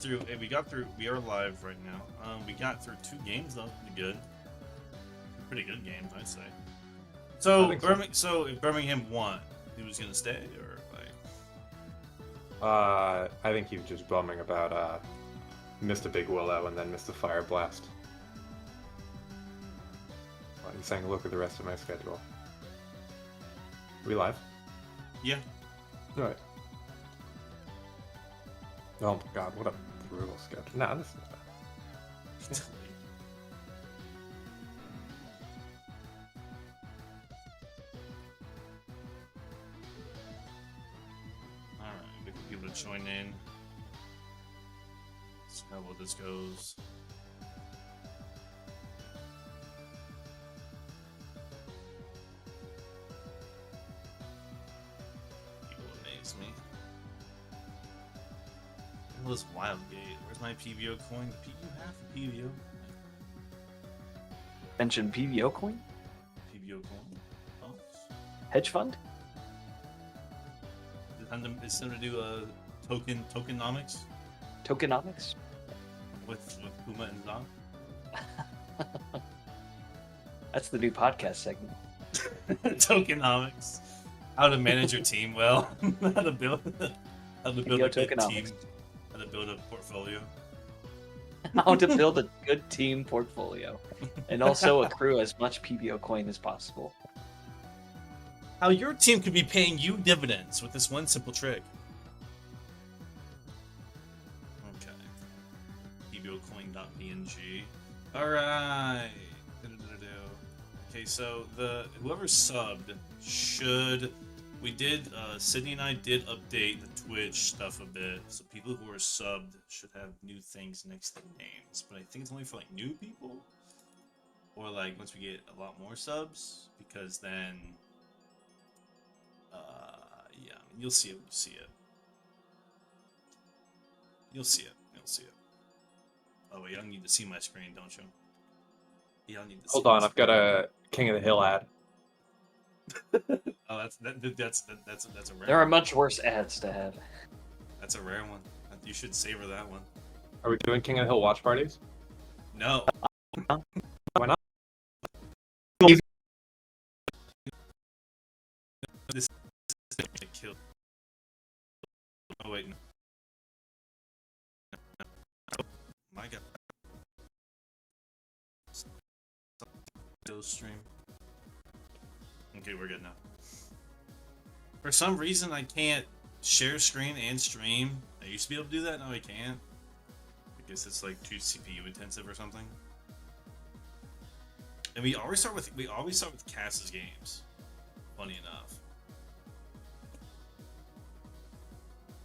through. Hey, we got through. We are live right now. We got through 2 games though. Pretty good. Pretty good games, I'd say. So, so if Birmingham won, he was gonna stay, or like? I think he was just bumming about missed a big willow and then missed a fire blast. He's saying, look at the rest of my schedule. Are we live? Yeah. All right. Oh my god, what a brutal schedule. Nah, this is bad. Alright, we can people to join in. Let's see how well this goes. People amaze me. What was Wildgate? Where's my PBO coin? You have the PBO? Mention PBO coin? PBO coin? Oh. Hedge fund? It's time to do tokenomics Tokenomics? with Puma and Zon. That's the new podcast segment. Tokenomics. How to manage your team well. how to build a good team. How to build a portfolio. How to build a good team portfolio. And also accrue as much PBO coin as possible. How your team could be paying you dividends with this one simple trick. Okay. PBOcoin.png. Alright. Okay, so whoever subbed should... We did, Sydney and I did update the Twitch stuff a bit, so people who are subbed should have new things next to their names, but I think it's only for, like, new people, or, like, once we get a lot more subs, because then, yeah, you'll see it when you see it. You'll see it, you'll see it. Oh, wait, y'all need to see my screen, don't you? Y'all need to see Hold on, I've got a King of the Hill ad. Oh, that's a rare There are one. much worse ads to have. That's a rare one. You should savor that one. Are we doing King of the Hill watch parties? No. Why not? This is kill. Oh wait, no. My God. Still stream. Okay, we're good now. For some reason, I can't share screen and stream. I used to be able to do that. Now I can't. I guess it's like too CPU intensive or something. And we always start with Cass's games. Funny enough.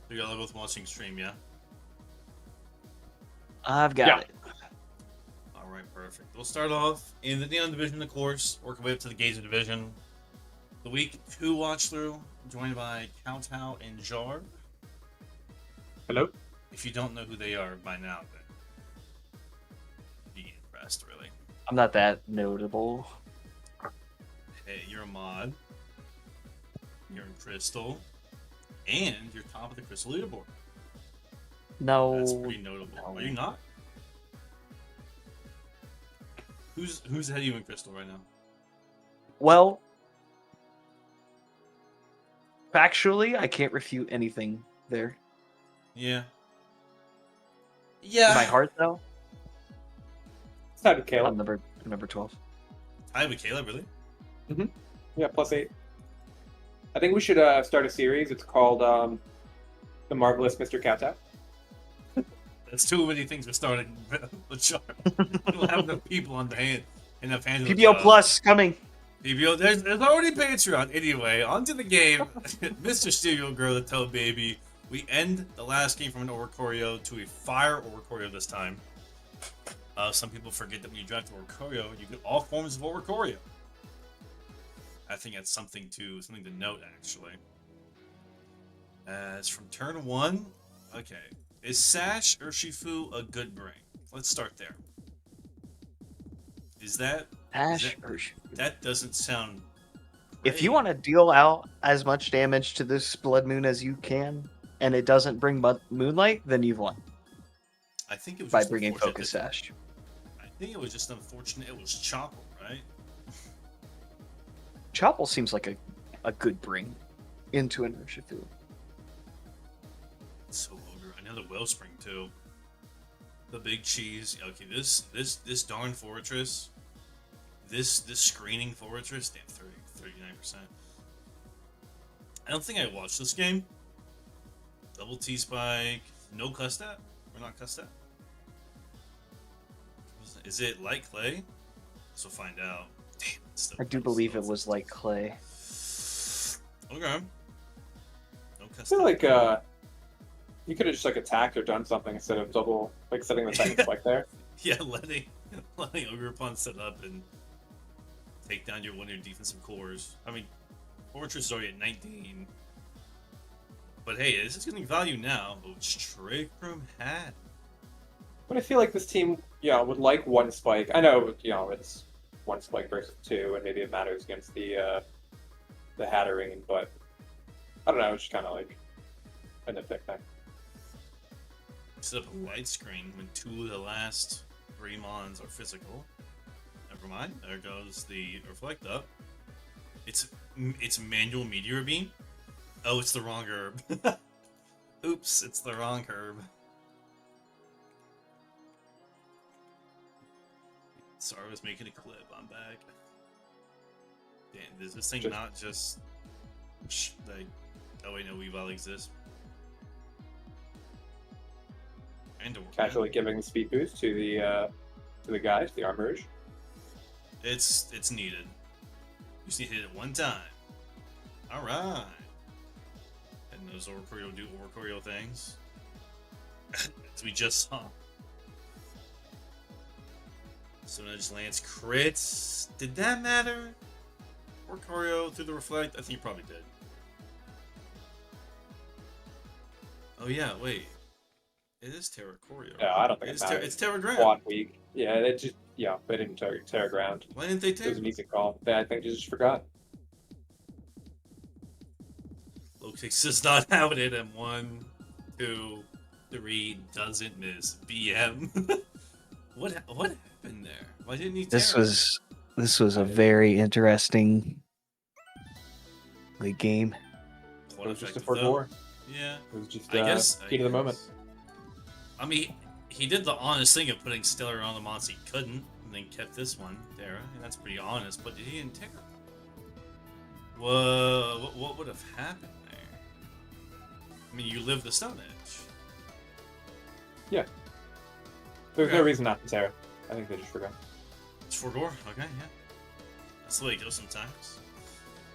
So y'all are both watching stream, yeah? I've got it. Alright, perfect. We'll start off in the Neon Division, of course, work our way up to the Gazer Division. The week 2 watch through, joined by Kowtow and Jar. Hello? If you don't know who they are by now, then be impressed, really. I'm not that notable. Hey, you're a mod. You're in Crystal. And you're top of the Crystal leaderboard. No. That's pretty notable. No. Are you not? Who's ahead of you in Crystal right now? Well, factually, I can't refute anything there. Yeah. Yeah. In my heart, though, It's tied with Caleb. I'm number 12. Hi, with Caleb, really? Yeah, +8. I think we should start a series. It's called The Marvelous Mr. Kowtow. That's too many things we're starting with Jar. We don't have enough people on the hand. Enough hands. PBO Plus coming. PBO, there's already Patreon. Anyway, onto the game. Mr. Studio Girl, the Toad Baby. We end the last game from an Orcoreo to a Fire Orcoreo this time. Some people forget that when you draft Orcoreo, you get all forms of Orcoreo. I think that's something to note, actually. It's from turn 1. Okay. Is Sash Urshifu a good bring? Let's start there. Is that... Ash Urshifu. That doesn't sound... If you want to deal out as much damage to this Bloodmoon as you can, and it doesn't bring Moonlight, then you've won. I think it was by just bringing unfortunate Focus that- Sash. I think it was just unfortunate it was Chopple, right? Chopple seems like a good bring into an Urshifu. So ogre. Another Wellspring too. The big cheese. Okay, this darn fortress. This screening fortress. Damn, 39%. I don't think I watched this game. Double T spike. No Custat? We're not Custat? Is it like clay? So find out. Damn, it's I do believe it was like clay. Okay. No I feel Custat. like you could have just like attacked or done something instead of double like setting the second spike there. Yeah, letting Orgerpon set up and take down one of your defensive cores. I mean, Fortress is already at 19. But hey, this is getting value now. Oh, Trick Room hat. But I feel like this team, would like one spike. I know, it's one spike versus two, and maybe it matters against the Hatterene, but I don't know. It's just kind of like a nitpick thing. Set up a light screen when 2 of the last 3 mons are physical. Never mind. There goes the reflect up. It's manual meteor beam. Oh, it's the wrong herb. Oops, it's the wrong herb. Sorry, I was making a clip. I'm back. Damn, is this thing not just like? Oh wait, no, Weavile exists. And Casually giving the speed boost to the guys, the Armorage. It's needed. You just need to hit it one time. All right. And those Orcorio do Orcorio things, as we just saw. So Nudge Lance crits. Did that matter? Orcorio through the reflect? I think you probably did. Oh yeah, wait. It is Terracorio. Yeah, I don't think it matters. It's Terra Ground. Quad weak. Yeah, they just they didn't Terra Ground. Why didn't they It take was an easy call. I think they just forgot. Lokix does not have it in him. 1, 2, 3, doesn't miss. BM. What happened there? Why didn't he? This was a very interesting game. It was just a for war. Yeah. It was just I guess heat of the moment. I mean, he did the honest thing of putting Stellar on the monster he couldn't, and then kept this one, Terra. And that's pretty honest, but he didn't Terra. What would have happened there? I mean, you live the Stone Edge. Yeah. There's Okay. no reason not to Terra. I think they just forgot. It's for gore. Okay, yeah. That's the way it goes sometimes.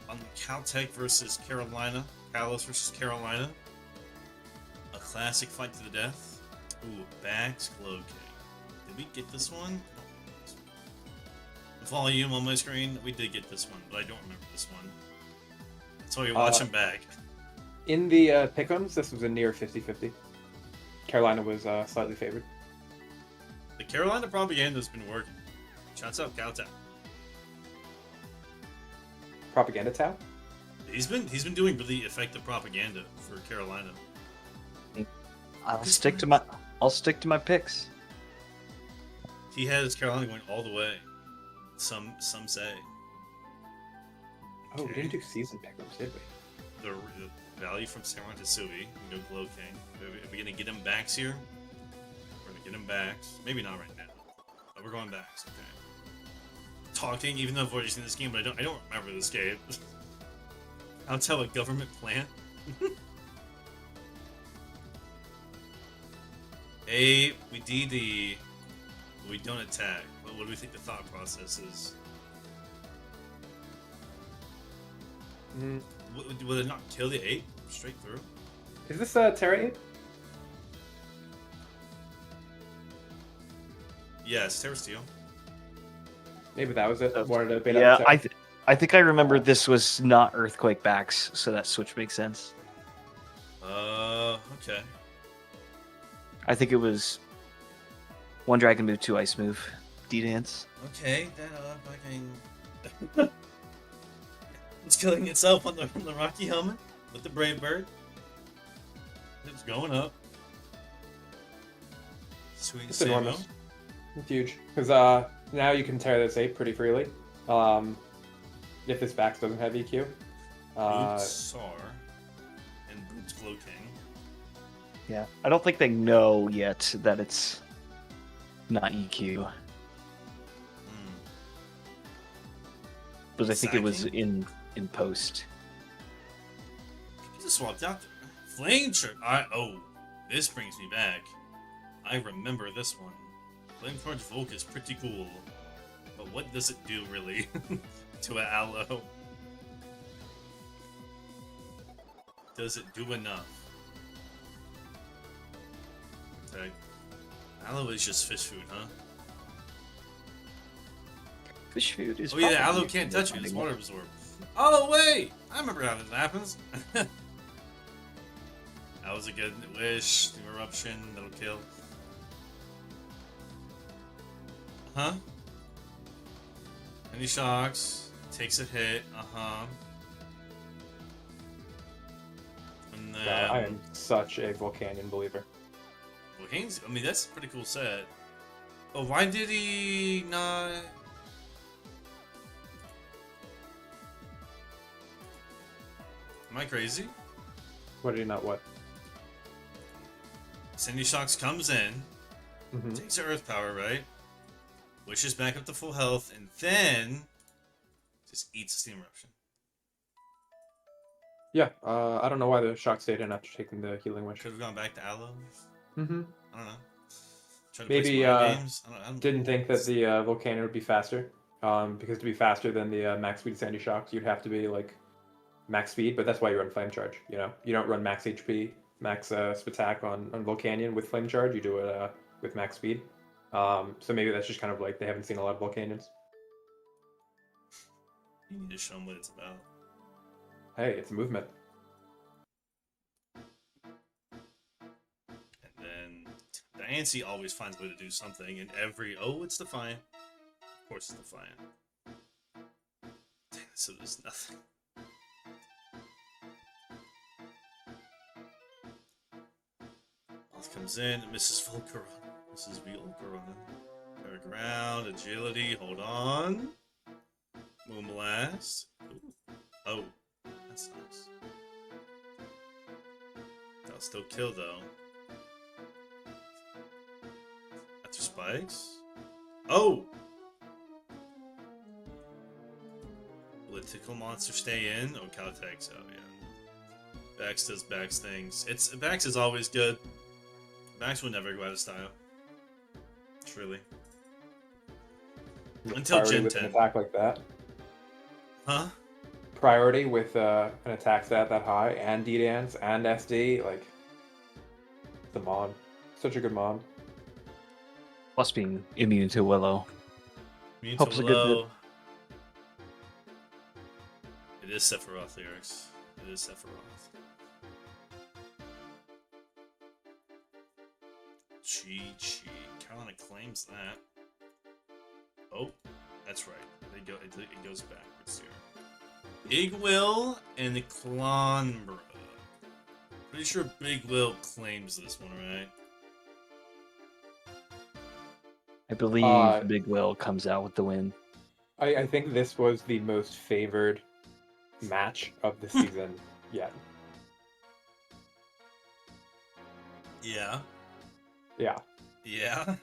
On Caltech versus Carolina. Kalos versus Carolina. A classic fight to the death. Ooh, Bax Glow King. Did we get this one? Volume on my screen. We did get this one, but I don't remember this one. So you're watching back. In the pick'ems, this was a near 50-50. Carolina was slightly favored. The Carolina propaganda's been working. Shouts out Caltech. Propaganda Tau? He's been doing really effective propaganda for Carolina. I'll stick to my picks. He has Carolina going all the way. Some say. Oh, we didn't do season pick'ems, did we? The value from Samurai to Sui. We go Glow King. Are we gonna get him backs here? We're gonna get him backs. Maybe not right now. But we're going backs. Okay. Talking, even though I've already seen this game, but I don't remember this game. I'll tell a government plant. A, we DD, we don't attack. But what do we think the thought process is? Will it not kill the 8 straight through? Is this Terra 8? Yes, Terra Steel. Maybe that was it. I wanted to bait Yeah, out the Terra. I think I remember this was not Earthquake backs, so that switch makes sense. Okay. I think it was 1 Dragon move, 2 Ice move, D-Dance. Okay, then fucking... It's killing itself on the Rocky helmet with the Brave Bird. It's going up. Sweet It's Samo. enormous. It's huge. Because now you can tear this ape pretty freely. If this Vax doesn't have EQ. Bootsar. And Boots Glow King. Yeah, I don't think they know yet that it's not EQ, Hmm. but I think it was Sacking? in post. He just swapped out there. Flame Charge. This brings me back. I remember this one. Flame Charge Volk is pretty cool. But what does it do, really, to an Aloe? Does it do enough? Okay. Aloe is just fish food, huh? Fish food is. Oh yeah, probably Aloe can't touch it. It's something. water absorb. Oh wait! I remember how this happens. That was a good wish. The eruption that'll kill. Huh? Any shocks? Takes a hit. And then I am such a Volcanion believer. well, Haynes. I mean, that's a pretty cool set. Oh, why did he not? Am I crazy? What did he not what? Sandy Shocks comes in, Mm-hmm. takes her Earth Power, right? Wishes back up to full health, and then just eats a Steam Eruption. Yeah, I don't know why the shock stayed in after taking the healing wish. Could have gone back to Aloe. Mm-hmm. I don't know. Try to play Maybe some mind games. I don't didn't think that the Volcano would be faster. Because to be faster than the max speed Sandy Shocks, you'd have to be like max speed, but that's why you run Flame Charge. You know, you don't run max HP, max attack on Volcanion with Flame Charge. You do it with max speed. So maybe that's just kind of like they haven't seen a lot of Volcanions. You need to show them what it's about. Hey, it's a movement. And then Diancie always finds a way to do something in every. Oh, it's Defiant. Of course, it's Defiant. So there's nothing. Moth comes in, Mrs. Volcarona. Mrs. Volcarona. Air ground, agility, hold on. Moonblast. Ooh. Oh, that's nice. That'll still kill though. After spikes? Oh! Will the tickle monster stay in? Oh, Caltech's out, yeah. Bax does Bax things. Bax is always good. Bax will never go out of style. Truly. Until Priority Gen with 10. an attack like that. Huh? Priority with an attack stat that high, and D-Dance, and SD, like, the mod. Such a good mod. Plus being immune to Willow. Immune Helps to a good Willow. It is Sephiroth lyrics. It is Sephiroth. Chi. Carolina claims that. Oh, that's right. It goes backwards here. Big Will and the Clonbra. Pretty sure Big Will claims this one, right? I believe Big Will comes out with the win. I think this was the most favored match of the season yet. Yeah. Yeah. Yeah.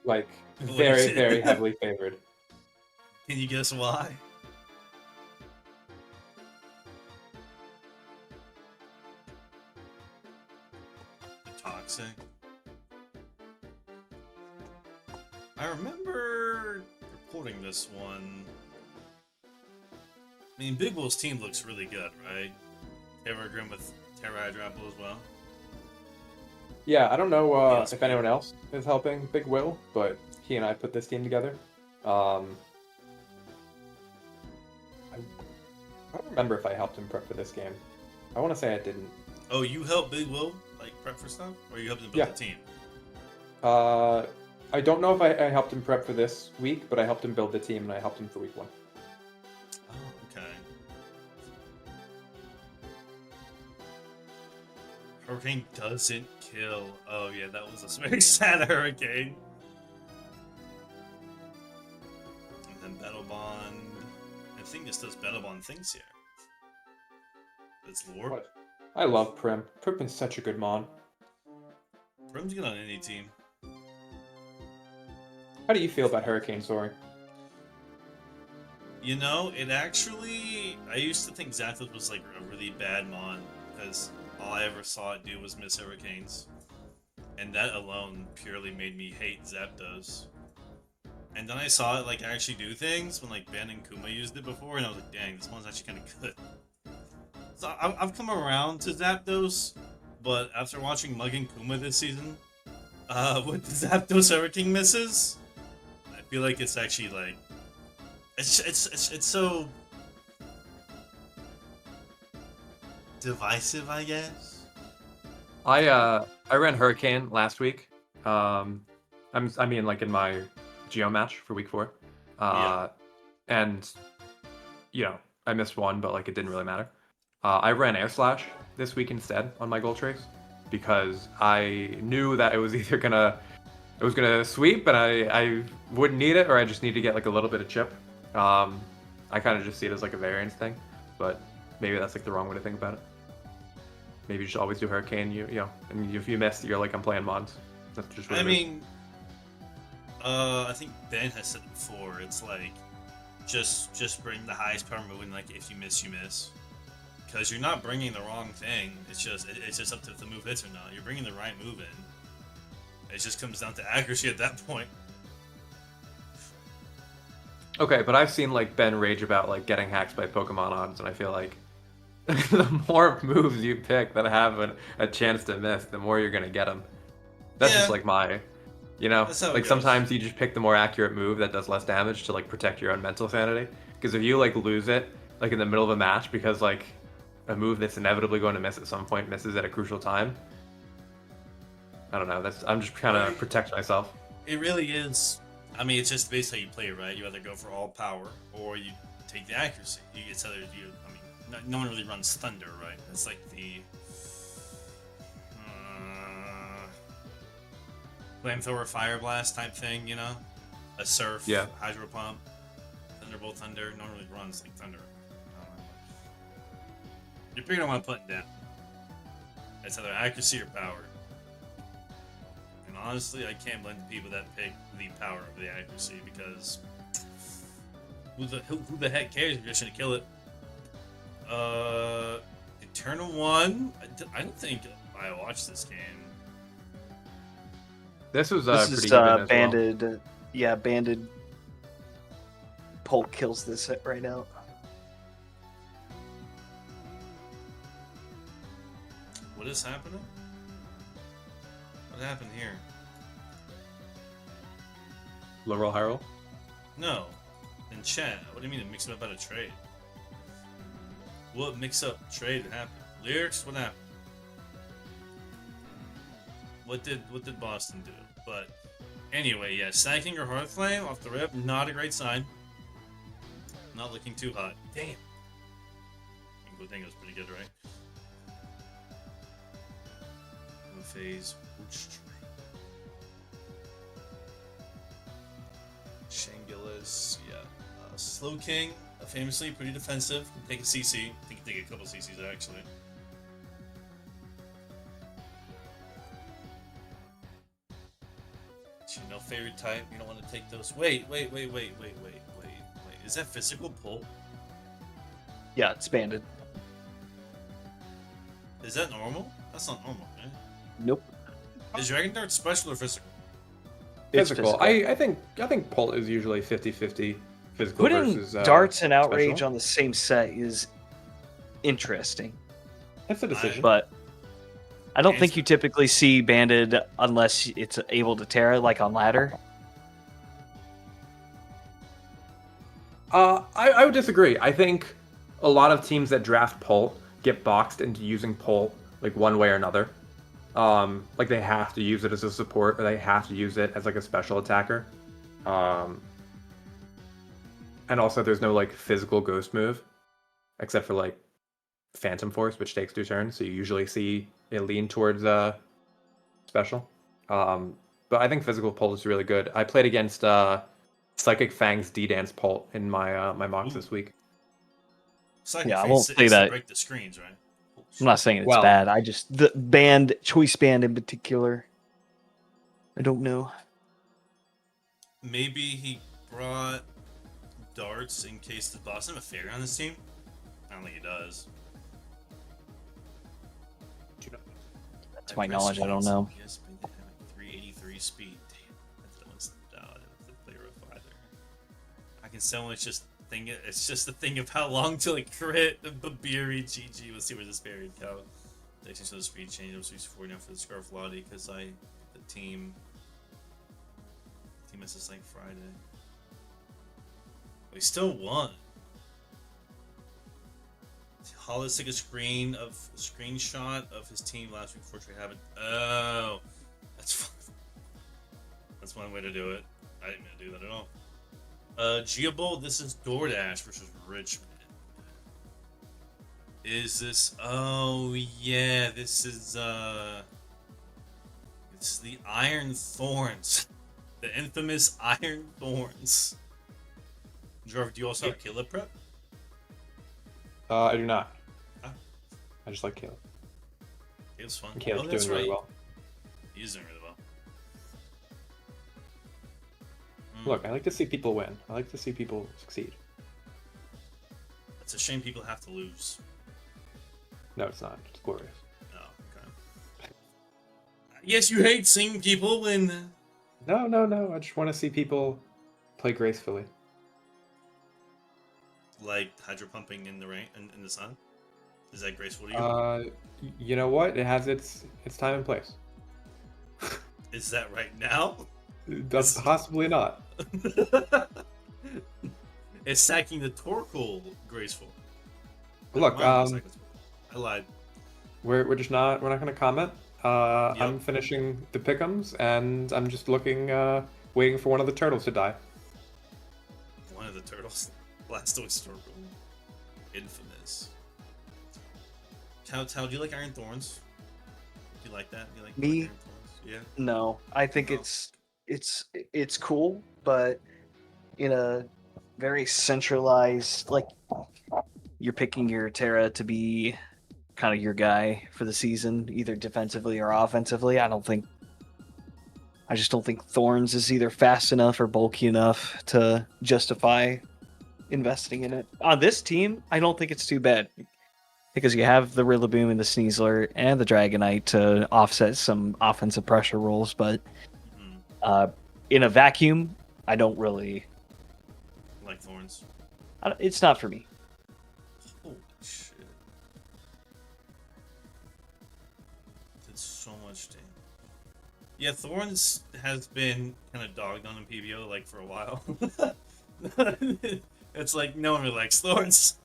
Like, What very, is it? very heavily favored. Can you guess why? The toxic. I remember reporting this one. I mean, Big Will's team looks really good, right? Terragrim with Terra Hydrapple as well. Yeah, I don't know Yes, if anyone else is helping Big Will, but he and I put this team together. I don't remember if I helped him prep for this game. I want to say I didn't. Oh, you helped Big Will like prep for stuff, or you helped him build Yeah. the team? I don't know if I helped him prep for this week, but I helped him build the team and I helped him for week 1. Oh, okay. Hurricane doesn't kill. Oh yeah, that was a very sad Hurricane. And then Battle Bond. I think this does Battle Bond things here. It's lore. What? I love Prim. Prim's such a good mon. Prim's good on any team. How do you feel about Hurricane Soaring? You know, it actually... I used to think Zapdos was like a really bad mon, because all I ever saw it do was miss Hurricanes. And that alone purely made me hate Zapdos. And then I saw it like actually do things when like Ben and Kuma used it before, and I was like, dang, this one's actually kind of good. So I've come around to Zapdos, but after watching Mug and Kuma this season, with the Zapdos Hurricane misses, I feel like it's actually like it's so divisive, I guess. I ran Hurricane last week. I mean like in my Geo match for week 4. Yeah. And you know, I missed one, but like it didn't really matter. I ran Air Slash this week instead on my goal trace because I knew that it was either gonna sweep and I wouldn't need it, or I just need to get like a little bit of chip. I kind of just see it as like a variance thing, but maybe that's like the wrong way to think about it. Maybe you should always do Hurricane, you know, and if you miss, you're like, I'm playing mods. That's just what I it is. mean, I think Ben has said it before. It's like just bring the highest power move, and like if you miss, you miss. Because you're not bringing the wrong thing. It's just up to if the move hits or not. You're bringing the right move in. It just comes down to accuracy at that point. Okay, but I've seen like Ben rage about like getting hacked by Pokemon odds, and I feel like the more moves you pick that have a chance to miss, the more you're gonna get them. That's Yeah. just like my, you know, That's how it like goes. sometimes you just pick the more accurate move that does less damage to like protect your own mental sanity. Because if you like lose it like in the middle of a match because like a move that's inevitably going to miss at some point misses at a crucial time, I don't know. I'm just trying to protect myself. It really is. I mean, it's just basically how you play it, right? You either go for all power or you take the accuracy. It's either you. I mean, no one really runs Thunder, right? It's like the flamethrower, fire blast type thing, you know? A surf, Yeah. hydro pump, thunderbolt, thunder. No one really runs like Thunder. You're picking up what I'm putting down. It's either accuracy or power. And honestly, I can't blame the people that pick the power of the accuracy, because who the heck cares if you're just gonna kill it? Eternal 1. I don't think I watched this game. This was This pretty is even as well. banded. Yeah, banded. Polk kills this right now. What is happening? What happened here? Low roll, high roll. No. In chat. What do you mean it mixed up out of trade? What mix-up trade happened? Lyrics? What happened? What did Boston do? But anyway, yeah, Snacking or Hearthflame off the rip, not a great sign. Not looking too hot. Damn. Dingo's pretty good, right? Blue phase. Shangulis, yeah. Slow King, famously pretty defensive. Can take a CC. I think he can take a couple CCs actually. No favorite type. You don't want to take those. Wait. Is that physical pull? Yeah, it's banded. Is that normal? That's not normal, right? Nope. Is Dragon Dart special or physical? It's Physical. physical. I think Pult is usually 50-50 physical Putting versus darts and outrage special. on the same set is interesting, That's a decision. but I don't think you typically see banded unless it's able to Terra, like on ladder. I would disagree. I think a lot of teams that draft Pult get boxed into using Pult like one way or another. Like they have to use it as a support, or they have to use it as like a special attacker. And also there's no like physical ghost move, except for like Phantom Force, which takes 2 turns. So you usually see lean towards special. But I think physical Pult is really good. I played against Psychic Fang's D-Dance Pult in my my mocks Ooh. this week. Psychic Yeah, I Phase won't say is to that. break the screens, right? Holy I'm not saying it's Well- bad. I just the choice band in particular. I don't know. Maybe he brought darts in case the boss doesn't have a fairy on his team. I don't think he does. To my knowledge, I don't know. Yes, but they have like 383 speed. Damn, that one's the player of either. I can sell it's just thing. It's just a thing of how long till it crit. Babiri GG. Let's see where this buried cow. Actually, so the speed change. I'm 64 now for the Scarf Lottie because the team misses like Friday. We still won. Hollis took a screenshot of his team last week before Trey Habit. Oh, that's fun. That's one way to do it. I didn't mean to do that at all. Geobolt, this is DoorDash versus Richmond. Is this? Oh yeah, this is it's the Iron Thorns, the infamous Iron Thorns. Jarv, do you also have Caleb prep? I do not. Ah. I just like Caleb. Caleb's fun. And Caleb's that's doing really right. well. He's doing really well. Look, I like to see people win. I like to see people succeed. It's a shame people have to lose. No, it's not. It's glorious. Oh, okay. Yes, you hate seeing people win. No. I just want to see people play gracefully. Like hydro pumping in the rain in the sun. Is that graceful to you? You know what? It has its time and place. Is that right now? That's possibly not. Is sacking the Torkoal graceful? Look, I lied. we're just not going to comment. I'm Yep. finishing the pick'ems and I'm just looking, waiting for one of the turtles to die. One of the turtles. Blastoise Torkoal. Infamous. Tao, do you like Iron Thorns? Do you like that? Do you like Me? Iron Thorns? Yeah. No, I think No. it's cool, but in a very centralized, like you're picking your Terra to be kind of your guy for the season, either defensively or offensively. I just don't think Thorns is either fast enough or bulky enough to justify investing in it. On this team, I don't think it's too bad. Because you have the Rillaboom and the Sneasler and the Dragonite to offset some offensive pressure rolls, but Mhm. in a vacuum, I don't really. Like Thorns. It's not for me. Holy shit. Did so much damage. Yeah, Thorns has been kind of dogged on in PBO like for a while. It's like no one really likes Thorns.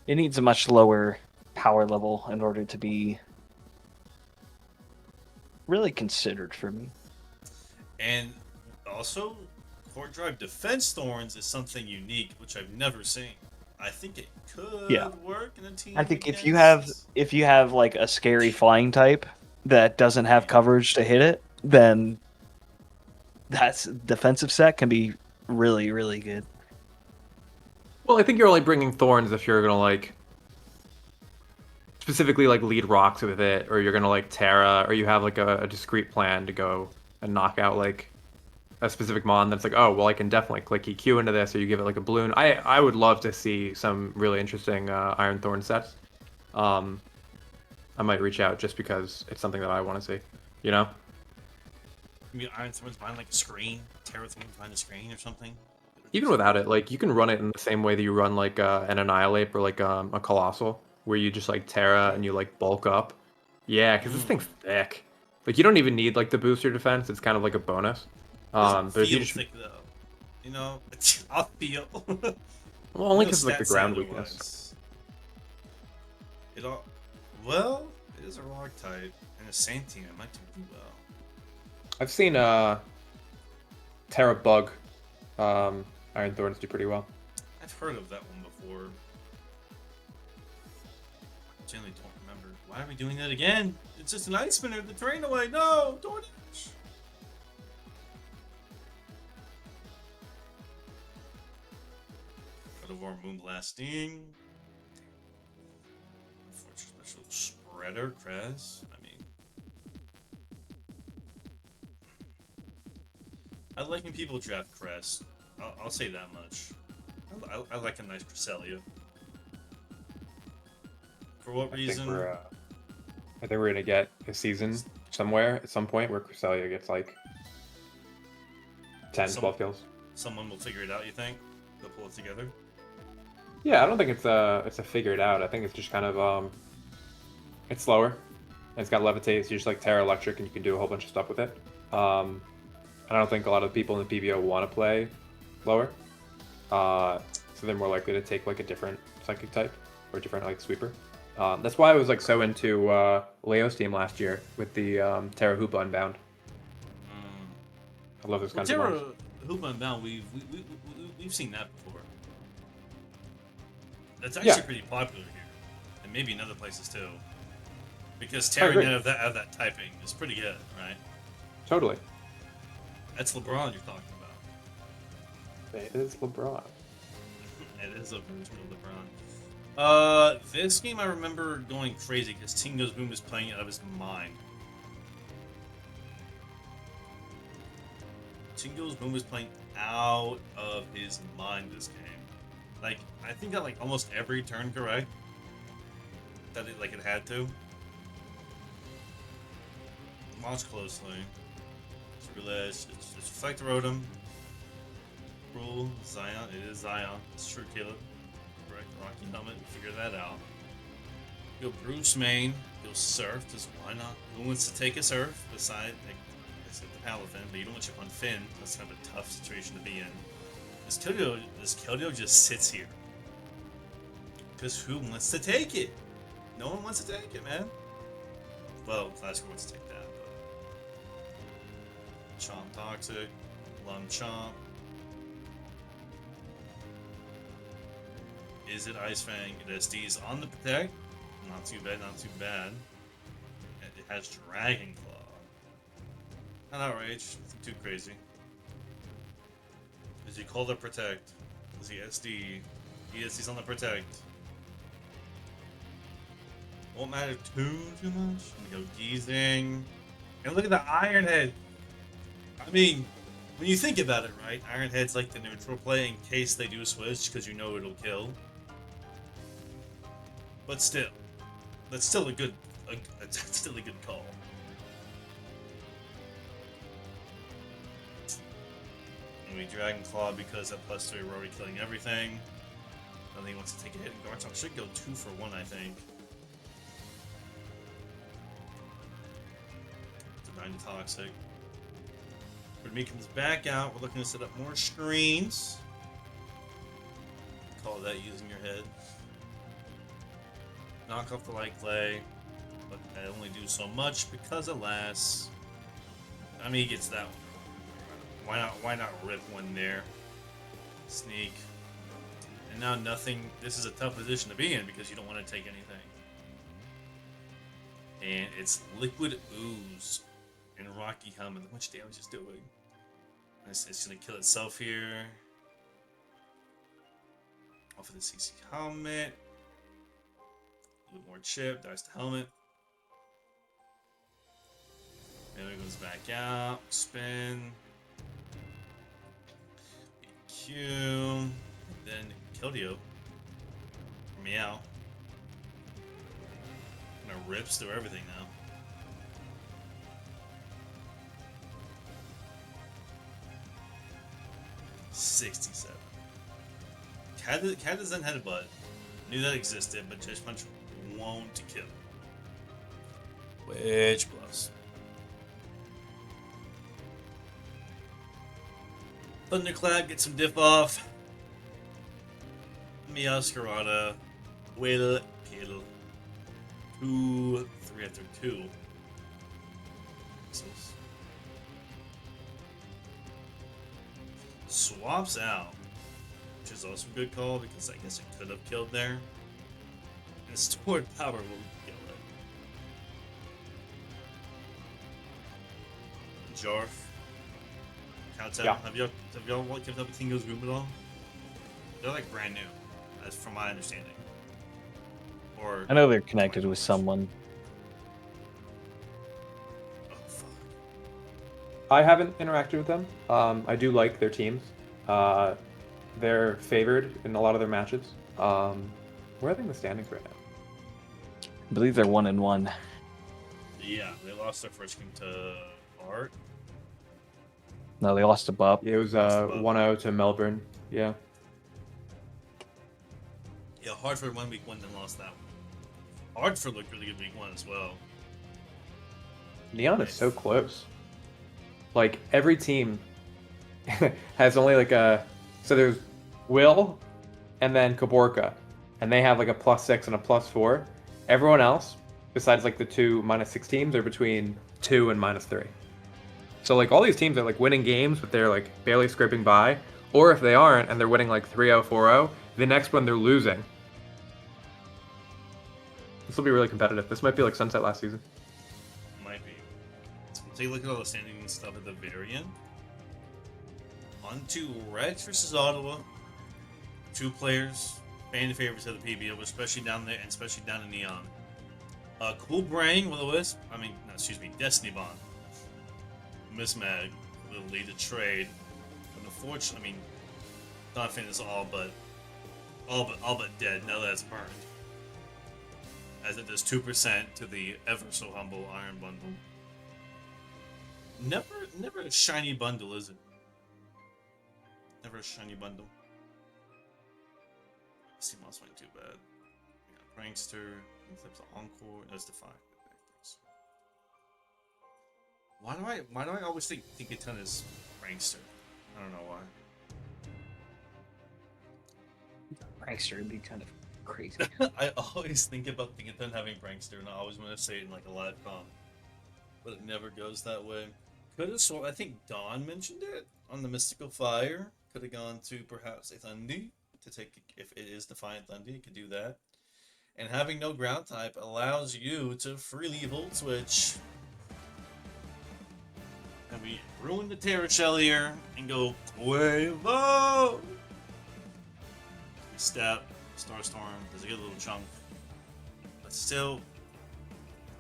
It needs a much lower power level in order to be really considered for me. And also, Core Drive Defense Thorns is something unique, which I've never seen. I think it could Yeah. work in a team. I think if you against- have like a scary flying type that doesn't have coverage to hit it, then that's defensive set can be really, really good. Well, I think you're only bringing Thorns if you're gonna like specifically like lead rocks with it, or you're gonna like Terra, or you have like a discrete plan to go and knock out like a specific mon that's like, oh well, I can definitely click EQ into this, or you give it like a balloon. I would love to see some really interesting Iron Thorn sets. I might reach out just because it's something that I want to see. You know? Maybe Iron Thorns behind like a screen, Terra Thorns behind a screen or something. Even without it, like you can run it in the same way that you run like an Annihilate or like a Colossal, where you just like Terra and you like bulk up. Yeah, because this thing's thick. Like you don't even need like the booster defense. It's kind of like a bonus. Doesn't But if you feel just, thick though. You know, I'll feel. well, only No because like the stats ground otherwise. weakness. It all. Well, it is a rock type and a sand team. It might do well. I've seen Terra Bug Iron Thorns do pretty well. I've heard of that one before. I generally don't remember. Why are we doing that again? It's just an ice spinner. The terrain away. No, DoorDash. Got a warm moonblasting. Unfortunate special spreader, Krez. I mean, I like when people draft Krez. I'll say that much. I like a nice Cresselia. For what reason? I think we're gonna get a season somewhere at some point where Cresselia gets like 10, 12 kills. Someone will figure it out, you think? They'll pull it together? Yeah, I don't think it's a figure it out. I think it's just kind of it's slower. And it's got levitate, so you just like Terra Electric and you can do a whole bunch of stuff with it. I don't think a lot of people in the PBO want to play lower. So they're more likely to take like a different psychic type or a different like sweeper. That's why I was like so into Leo's team last year with the Terra Hoopa Unbound. I love those kinds of Terra ones. Hoopa Unbound, we've seen that before. That's actually pretty popular here, and maybe in other places too. Because Terra out of that typing is pretty good, right? Totally. That's LeBron you're talking about. It is LeBron. It is a version of LeBron. This game I remember going crazy because Tingo's Boom was playing it out of his mind. Tingo's Boom was playing out of his mind this game. Like, I think got like almost every turn correct. That it had to. Watch closely. Just realize it's Reflect Rotom. Rule Zion. It is Zion. It's true, Caleb. Correct. Rocky Helmet. Figure that out. Go Bruce Main. Go Surf. Just why not? Who wants to take a Surf? Beside, like, I said, the Palafin, but you don't want to chip on Finn. That's kind of a tough situation to be in. This Keldeo just sits here. Because who wants to take it? No one wants to take it, man. Well, Classic wants to take that, but... Chomp Toxic. Lum Chomp. Is it Ice Fang? It SD's on the Protect. Not too bad, not too bad. It has Dragon Claw. Not outrage. Nothing too crazy. Does he call the Protect? Does he SD? ESD's on the Protect. Won't matter too much. I'm gonna go Geezing. And look at the Iron Head. I mean, when you think about it, right? Iron Head's like the neutral play in case they do switch, because you know it'll kill. But still, that's still a good call. And we Dragon Claw because that +3 we're already killing everything. I think he wants to take a hit, and Garchomp should go 2 for 1, I think. Divine to Toxic. When comes back out, we're looking to set up more screens. Call that using your head. Knock off the Light Clay, but I only do so much because alas, I mean he gets that one. Why not rip one there? Sneak. And now nothing. This is a tough position to be in because you don't want to take anything. And it's Liquid Ooze and Rocky Helmet. How much damage is doing? It's gonna kill itself here. Off of the CC helmet. A little more chip, dies to helmet. And it goes back out. Spin. Q. And then Keldeo. Meow. Kind of rips through everything now. $67. Cat doesn't headbutt. Knew that existed, but Judge Punch won't kill. Which plus. Thunderclap, get some diff off. Meowscarada will kill. 2, 3 after 2. Swaps out, which is also a good call because I guess it could have killed there. And stored power will kill it. Jarf, Kowtow, Yeah. have y'all kept up with Tingo's room at all? They're like brand new, as from my understanding. Or I know they're connected with someone. oh fuck. I haven't interacted with them. I do like their teams. They're favored in a lot of their matches. Where are they in the standings right now? I believe they're 1-1. Yeah, they lost their first game to Art. No, they lost to Bup. It was 1-0 to Melbourne. Yeah. Yeah, Hartford won week 1, then lost that one. Hartford looked really good week 1 as well. Neon is so close. Like every team has only like a so there's Will and then Kaborka, and they have like a +6 and a +4. Everyone else, besides like the two -6 teams, are between 2 and -3. So like all these teams are like winning games, but they're like barely scraping by. Or if they aren't and they're winning like 3-0, 4-0, the next one they're losing. This will be really competitive. This might be like Sunset last season. Might be. Take a look at all the standings and stuff at the very end. On to Rex versus Ottawa. 2 players, fan favorites of the PBO, especially down there, and especially down in Neon. Cool Brain, Will-O-Wisp, Destiny Bond. Miss Mag will lead the trade. But unfortunately, not finished all but dead now that it's burned. As it does 2% to the ever so humble Iron Bundle. Never a shiny bundle, is it? Never a shiny bundle. See, Moss went too bad. We got Prankster, Clips of Encore, that's Defy. Why do I always think Tinkaton is Prankster? I don't know why. Prankster would be kind of crazy. I always think about Tinkaton having Prankster, and I always want to say it in like a live com, but it never goes that way. Could have I think Dawn mentioned it on the Mystical Fire. Could have gone to perhaps a Thundi to take, if it is Defiant Thundi, you could do that. And having no ground type allows you to freely Volt Switch. And we ruin the Terra Shell here and go Quavo! We step, Starstorm, does a good little chunk. But still,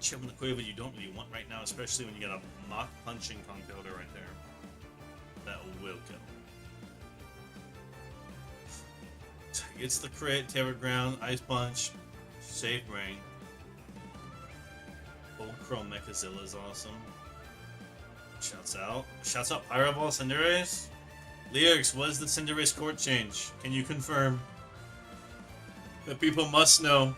chipping the Quavo you don't really want right now, especially when you got a Mach Punching Conkeldurr right there. That will kill. Gets the crit, Terra Ground, Ice Punch, Save Brain. Old Chrome Mechazilla is awesome. Shouts out Pyroball Cinderace. Lyrics, what is the Cinderace court change? Can you confirm? The people must know.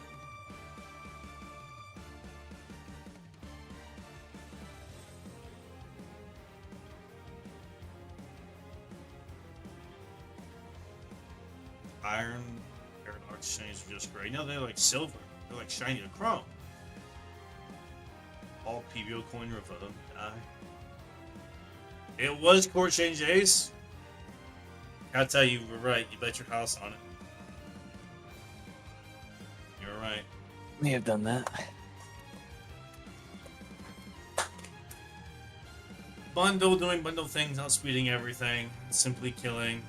Iron Paradox change are just great. Now they're like silver. They're like shiny to chrome. All PBO coin revote. It was court change ace. I'll tell you, you were right. You bet your house on it. You're right. May have done that. Bundle doing bundle things, outspeeding everything, simply killing.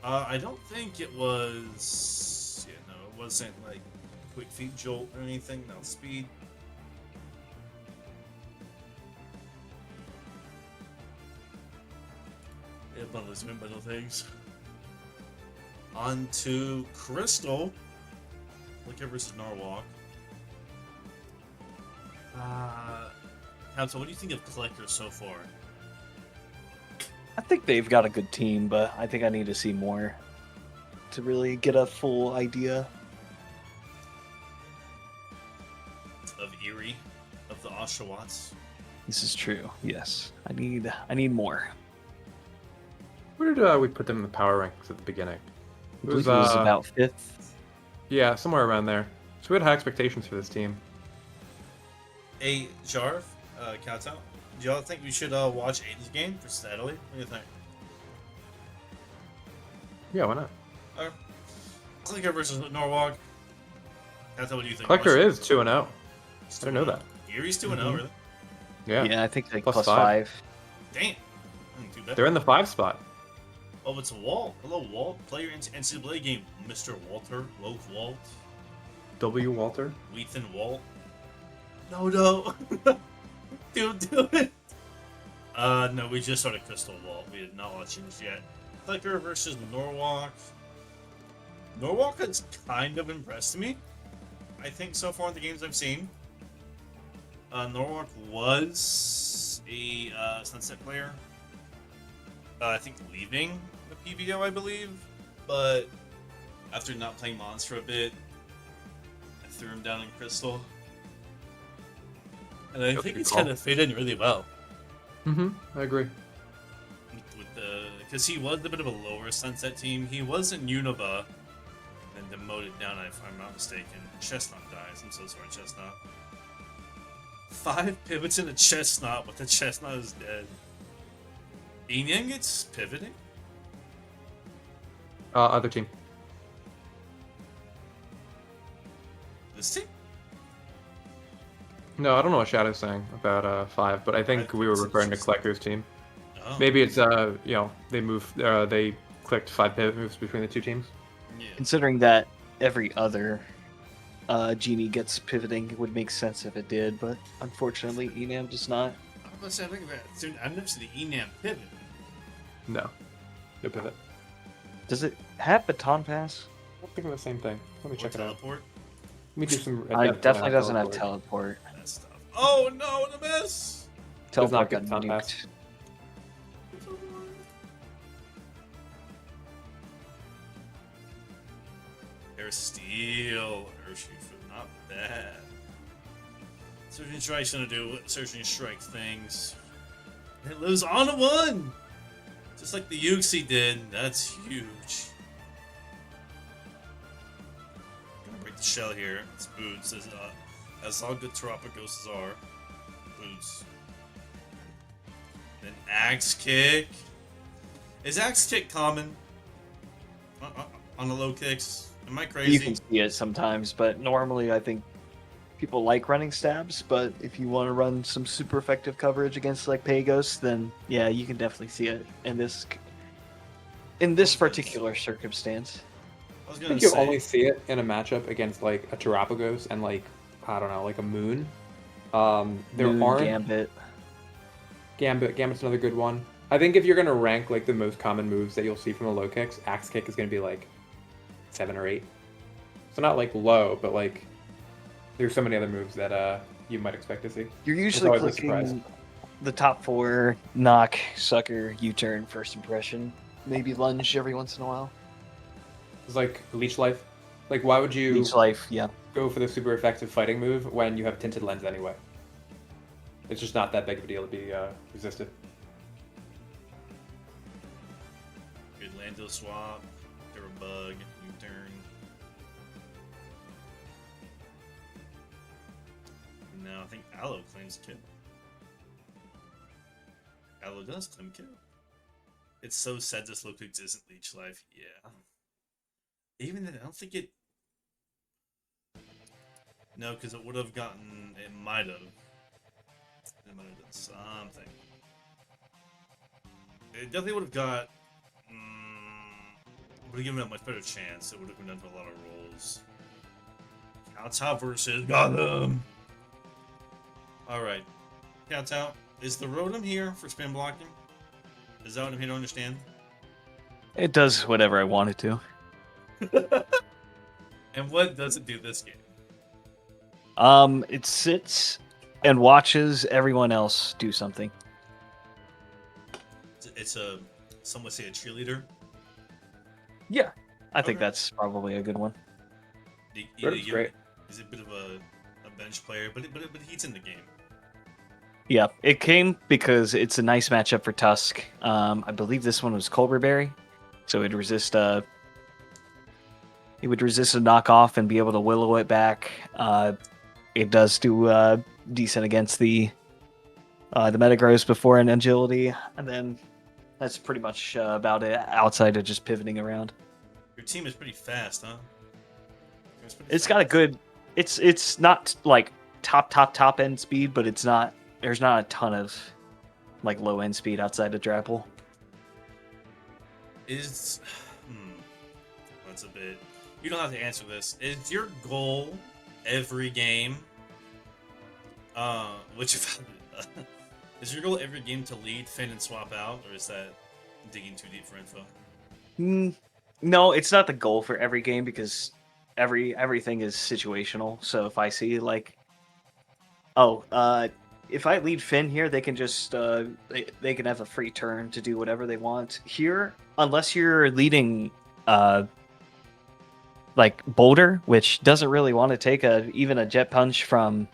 I don't think it was. Yeah, no, it wasn't like quick feet jolt or anything. No speed. Yeah, bundles doing bundle things. On to Crystal. Look versus Norwalk. Council, what do you think of Collector so far? I think they've got a good team, but I think I need to see more to really get a full idea. Of Erie, of the Oshawatts. This is true. Yes, I need more. Where did we put them in the power ranks at the beginning? I believe it was about 5th. Yeah, somewhere around there. So we had high expectations for this team. Hey, Jarv, Kowtow, do y'all think we should watch Aiden's game for Italy? What do you think? Yeah, why not? Alright. Clicker versus Norwalk. Kowtow, what do you think? Collector Watch- is 2-0. I He's didn't know 2-0. that. Erie's 2-0, Mhm. really? Yeah, I think like Plus plus five. 5. Damn. Too bad. They're in the 5 spot. Oh, it's Walt. Hello, Walt. Play your NCAA game, Mr. Walter. Loaf Walt. W. Walter. Ethan Walt. No. Dude, do it. No, we just started Crystal Walt. We did not watch this yet. Clicker versus Norwalk. Norwalk has kind of impressed me, I think, so far in the games I've seen. Norwalk was a Sunset player. I think leaving the PBO, I believe. But after not playing Mons for a bit, I threw him down in Crystal. And I think it's kind of fit in really well. I agree. With the because he was a bit of a lower Sunset team. He was in Unova and demoted down, if I'm not mistaken. Chestnut dies. I'm so sorry, Chestnut. 5 pivots in a Chestnut, but the Chestnut is dead. Enyan gets pivoting? Other team. This team? No, I don't know what Shadow's saying about 5, but I think we were referring to Klecker's team. Oh. Maybe it's they clicked 5 pivot moves between the two teams. Yeah. Considering that every other genie gets pivoting, it would make sense if it did, but unfortunately, Enam does not. I'm gonna say, look at that. Dude, I've never seen the Enam pivot. No pivot. Does it have baton pass? I'm thinking the same thing. Let me check it out. Teleport. Let me do some. It definitely doesn't have teleport. That stuff. Oh no, the mess! Does not Teleport get got baton pass. nuked. There's Steel. Not bad. Surgeon Strike's gonna do what Surgeon Strike things. It lives on a 1! Just like the Yuxi did. That's huge. Gonna break the shell here. It's Boots. As all good Terapagoses are. Boots. Then Axe Kick. Is Axe Kick common? On the low kicks? Am I crazy? You can see it sometimes, but normally I think people like running stabs, but if you want to run some super effective coverage against like Pagos, then yeah, you can definitely see it in this particular circumstance. I was I gonna think you'll say, only see it in a matchup against like a Terapagos and like I don't know, like a Moon. There Moon, aren't Gambit. Gambit's another good one. I think if you're gonna rank like the most common moves that you'll see from the low kicks, Axe Kick is gonna be like 7 or 8. So not like low, but like there's so many other moves that you might expect to see. You're usually always a surprise. clicking the top 4: knock, sucker, U-turn, first impression, maybe lunge every once in a while. It's like Leech Life. Like why would you Leech life, yeah. go for the super effective fighting move when you have Tinted Lens anyway? It's just not that big of a deal to be resisted. good Lando swap, throw a bug, U-turn. Now I think Aloe claims kill. Aloe does claim kill. It's so sad this low kicks isn't Leech Life. Yeah. Even then, I don't think it. No, because it would have gotten. It might have. It might have done something. It definitely would have got. Would have given it a much better chance. It would have been done for a lot of rolls. Kowtow versus Gotham. Alright. Kowtow. Is the Rotom here for spam blocking? Is that what I'm here to understand? It does whatever I want it to. And what does it do this game? It sits and watches everyone else do something. It's a, some would say a cheerleader. Yeah, I think Okay. that's probably a good one. Rotom's great. He's a bit of a bench player, but he's in the game. Yeah, it came because it's a nice matchup for Tusk. I believe this one was Colberberry, so it'd resist he would resist a knockoff and be able to willow it back. It does do decent against the Metagross before an agility, and then that's pretty much about it outside of just pivoting around. Your team is pretty fast, huh? It's got a good. It's not like top end speed, but it's not there's not a ton of like low end speed outside of Drapple. Is that's a bit. You don't have to answer this. Is your goal every game? Which is your goal every game to lead Finn and swap out, or is that digging too deep for info? No, it's not the goal for every game because everything is situational. So if I see like, if I lead Finn here, they can just they can have a free turn to do whatever they want here, unless you're leading like Boulder, which doesn't really want to take even a jet punch from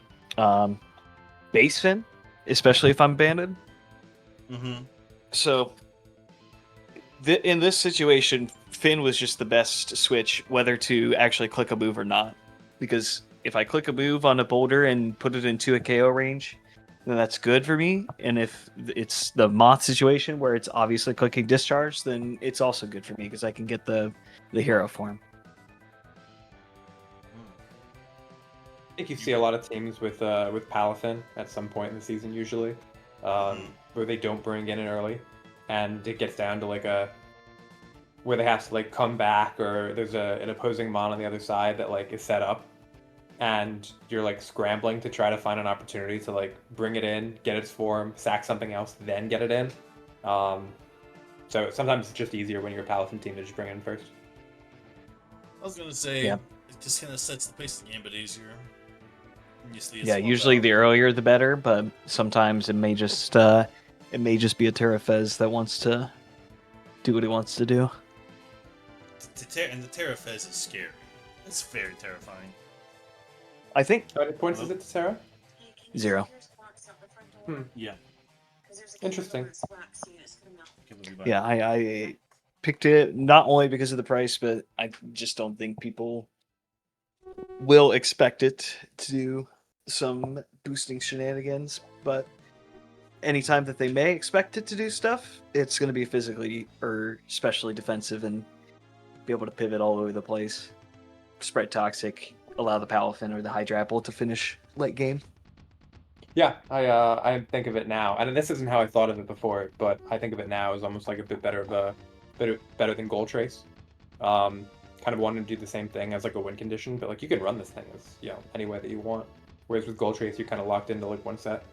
base Finn, especially if I'm banded. Mm-hmm. So in this situation, Finn was just the best switch, whether to actually click a move or not. Because if I click a move on a boulder and put it into a KO range, then that's good for me. And if it's the Moth situation where it's obviously clicking discharge, then it's also good for me because I can get the hero form. I think you see a lot of teams with Palafin at some point in the season, usually, where they don't bring in it early, and it gets down to like where they have to like come back, or there's an opposing mon on the other side that like is set up, and you're like scrambling to try to find an opportunity to like bring it in, get its form, sack something else, then get it in. So sometimes it's just easier when you're a Palafin team to just bring it in first. I was gonna say Yeah. it just kind of sets the pace of the game, but easier. Yeah, usually the earlier the better, but sometimes it may just be a Terra Fez that wants to do what he wants to do. And the Terra Fez is scary. It's very terrifying. I think How many points is it to Sarah? 0. Yeah. Interesting. Yeah, I picked it not only because of the price, but I just don't think people will expect it to do some boosting shenanigans. But anytime that they may expect it to do stuff, it's going to be physically or especially defensive and be able to pivot all over the place, spread toxic, allow the Palafin or the Hydrapple to finish late game. Yeah, I think of it now, and this isn't how I thought of it before, but I think of it now as almost like a bit better than Goal Trace. Kind of wanting to do the same thing as like a win condition, but like you can run this thing as any way that you want. Whereas with Goal Trace, you're kind of locked into like one set.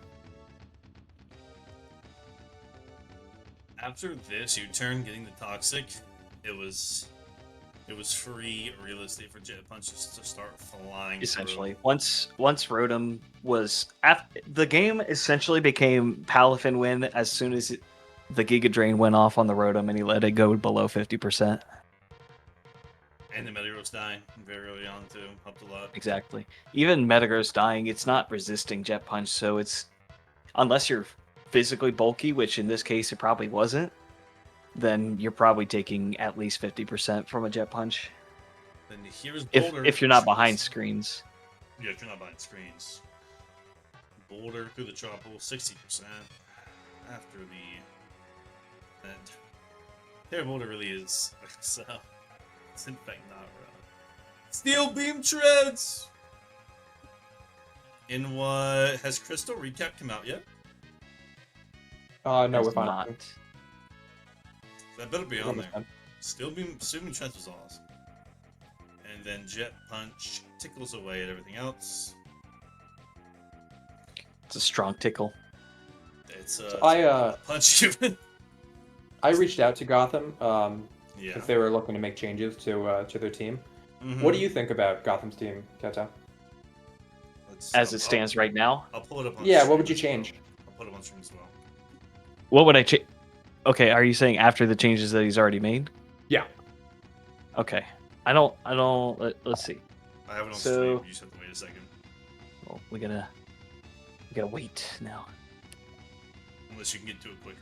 After this U-turn, getting the toxic, it was free real estate for jet punches to start flying. Essentially, once Rotom was the game essentially became Palafin win as soon as the Giga Drain went off on the Rotom and he let it go below 50%. And the Metagross dying very early on too helped a lot. Exactly. Even Metagross dying, it's not resisting Jet Punch, so it's unless you're physically bulky, which in this case it probably wasn't, then you're probably taking at least 50% from a Jet Punch. Then here's Boulder. If you're not behind screens. Yeah, if you're not behind screens. Boulder through the drop hole, 60% after the end. Terra Boulder really is so. It's in fact not wrong. Steel Beam Treads! In what? Has Crystal Recap come out yet? No, It's we're fine. not. That better be on Almost there. done. Steel Beam Treads was awesome. And then Jet Punch tickles away at everything else. It's a strong tickle. It's I punch you. I reached out to Gotham Yeah. because they were looking to make changes to their team. What do you think about Gotham's team, Tata? As it stands right now. I'll pull it up on Yeah, stream what would you as change? well. I'll put it on stream as well. What would I change? Okay, are you saying after the changes that he's already made? Yeah. Okay. Let's see. I have it on So- stream. You just have to wait a second. Well, we gotta wait now. Unless you can get to it quicker.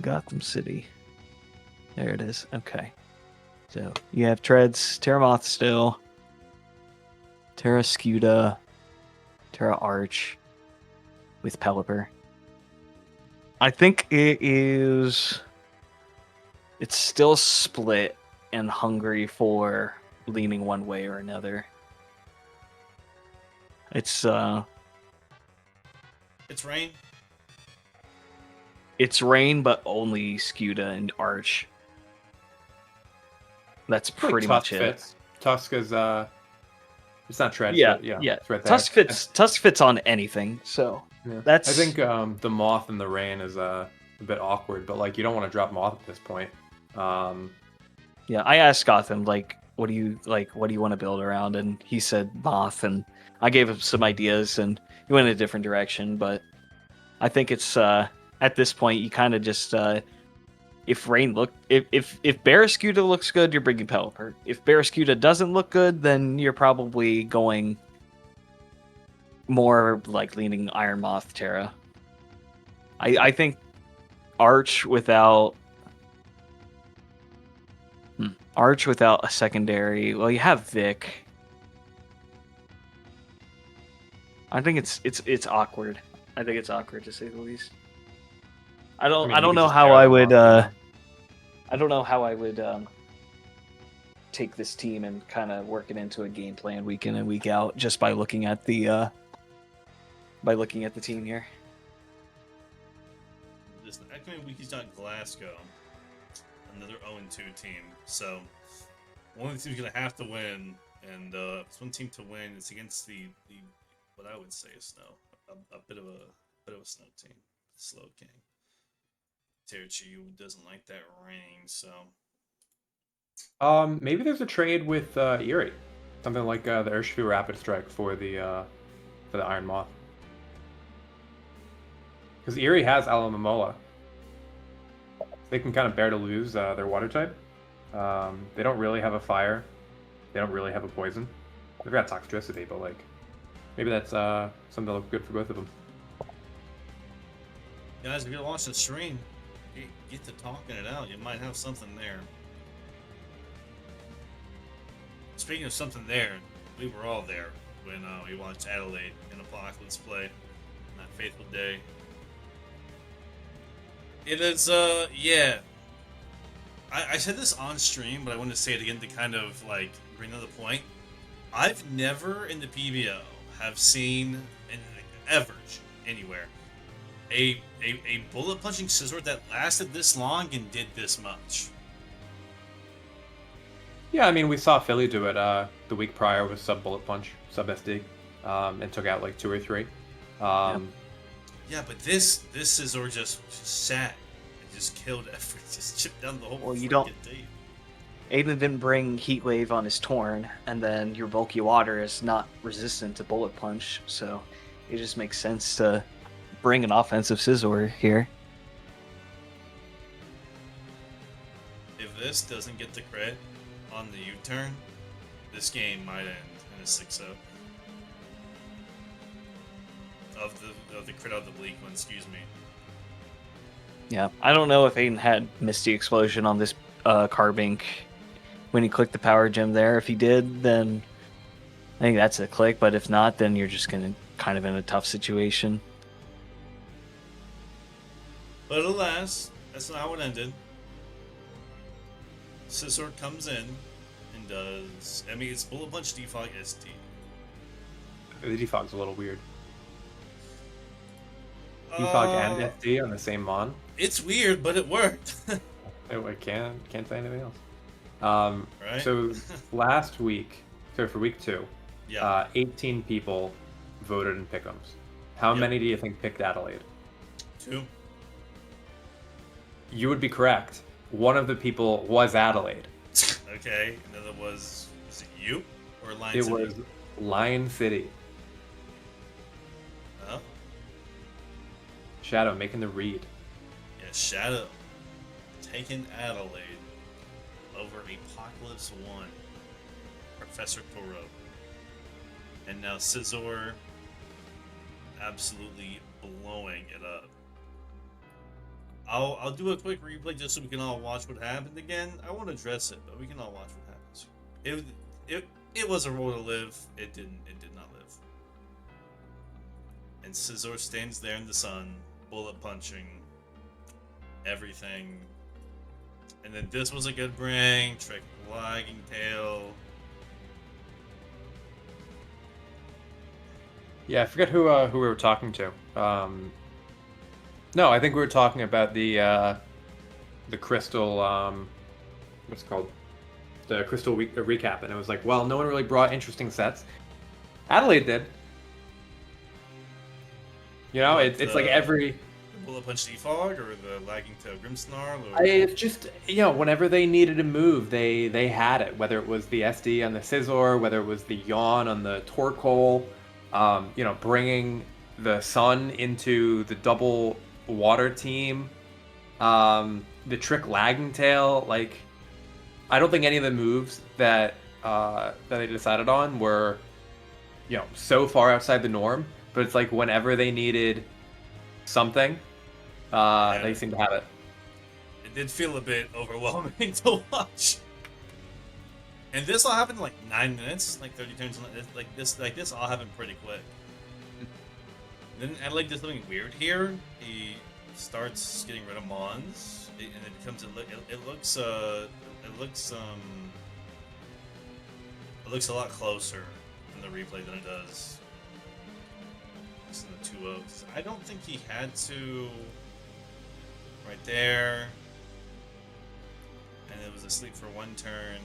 Gotham City. There it is. Okay. So you have Treads, Terramoth still, Terra Scuda, Terra Arch with Pelipper. I think it's still split and hungry for leaning one way or another. It's It's rain. It's rain, but only Scuda and Arch. That's pretty much Tusk it. fits. Tusk is it's not tread, Yeah, so yeah, yeah. it's right there. Tusk fits on anything. So Yeah. that's. I think the moth and the rain is a bit awkward, but like you don't want to drop moth at this point. Yeah, I asked Gotham like, what do you want to build around, and he said moth, and I gave him some ideas, and he went in a different direction. But I think it's at this point you kind of just if Barrascuda looks good, you're bringing Pelipper. If Barrascuda doesn't look good, then you're probably going more like leaning Iron Moth Terra. I think Arch without a secondary. Well, you have Vic. I think it's awkward. I think it's awkward to say the least. I don't you could know just how tear I them would off, I don't know how I would take this team and kind of work it into a game plan week in and week out just by looking at the team here. This upcoming week he's got Glasgow, another 0-2 team. So one of the team's gonna have to win, and it's one team to win. It's against the what I would say is snow, a bit of a snow team, Slow King. Terchi doesn't like that rain, so maybe there's a trade with Erie, something like the Urshifu Rapid Strike for the Iron Moth, because Erie has Alamomola. They can kind of bear to lose their water type. They don't really have a fire. They don't really have a poison. They've got toxicity, but like maybe that's something that look good for both of them. guys, if you watch the stream, get to talking it out. You might have something there. Speaking of something there, we were all there when we watched Adelaide and Apocalypse play on that fateful day. It is, yeah. I said this on stream, but I want to say it again to kind of like bring another point. I've never in the PBO have seen ever anywhere a bullet punching scissor that lasted this long and did this much. Yeah, I mean, we saw Philly do it the week prior with sub bullet punch, sub SD, and took out like 2 or 3. Yeah, but this scissor just sat and just killed every, just chipped down the whole. Well, you don't. Deep. Aiden didn't bring Heat Wave on his Torn, and then your bulky water is not resistant to bullet punch, so it just makes sense to bring an offensive scissor here. If this doesn't get the crit on the U-turn, this game might end in a 6-0. Of the crit of the bleak one, excuse me. Yeah, I don't know if Aiden had Misty Explosion on this Carbink when he clicked the power gem there. If he did, then I think that's a click, but if not, then you're just gonna kind of in a tough situation. But alas, that's not how it ended. Scizor comes in and does. I mean, it's Bullet Punch Defog SD. The defog's a little weird. Defog and SD on the same mon. It's weird, but it worked. I can't say anything else. Right? So last week, so for week 2, Yeah. 18 people voted in Pick'ems. How Yep. many do you think picked Adelaide? 2. You would be correct. One of the people was Adelaide. Okay, and then was it you or Lion It City? was Lion City. Oh, Shadow making the read. yeah, Shadow taking Adelaide over Apocalypse 1, Professor Toro, and now Scizor absolutely blowing it up. I'll do a quick replay just so we can all watch what happened again. I won't address it, but we can all watch what happens. It was a roll to live. It did not live. And Scizor stands there in the sun, bullet punching everything. And then this was a good bring, trick lagging tail. Yeah, I forget who we were talking to. No, I think we were talking about the crystal. What's it called? The crystal recap, and it was like, well, no one really brought interesting sets. Adelaide did. You know, What, it's like every. the Bullet Punch Defog or the Lagging Tail Grimmsnarl? Or... It's just, whenever they needed a move, they had it. Whether it was the SD on the Scizor, whether it was the Yawn on the Torkoal, bringing the Sun into the double water team, the Trick Lagging Tail. Like, I don't think any of the moves that they decided on were, so far outside the norm. But it's like whenever they needed something, they seem to have it. It did feel a bit overwhelming to watch. And this all happened in like 9 minutes, like 30 turns. Like this all happened pretty quick. Then Adelaide does something weird here. He starts getting rid of Mons, and it becomes it looks a lot closer in the replay than it does in the 2-0. I don't think he had to. Right there. And it was asleep for 1 turn.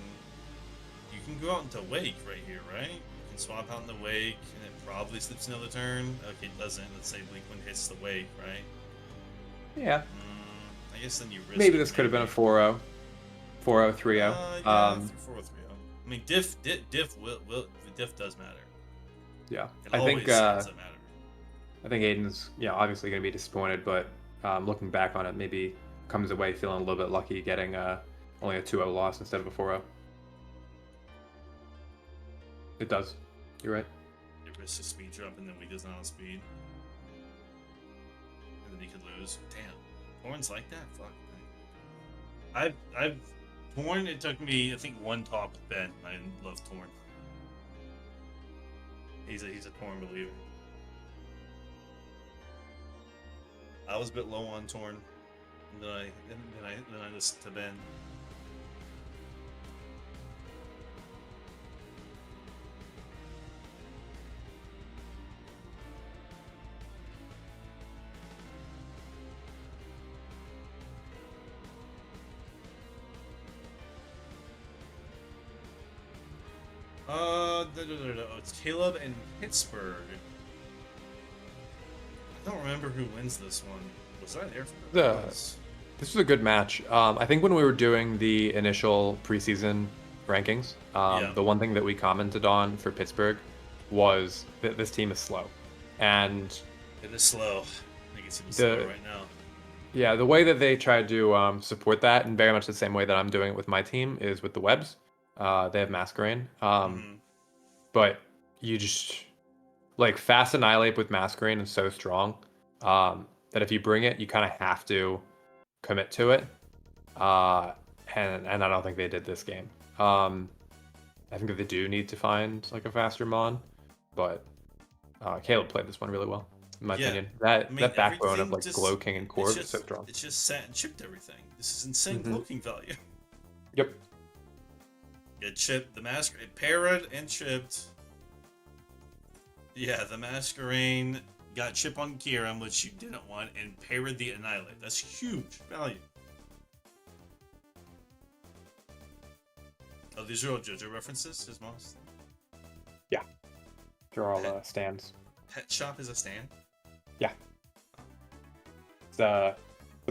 You can go out into Wake right here, right? You can swap out in the Wake, and it probably slips another turn. Okay, it doesn't. Let's say Bleakwind hits the Wake, right? Yeah. I guess then you risk Maybe this could have been a 4-0. 4-0, 3-0. Yeah, 4-0, 3-0. I mean, diff does matter. Yeah. It I always think does matter. I think Aiden's obviously going to be disappointed, but looking back on it, maybe comes away feeling a little bit lucky getting only a 2-0 loss instead of a 4-0. It does. You're right. It risks a speed drop, and then we does not on speed. And then he could lose. Damn. Torn's like that? Fuck. I've Torn, it took me, I think, 1 talk with Ben. I love Torn. He's a Torn believer. I was a bit low on Torn. And then I listened to Ben. Oh, it's Caleb and Pittsburgh. I don't remember who wins this one. Was I there for This was a good match. I think when we were doing the initial preseason rankings, the one thing that we commented on for Pittsburgh was that this team is slow. And it is slow. I think it's even slow right now. Yeah, the way that they tried to support that, and very much the same way that I'm doing it with my team, is with the webs. They have Masquerain. But you just, like, Fast Annihilate with Masquerain is so strong that if you bring it, you kind of have to commit to it. And I don't think they did this game. I think that they do need to find, like, a faster Mon. But Caleb played this one really well, in my opinion. That backbone of, like, Glow King and Korg is so strong. It's just sat and chipped everything. This is insane Glow King value. Yep. It chipped the Masquerain, parried and chipped. Yeah, the Masquerain got chip on Kieran, which you didn't want, and parried the Annihilate. That's huge value. Oh, these are all JoJo references, his mom's. Yeah. They're all stands. Pet Shop is a stand? Yeah. It's the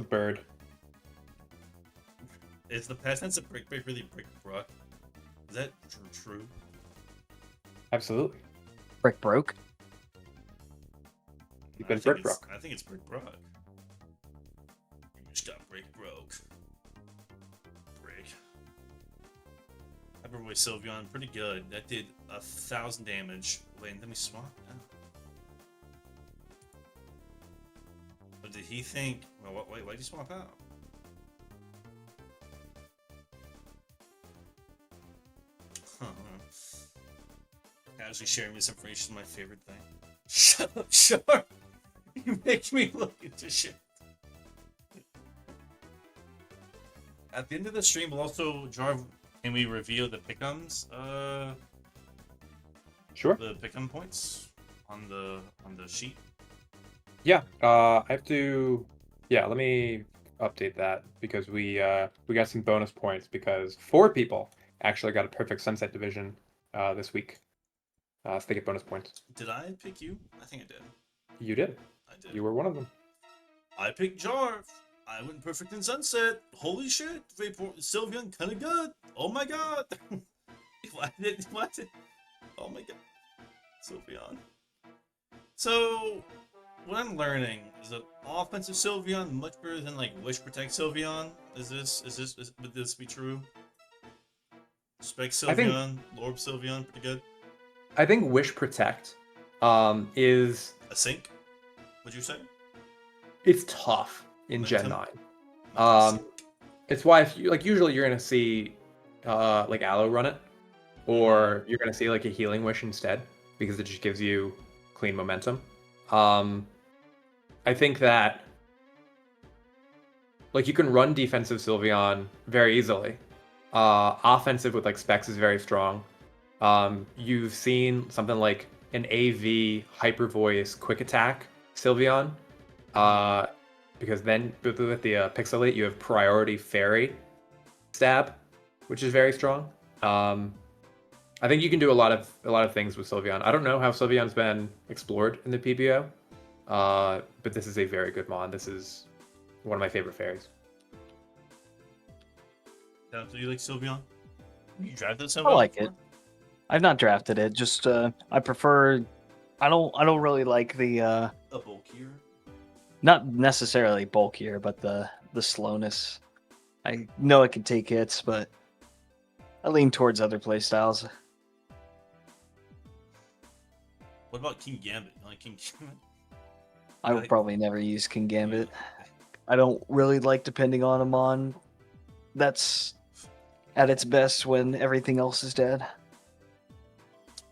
bird. Is the past tense of Brick really Brick Brook? Is that true? Absolutely. Brick broke. You've been Brick Brook. I think it's Brick Brook. You just got Brick broke. Brick. Hyperboy Sylveon, pretty good. That did 1,000 damage. Wait, let me swap now. But did he think? Well, wait, why'd you swap out? Casually sharing misinformation is my favorite thing. Shut up, Sharp! You make me look into shit. At the end of the stream, we'll also, Jarv, can we reveal the pick'ems? Sure. The pick'em points? on the sheet? Yeah, I have to. Yeah, let me update that because we got some bonus points because 4 people actually got a perfect Sunset Division this week. So they get bonus points. Did I pick you? I think I did. You did. I did. You were one of them. I picked Jarv. I went perfect in Sunset. Holy shit. Sylveon kind of good. Oh my god. What? Oh my god. Sylveon. So, what I'm learning is that offensive Sylveon much better than like Wish Protect Sylveon. Would this be true? Spec I think- Sylveon, Lorb Sylveon, pretty good. I think Wish Protect is A sync, would you say? it's tough in Gen Momentum? 9. It's why if you like usually you're gonna see like Aloe run it, or you're gonna see like a Healing Wish instead because it just gives you clean momentum. I think that like you can run defensive Sylveon very easily. Offensive with like specs is very strong. You've seen something like an AV Hyper Voice Quick Attack Sylveon. Because then with the Pixelate, you have Priority Fairy Stab, which is very strong. I think you can do a lot of things with Sylveon. I don't know how Sylveon's been explored in the PBO, but this is a very good mod. This is one of my favorite fairies. Do you like Sylveon? You drive that Sylveon? I like before? it. I've not drafted it. Just I prefer. I don't really like the A bulkier. not necessarily bulkier, but the slowness. I know it can take hits, but I lean towards other playstyles. What about King Gambit? You like King Gambit? I would Right. probably never use King Gambit. I don't really like depending on him on. That's at its best when everything else is dead.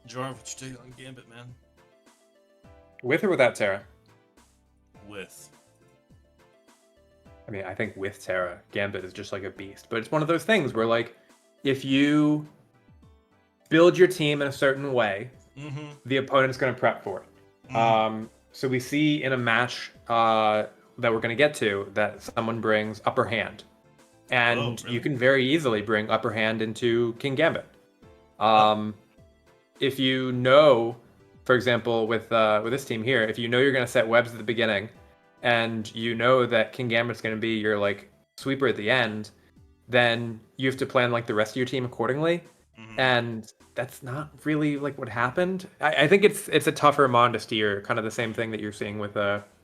Jarv, what you take on Gambit, man? With or without Terra? With. I mean, I think with Terra, Gambit is just like a beast. But it's one of those things where like, if you build your team in a certain way, Mm-hmm. the opponent's going to prep for it. So we see in a match that we're going to get to that someone brings Upper Hand. And Oh, really? you can very easily bring Upper Hand into King Gambit. If you know, for example, with this team here, if you know you're going to set webs at the beginning, and you know that King Gambit's going to be your like sweeper at the end, then you have to plan like the rest of your team accordingly. And that's not really like what happened. I think it's a tougher mon to steer, kind of the same thing that you're seeing with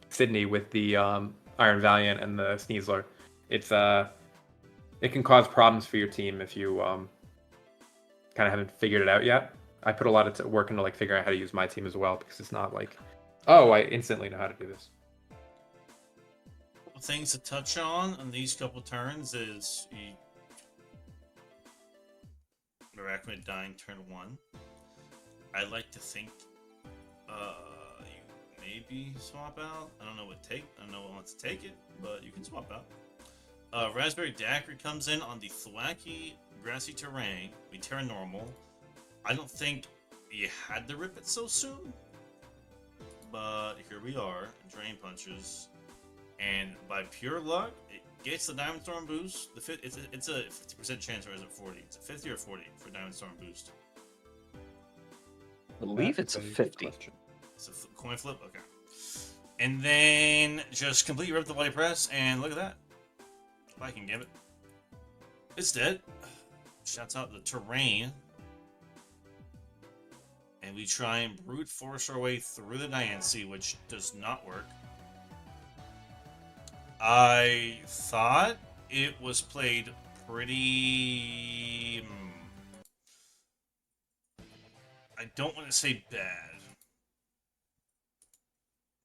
Sydney with the Iron Valiant and the Sneasler. It's it can cause problems for your team if you kind of haven't figured it out yet. I put a lot of work into like figuring out how to use my team as well because it's not like, oh, I instantly know how to do this. Things to touch on these couple turns is you recommend dying turn 1. I like to think you maybe swap out. I don't know what wants to take it, but you can swap out. Raspberry Daiquiri comes in on the thwacky grassy terrain. We Terra normal. I don't think you had to rip it so soon, but here we are. Drain punches. And by pure luck, it gets the Diamond Storm boost. It's a 50% chance, or is it 40? It's a 50 or 40 for Diamond Storm boost. I believe it's a 50. It's a coin flip? Okay. And then just completely rip the Bloody Press, and look at that. If I can give it. It's dead. Shouts out the terrain. And we try and brute force our way through the Diancie, which does not work. I thought it was played pretty... I don't want to say bad.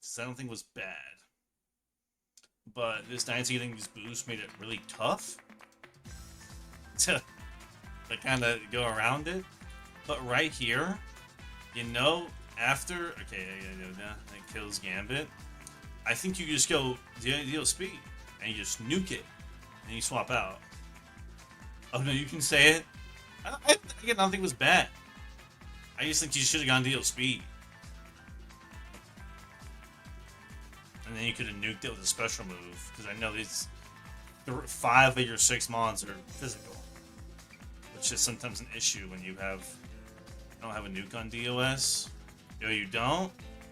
Because I don't think it was bad. But this Diancie getting these boosts made it really tough to kind of go around it. But right here, you know, after... Okay, that kills Gambit. I think you just go deal speed, and you just nuke it, and you swap out. Oh no, you can say it. I don't think it was bad. I just think you should have gone deal speed. and then you could have nuked it with a special move. Because I know these 5 of your 6 mons are physical, which is sometimes an issue when you don't have a nuke on DOS. Yo, you don't?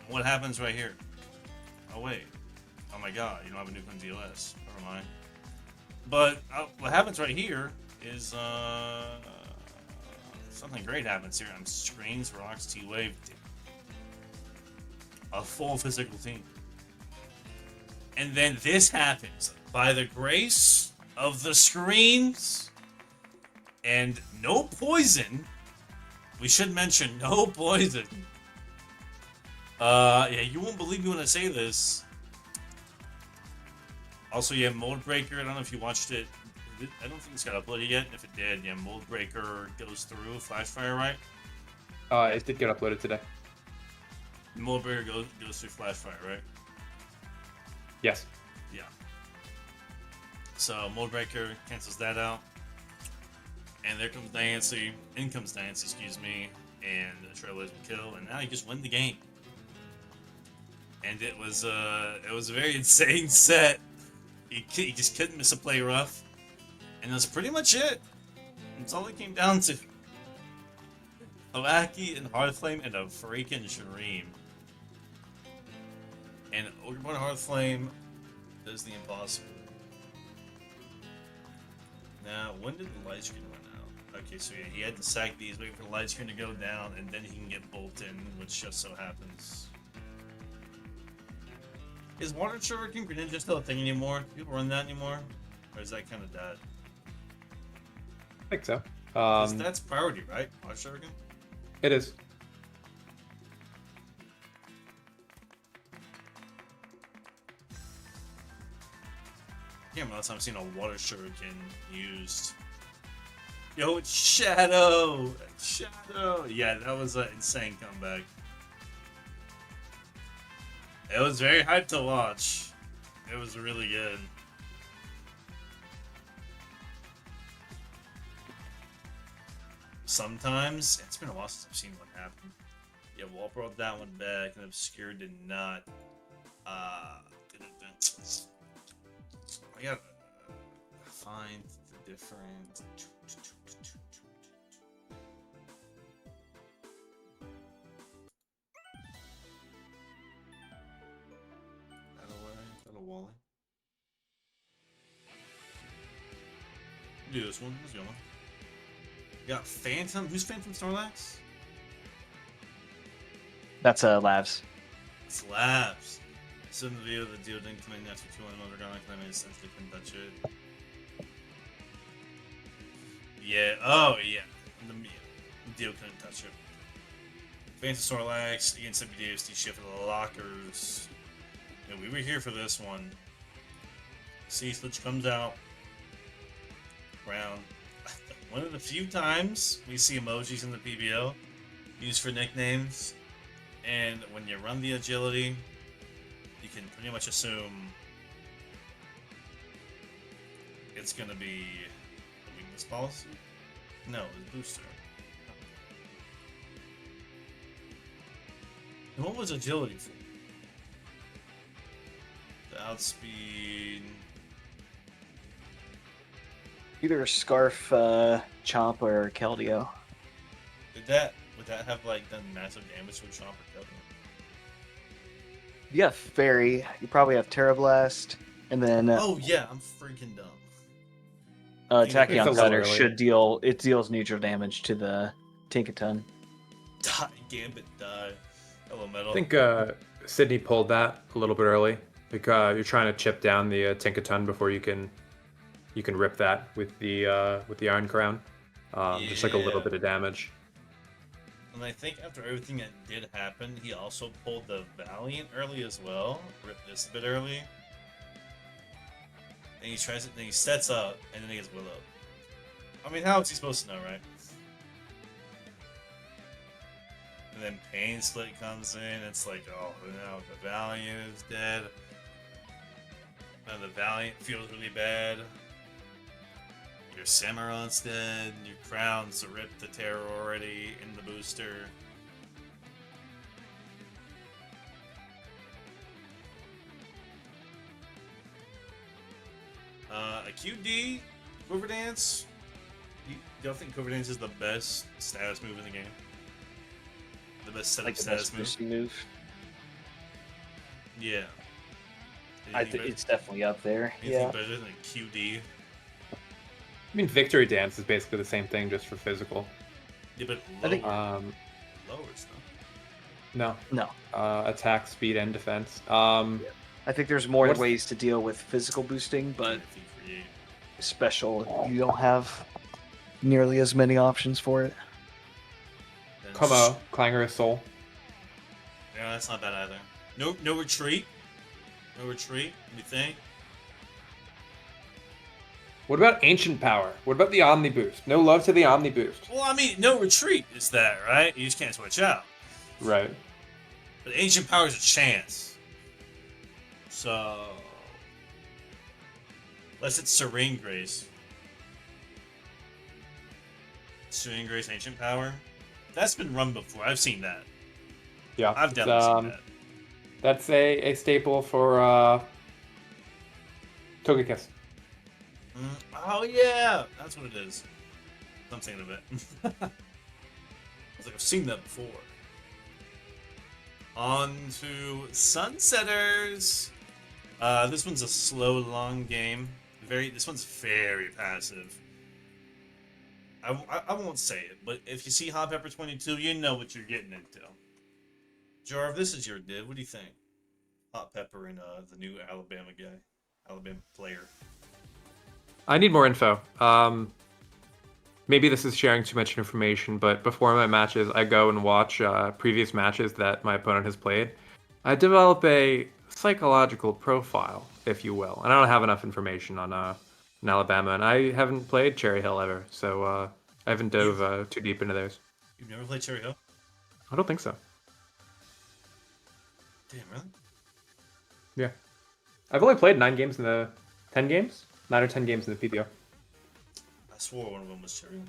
What happens right here? Oh wait. Oh my god, you don't have a nuke on DOS. Never mind. But what happens right here is something great happens here. I'm screens, rocks, T-Wave. A full physical team. And then this happens by the grace of the screens and no poison. We should mention no poison. Yeah, you won't believe me when I say this. Also, yeah, Mold Breaker. I don't know if you watched it. I don't think it's got uploaded yet. If it did, yeah, Mold Breaker goes through Flashfire, right? It did get uploaded today. Mold Breaker goes through Flashfire, right? Yes. Yeah. So Mold Breaker cancels that out, and there comes Diancie. In comes Diancie, excuse me, and Trailblazer kill, and now you just win the game. And it was a very insane set. He just couldn't miss a play rough. And that's pretty much it. That's all it came down to. Oaki and Hearthflame and a freaking Dream. And Orgerpon Hearthflame does the impossible. Now, when did the light screen run out? Okay, so yeah, he had to sack these, wait for the light screen to go down, and then he can get bolted, which just so happens. Is Water Shuriken Greninja still a thing anymore? Do people run that anymore? Or is that kind of dead? I think so. That's priority, right? Water Shuriken? It is. I can't remember last time I've seen a Water Shuriken used. Yo, it's Shadow! Shadow! Yeah, that was an insane comeback. It was very hyped to watch. It was really good. Sometimes, it's been a while since I've seen what happened. Yeah, Walt brought that one back, and Obscure did not. I gotta find the different. Wally. Do this one. Let's go. Got Phantom. Who's Phantom Snorlax? That's Labs. It's Labs. So in the video, the deal didn't come in after 2-1 Underground. I made sense they couldn't touch it. Yeah. Oh yeah. The deal couldn't touch it. Phantom Snorlax against WDFC shift of the lockers. Yeah, we were here for this one. C-Switch comes out. Round. One of the few times we see emojis in the PBO used for nicknames. And when you run the agility, you can pretty much assume it's going to be a weakness policy. No, it's booster. And what was agility for? The outspeed. Either Scarf, Chomp, or Keldeo. Would that have like done massive damage to a Chomp or Keldeo? You got Fairy. You probably have Terra Blast, and then Oh yeah, I'm freaking dumb. It's a Tachyon little Cutter early. should deals neutral damage to the Tinkaton. Die, Gambit, die. Hello, Metal. I think Sydney pulled that a little bit early because you're trying to chip down the Tinkaton before you can rip that with the Iron Crown. Just like a little Yeah. bit of damage. And I think after everything that did happen, he also pulled the Valiant early as well. Ripped this a bit early. And he tries it, then he sets up, and then he gets Willow. I mean, how is he supposed to know, right? And then Pain Split comes in, it's like, oh no, the Valiant is dead. And the Valiant feels really bad. Your Samurant's dead, your Crown's ripped the Terror already in the booster. A QD, Quiver Dance. Y'all think Quiver Dance is the best status move in the game? The best setup Like the status best move? boosting move. Yeah. It's definitely up there. Anything Yeah. better than a QD? I mean, Victory Dance is basically the same thing, just for physical. Yeah, but I think- lower. Lower stuff. No. No. Attack, speed, and defense. I think there's more What's- ways to deal with physical boosting, but If you create. special, you don't have nearly as many options for it. Then Como, Clangorous Soul. Yeah, that's not bad either. No retreat. No retreat. You think? What about Ancient Power? What about the Omni Boost? No love to the Omni Boost. Well, I mean, no retreat is that, right? You just can't switch out. Right. But Ancient Power is a chance. So. Unless it's Serene Grace. Serene Grace, Ancient Power. That's been run before. I've seen that. Yeah. I've it's, definitely seen that. That's a staple for Togekiss. Oh, yeah! That's what it is. I'm thinking of it. I was like, I've seen that before. On to Sunsetters. This one's a slow, long game. This one's very passive. I won't say it, but if you see Hot Pepper 22, you know what you're getting into. Jarv, this is your div. What do you think? Hot Pepper and the new Alabama player. I need more info. Maybe this is sharing too much information, but before my matches, I go and watch previous matches that my opponent has played. I develop a psychological profile, if you will, and I don't have enough information on in Alabama, and I haven't played Cherry Hill ever, so I haven't dove too deep into those. You've never played Cherry Hill? I don't think so. Damn, really? Yeah. I've only played 9 games in the 10 games? 9 or 10 games in the PBO. I swore one of them was Cherry Hill.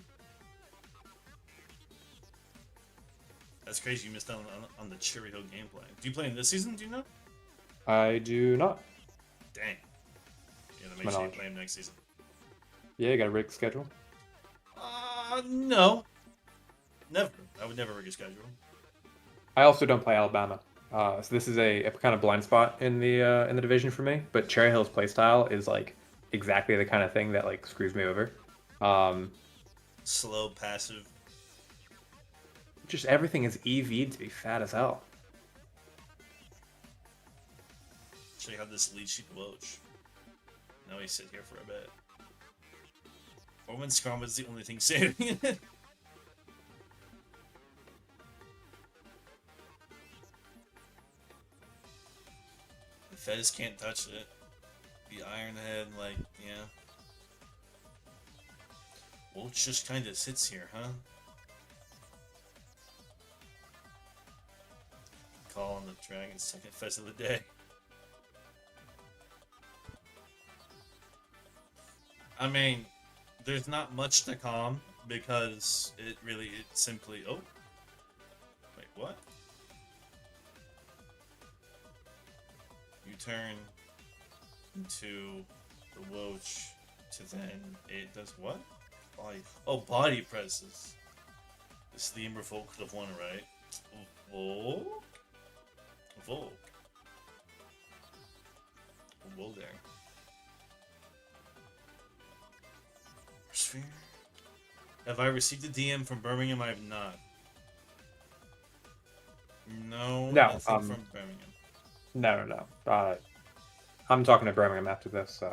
That's crazy. You missed out on the Cherry Hill gameplay. Do you play in this season? Do you know? I do not. Dang. Yeah, then My make sure you knowledge. play him next season. Yeah, you got a rigged schedule. No. Never. I would never rig a schedule. I also don't play Alabama. So this is a kind of blind spot in the division for me. But Cherry Hill's playstyle is like exactly the kind of thing that like screws me over. Slow, passive. Just everything is EV'd to be fat as hell. Check out this lead sheet Loach. Now we sit here for a bit. Or when Scarlet is the only thing saving it. The Fez can't touch it. The Iron Head, like, yeah. Loach just kind of sits here, huh? Call on the Dragon's second Fez of the day. I mean, there's not much to calm because it simply. Oh, wait, what? You turn into the Woach to then it does what? Body presses. This the Immerfolk could have won, right? Volk. Whoa there. Sphere. Have I received a DM from Birmingham? I have not. No, No, nothing from Birmingham. No. I'm talking to Birmingham after this.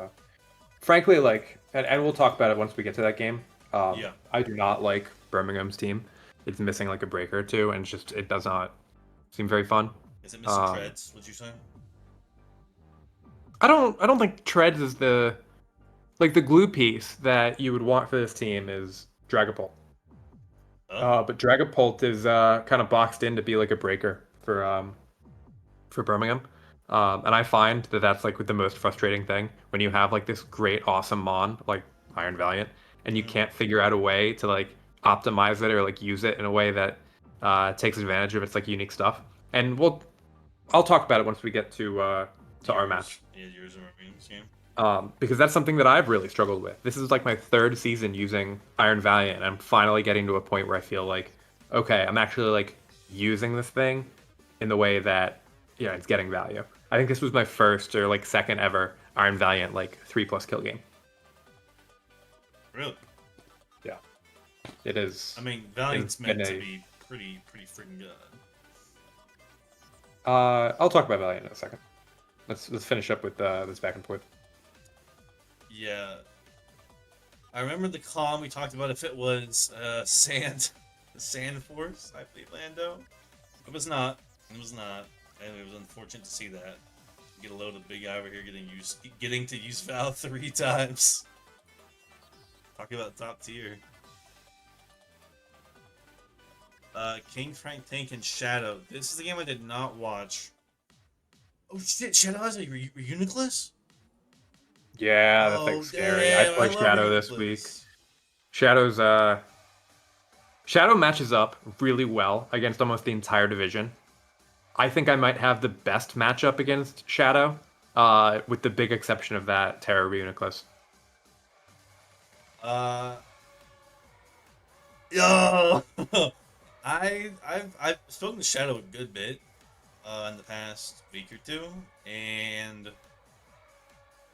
Frankly, like, and we'll talk about it once we get to that game. Yeah. I do not like Birmingham's team. It's missing like a break or two, and it does not seem very fun. Is it missing treads? Would you say? I don't think Treads is the glue piece that you would want for this team is Dragapult. Oh. But Dragapult is kind of boxed in to be like a breaker for Birmingham. And I find that that's like the most frustrating thing when you have like this great, awesome Mon like Iron Valiant, and you can't figure out a way to like optimize it or like use it in a way that takes advantage of its like unique stuff. And I'll talk about it once we get to our match. Yeah, yours and Marines, because that's something that I've really struggled with. This is like my third season using Iron Valiant, and I'm finally getting to a point where I feel like, okay, I'm actually like using this thing in the way that it's getting value. I think this was my first or like second ever Iron Valiant like 3+ kill game. Really? Yeah, it is. I mean, Valiant's meant to a- be pretty freaking good. I'll talk about Valiant in a second. Let's finish up with this back and forth. Yeah. I remember the con we talked about if it was sand, the sand force, I believe, Lando. It was not. It was not. And it was unfortunate to see that. Get a load of big guy over here getting to use Val 3 times. Talking about top tier. King Frank Tank and Shadow. This is the game I did not watch. Oh shit, Shadow has a Uniclus? Yeah, that thing's scary. I played Shadow this week. Shadow matches up really well against almost the entire division. I think I might have the best matchup against Shadow, with the big exception of that Terror Uniclus. Yo, I've spoken to Shadow a good bit in the past week or two, and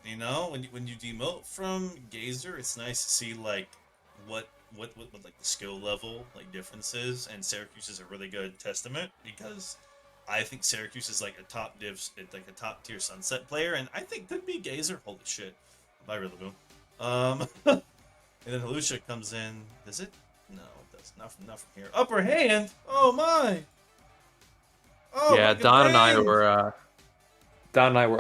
when you demote from Gazer, it's nice to see like what like the skill level like differences, and Syracuse is a really good testament because I think Syracuse is like a top tier Sunset player, and I think could be Gazer. Holy shit, I really do. And then Halusha comes in. Does it? No, it does not from here. Upper hand. Oh my. Oh Yeah, my Don and I goodness. were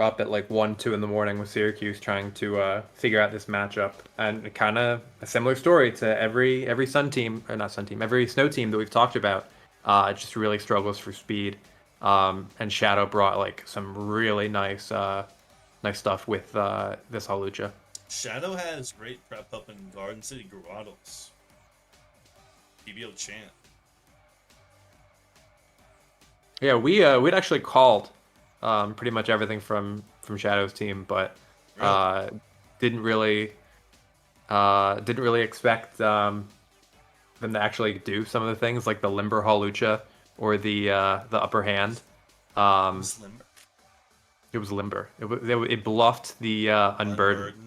up at like 1, 2 in the morning with Syracuse trying to figure out this matchup, and kind of a similar story to every Sun team, or not Sun team, every Snow team that we've talked about. It just really struggles for speed, and Shadow brought like some really nice stuff with this Hawlucha. Shadow has great prep up in Garden City Grottos. PBO champ. Yeah, we'd actually called pretty much everything from Shadow's team, but didn't really expect them to actually do some of the things like the Limber Hawlucha or the upper hand. Who's Limber? It was Limber. It bluffed the Unburden.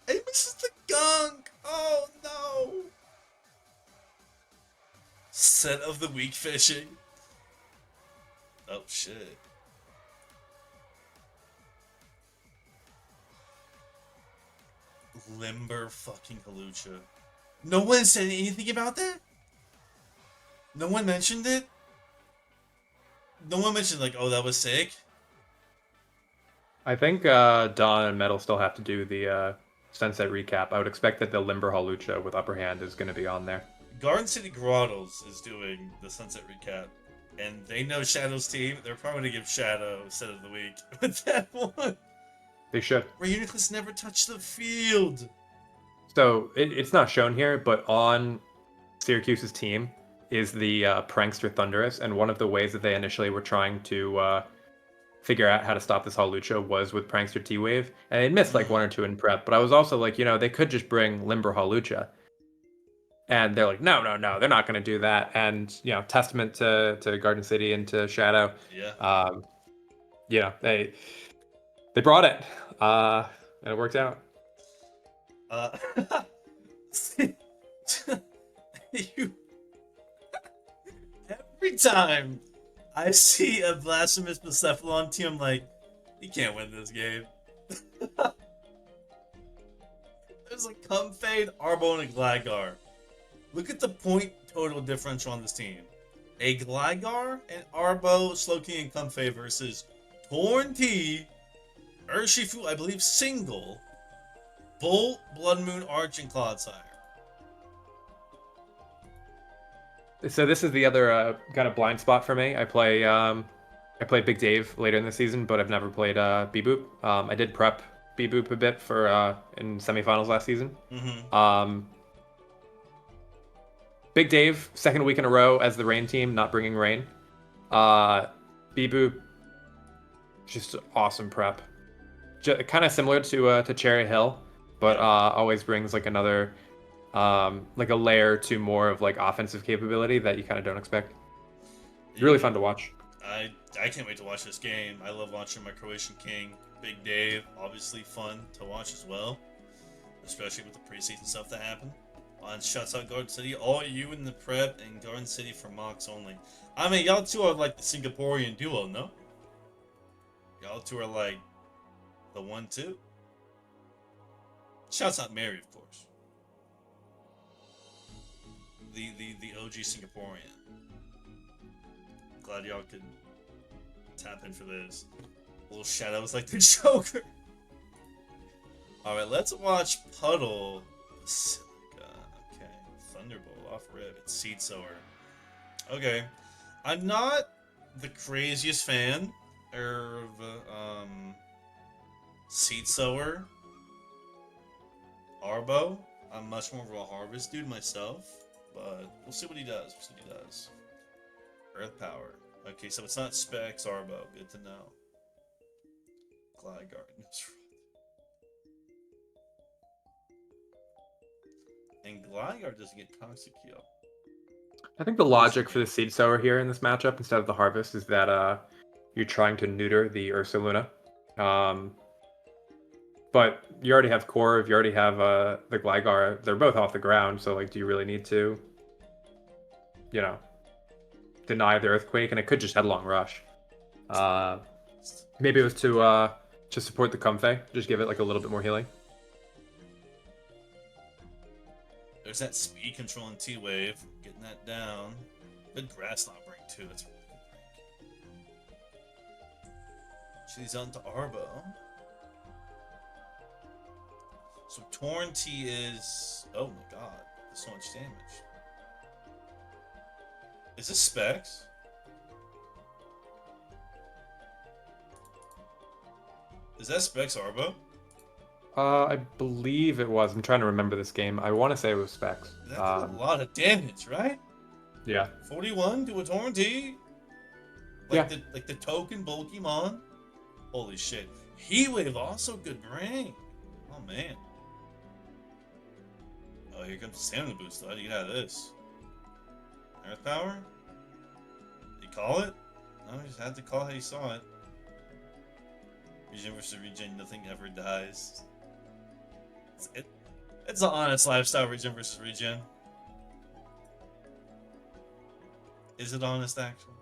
He misses the gunk! Oh no! Set of the week fishing. Oh shit. Limber fucking Hawlucha. No one said anything about that? No one mentioned it? No one mentioned like, oh, that was sick? I think Dawn and Metal still have to do the Sunset recap. I would expect that the Limber Hawlucha with upper hand is going to be on there. Garden City Grottos is doing the Sunset recap, and they know Shadow's team. They're probably going to give Shadow set of the week with that one. They should. Reuniclus never touched the field. So it's not shown here, but on Syracuse's team is the Prankster Thunderous, and one of the ways that they initially were trying to figure out how to stop this Hawlucha was with Prankster T-Wave, and they missed like 1 or 2 in prep, but I was also like, they could just bring Limber Hawlucha. And they're like, no, they're not going to do that. And, testament to Garden City and to Shadow. Yeah. They brought it, and it worked out. Every time I see a Blasphemous Bucephalon team, I'm like, he can't win this game. There's a Comfade, Arbo, and a Gligar. Look at the point total differential on this team. A Gligar and Arbo, Slowking, and Comfey versus Torn T, Urshifu, I believe single, Bolt, Bloodmoon, Arch, and Clodsire. So this is the other kind of blind spot for me. I play Big Dave later in the season, but I've never played Beboop. I did prep Beboop a bit for in semifinals last season. Mm-hmm. Big Dave, second week in a row as the rain team, not bringing rain. Beboop, just awesome prep. kind of similar to Cherry Hill, but always brings like another like a layer to more of like offensive capability that you kind of don't expect. It's really fun to watch. I can't wait to watch this game. I love watching my Croatian King, Big Dave. Obviously fun to watch as well, especially with the preseason stuff that happened. On Shots Out Garden City, all you in the prep and Garden City for mocks only. I mean, y'all two are like the Singaporean duo, no? Y'all two are like the 1-2. Shouts out Mary, of course. The OG Singaporean. Glad y'all could tap in for this. Little shadows like the Joker. Alright, let's watch Puddle. Basilica. Okay. Thunderbolt off rip. It's Seed Sower. Okay. I'm not the craziest fan of Seed Sower. Arbo. I'm much more of a Harvest dude myself. But we'll see what he does. We'll see what he does. Earth Power. Okay, so it's not Specs Arbo. Good to know. Gligar. And Gligar doesn't get Toxic Heal. I think the logic for the Seed Sower here in this matchup instead of the Harvest is that you're trying to neuter the Ursaluna. But you already have Corv, you already have the Gligar. They're both off the ground, so like, do you really need to, you know, deny the Earthquake? And it could just Headlong Rush. Maybe it was to support the Comfey, just give it like a little bit more healing. There's that speed control in T-Wave, getting that down. Good Grass Knot break too. That's a really good break. She's on to Arbo. So Torn T is... Oh my god. That's so much damage. Is this Specs? Is that Specs Arbo? I believe it was. I'm trying to remember this game. I want to say it was Specs. That did a lot of damage, right? Yeah. 41 to a Torn T? Like the token Bulkymon? Holy shit. Heatwave also good brain. Oh man. Oh, here comes the stamina boost. How do you get out of this? Earth Power? Did he call it? No, he just had to call how he saw it. Regen versus regen, nothing ever dies. It's an honest lifestyle, regen versus regen. Is it honest, actually?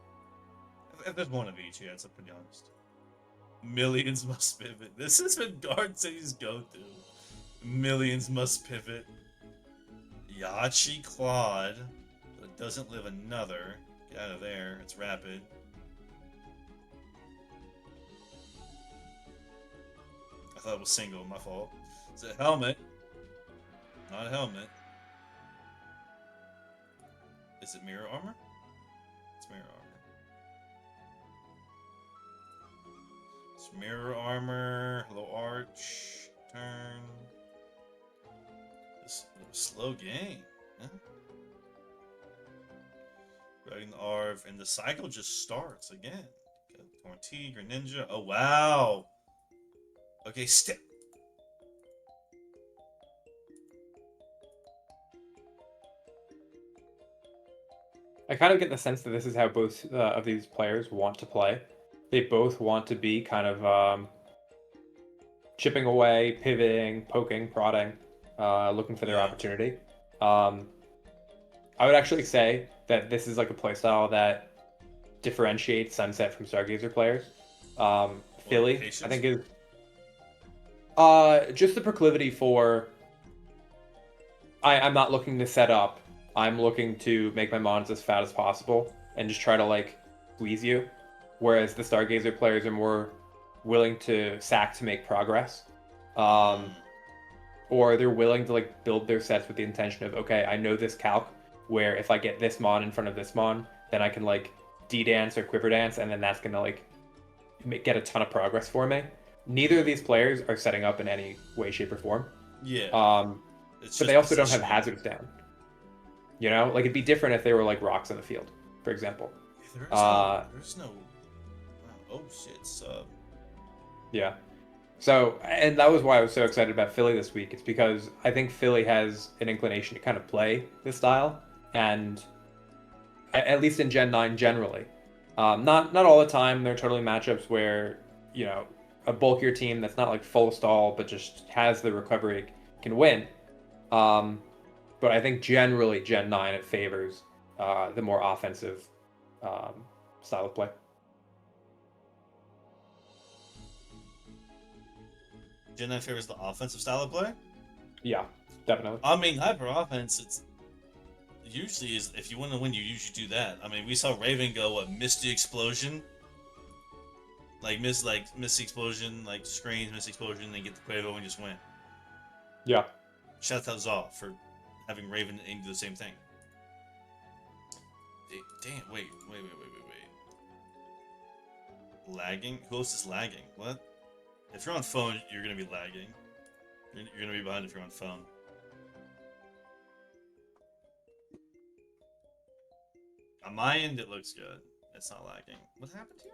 If there's one of each, yeah, it's pretty honest. Millions must pivot. This has been Garden City's go-to. Millions must pivot. Yachi Claude, but it doesn't live another. Get out of there. It's rapid. I thought it was single. My fault. It's a helmet. Not a helmet. Is it mirror armor? It's mirror armor. It's mirror armor. Hello, Arch. Turn. This slow game. Huh? Riding the Arv, and the cycle just starts again. Torn T, Greninja. Oh, wow. Okay, step. I kind of get the sense that this is how both of these players want to play. They both want to be kind of chipping away, pivoting, poking, prodding, looking for their opportunity. I would actually say that this is like a playstyle that differentiates Sunset from Stargazer players. Philly, I think, is just the proclivity for I'm not looking to set up. I'm looking to make my mons as fat as possible and just try to like squeeze you. Whereas the Stargazer players are more willing to sack to make progress. Or they're willing to like build their sets with the intention of, okay, I know this calc where if I get this mon in front of this mon, then I can like D-dance or quiver dance, and then that's gonna like get a ton of progress for me. Neither of these players are setting up in any way, shape, or form. Yeah. But they also don't have hazards down. You know, like it'd be different if they were like rocks in the field, for example. There's no. Oh shit, sub. Yeah. So, and that was why I was so excited about Philly this week. It's because I think Philly has an inclination to kind of play this style, and at least in Gen 9 generally. Not all the time. There are totally matchups where, you know, a bulkier team that's not like full stall but just has the recovery can win. But I think generally Gen 9 it favors the more offensive style of play. Gen 9 favors the offensive style of play? Yeah, definitely. I mean, hyper offense, it's usually is if you want to win, you usually do that. I mean, we saw Raven go what Misty Explosion, like Misty Explosion, like screens, Misty Explosion, then get the Quavo and just win. Yeah. Shout out off for having Raven aim do the same thing. Damn, wait. Lagging? Who else is lagging? What? If you're on phone, you're gonna be lagging. You're gonna be behind if you're on phone. On my end, it looks good. It's not lagging. What happened here?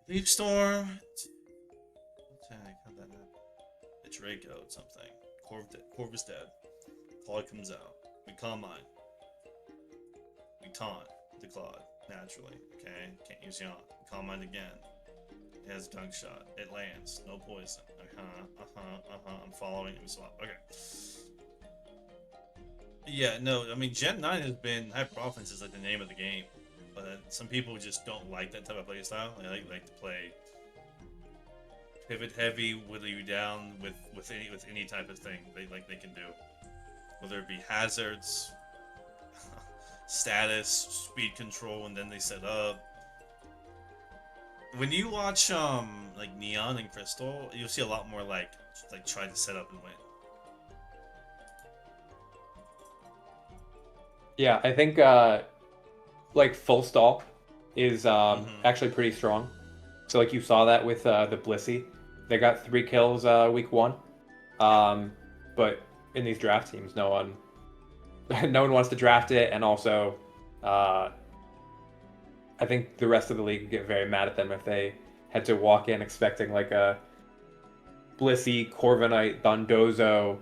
Leaf Storm. What the heck? How'd that happen? The Draco something. Corv is dead. Claude comes out. We Calm Mind. We taunt the Claude, naturally. Okay? Can't use Yawn. We Calm Mind again. It has Dunk Shot. It lands. No poison. I'm following him. Swap. Okay. Yeah, no, I mean, Gen 9 has been hyper offense is like the name of the game, but some people just don't like that type of play style. They like to play pivot heavy, whittle you down with any type of thing they can do, whether it be hazards, status, speed control, and then they set up. When you watch like Neon and Crystal, you'll see a lot more like try to set up and win. Yeah, I think like full stall is actually pretty strong. So like you saw that with the Blissey, they got 3 kills week 1. But in these draft teams, no one wants to draft it, and also I think the rest of the league would get very mad at them if they had to walk in expecting like a Blissey, Corviknight, Dondozo,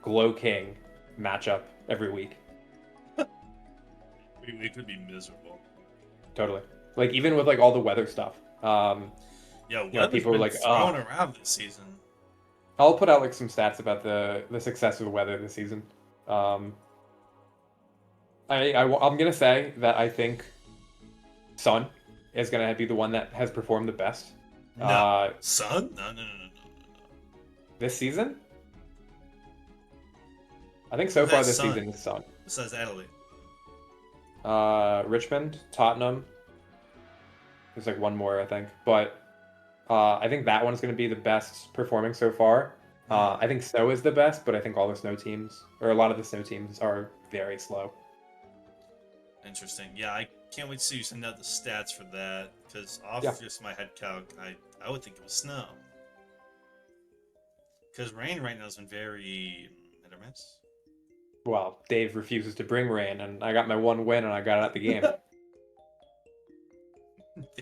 Glow King matchup every week. We could be miserable. Totally. Like even with like all the weather stuff. Yeah, you know, people were like thrown around this season. I'll put out like some stats about the success of the weather this season. I'm gonna say that I think Sun is gonna be the one that has performed the best. No, Sun? No. This season? I think so far this season is Sun. Besides Adelaide. Richmond, Tottenham. There's like one more, I think. But I think that one's going to be the best performing so far. I think Snow is the best, but I think all the Snow teams, or a lot of the Snow teams, are very slow. Interesting. Yeah, I can't wait to see you send out the stats for that, because off just my head calc, I would think it was Snow. Because Rain right now has been very hit or miss. Well, Dave refuses to bring Rain, and I got my 1 win, and I got out the game.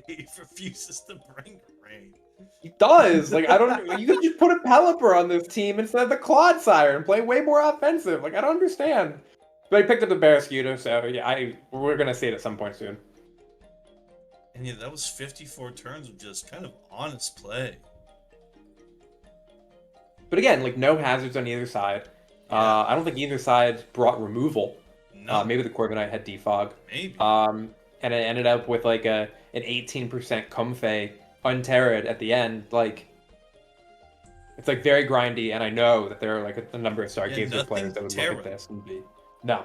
Dave refuses to bring Rain. He does. Like, I don't. You could just put a Pelipper on this team instead of the Clodsire and play way more offensive. Like, I don't understand. But I picked up the Barraskewda, so yeah, we're gonna see it at some point soon. And yeah, that was 54 turns of just kind of honest play. But again, like no hazards on either side. Yeah. I don't think either side brought removal. No. Maybe the Corviknight had defog. Maybe. And it ended up with like an 18% Comfey untered at the end. Like, it's like very grindy, and I know that there are like a number of Stargazer players that would look at this and be no.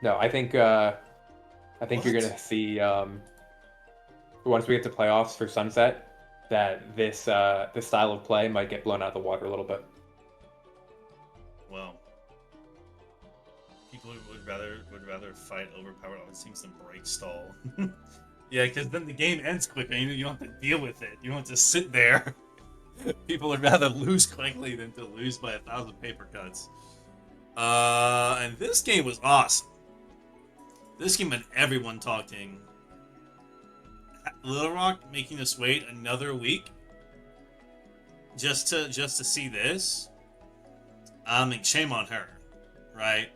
I think you're gonna see once we get to playoffs for Sunset that this style of play might get blown out of the water a little bit. Well, people would rather fight overpowered offense teams than break stall. Yeah, because then the game ends quicker. You don't have to deal with it. You don't have to sit there. People would rather lose quickly than to lose by 1,000 paper cuts. And this game was awesome. This game had everyone talking. Little Rock making us wait another week just to see this. I mean, shame on her, right?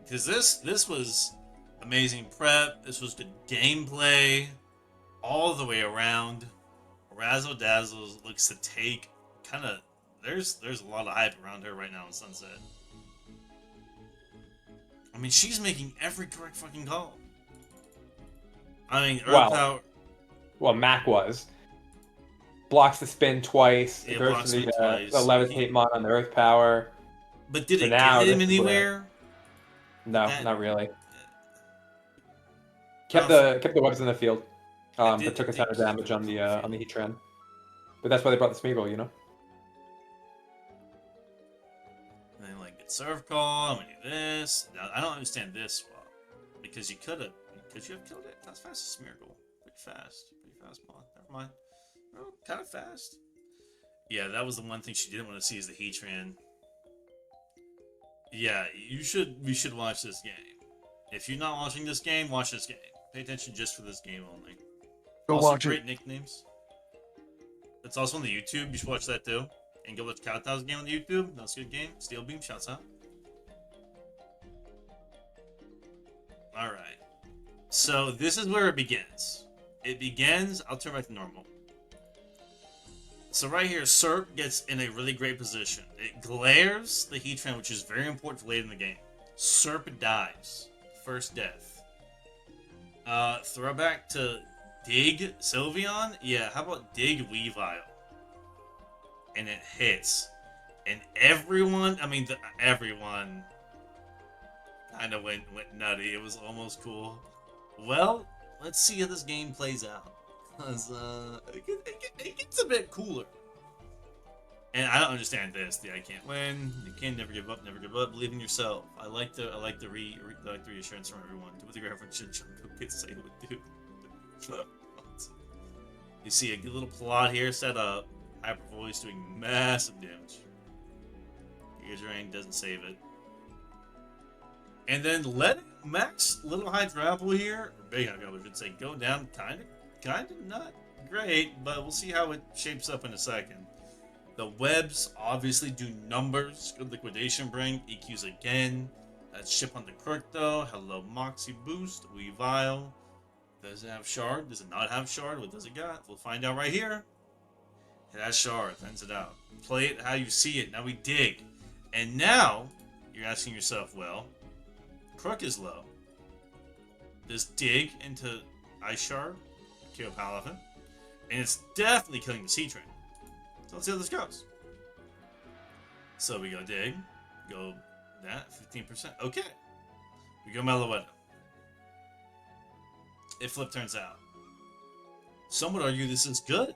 Because this was amazing prep. This was good gameplay all the way around. Razzle Dazzle looks to take kind of. There's a lot of hype around her right now in Sunset. I mean, she's making every correct fucking call. I mean, Earth Power. Well, Mac was. Blocks the spin twice. Yeah, Goes blocks for it twice. the levitate mod on the Earth Power. But did So it now get him this is anywhere? No, That- not really. Kept the webs in the field, but took a ton of damage on the Heatran. But that's why they brought the Smeagol, you know. And then like get serve call. I'm gonna do this. Now, I don't understand this swap because you could have killed it. That's fast as Smeargle. Pretty fast mod. Never mind. Oh, kind of fast. Yeah, that was the one thing she didn't want to see is the Heatran. Yeah, we should watch this game. If you're not watching this game, watch this game. Pay attention just for this game only. Go also, watch great it. nicknames. It's also on the YouTube. You should watch that too. And go watch Kowtow's game on the YouTube. That's a good game. Steel Beam, shouts out. Alright. So this is where it begins. It begins, I'll turn back to normal. So right here, Serp gets in a really great position. It glares the Heatran, which is very important for late in the game. Serp dies. First death. Throwback to Dig Sylveon? Yeah, how about Dig Weavile? And it hits. And everyone kind of went nutty. It was almost cool. Well, let's see how this game plays out. Because it gets a bit cooler. And I don't understand this. I can't win. You can never give up. Never give up. Believe in yourself. I like the reassurance from everyone. Do what the reference should say it would do. You see a good little plot here set up. Hyper Voice doing massive damage. Giga Drain doesn't save it. And then let Max Little Hydro Apple here, or Big Hydro Apple I should say, go down kind of not great, but we'll see how it shapes up in a second. The webs obviously do numbers. Good liquidation bring. EQs again. That's ship on the Crook though. Hello Moxie Boost. Weavile. Does it have Shard? Does it not have Shard? What does it got? We'll find out right here. It has Shard. Thins it out. Play it how you see it. Now we dig. And now, you're asking yourself, well, Crook is low. Does dig into Ice Shard? Kill Palafin. And it's definitely killing the Sea Train. So let's see how this goes. So we go dig. Go that. 15%. Okay. We go Meloetta. It flip turns out. Some would argue this is good.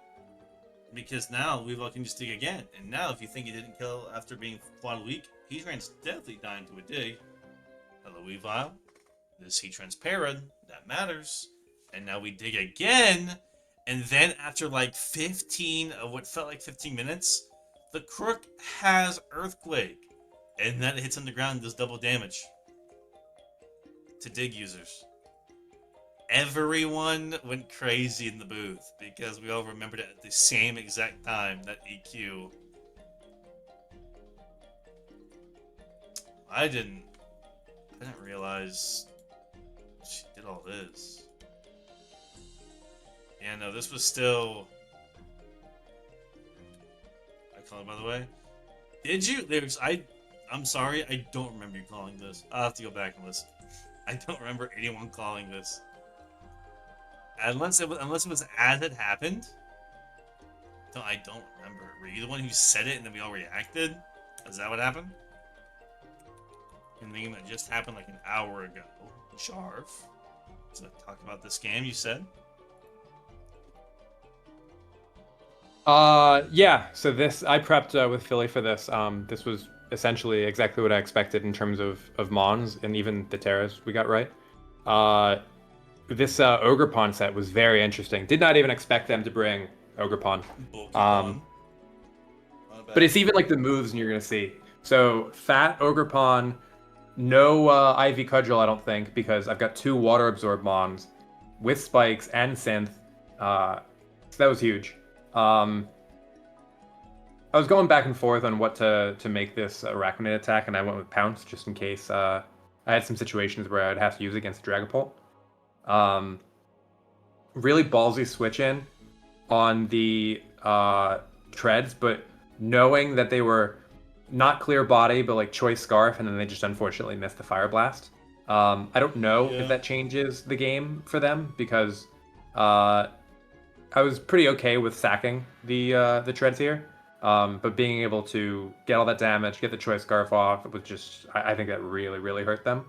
Because now Weavile can just dig again. And now if you think he didn't kill after being fought a week, Heatran's definitely dying to a dig. Hello Weavile. This Heatran's parried. That matters. And now we dig again. And then after like 15 of what felt like 15 minutes, the Crook has Earthquake. And then it hits on the ground and does double damage. To dig users. Everyone went crazy in the booth because we all remembered it at the same exact time, that EQ. I didn't realize she did all this. Yeah, no, this was still... I call it, by the way. Did you? I'm sorry, I don't remember you calling this. I'll have to go back and listen. I don't remember anyone calling this. Unless it was as it happened. I don't remember. Were you the one who said it and then we all reacted? Is that what happened? And thinking that just happened like an hour ago. Jarv. So talk about this game you said? Yeah. So I prepped with Philly for this. This was essentially exactly what I expected in terms of Mons and even the Terras we got right. This Orgerpon set was very interesting. Did not even expect them to bring Orgerpon. But it's even like the moves you're going to see. So, Fat Orgerpon, no IV Cudgel, I don't think, because I've got 2 Water Absorb Mons with Spikes and Synth, So that was huge. I was going back and forth on what to make this Arachnid attack, and I went with Pounce just in case I had some situations where I'd have to use it against Dragapult. Really ballsy switch in on the treads, but knowing that they were not clear body, but like choice scarf, and then they just unfortunately missed the fire blast. I don't know Yeah. if that changes the game for them because I was pretty okay with sacking the treads here, but being able to get all that damage, get the choice scarf off, it was just I think that really hurt them.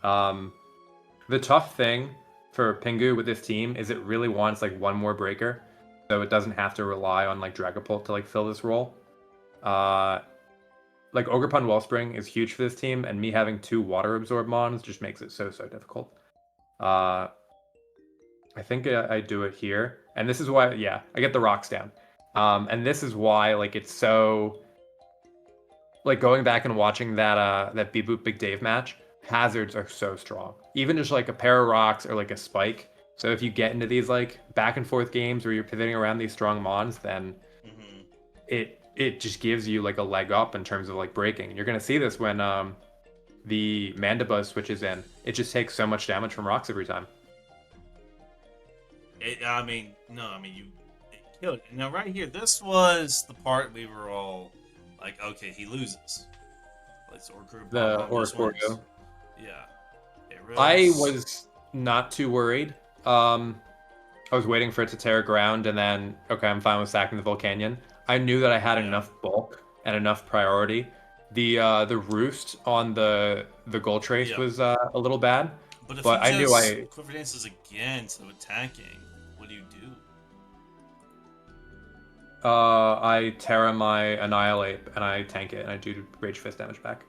The tough thing for Pingu with this team is it really wants like one more breaker, so it doesn't have to rely on like Dragapult to like fill this role. Like Orgerpon Wellspring is huge for this team, and me having 2 water absorb mons just makes it so difficult. I think I do it here, and this is why I get the rocks down, and this is why like it's so like going back and watching that Beep Boop Big Dave match. Hazards are so strong. Even just like a pair of rocks or like a spike. So if you get into these like back and forth games where you're pivoting around these strong mons, then it just gives you like a leg up in terms of like breaking. And you're gonna see this when the Mandibuzz switches in. It just takes so much damage from rocks every time. You killed it. Now right here, this was the part we were all like, okay, he loses. Like The Orcoreo. Yeah. I was not too worried. I was waiting for it to tear ground, and then okay, I'm fine with sacking the Volcanion. I knew that I had enough bulk and enough priority. The roost on the Gold Trace was a little bad, but if I knew Quiver Dances again instead of attacking, what do you do? I Terra my Annihilate and I tank it and I do Rage Fist damage back.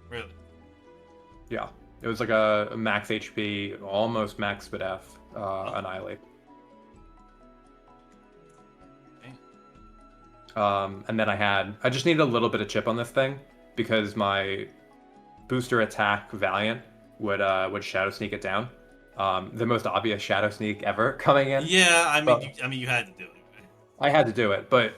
Really? Yeah. It was like a max HP, almost max Speed F, Annihilate. Okay. And then I just needed a little bit of chip on this thing because my booster attack Valiant would Shadow Sneak it down. The most obvious Shadow Sneak ever coming in. Yeah, I mean, you had to do it. I had to do it, but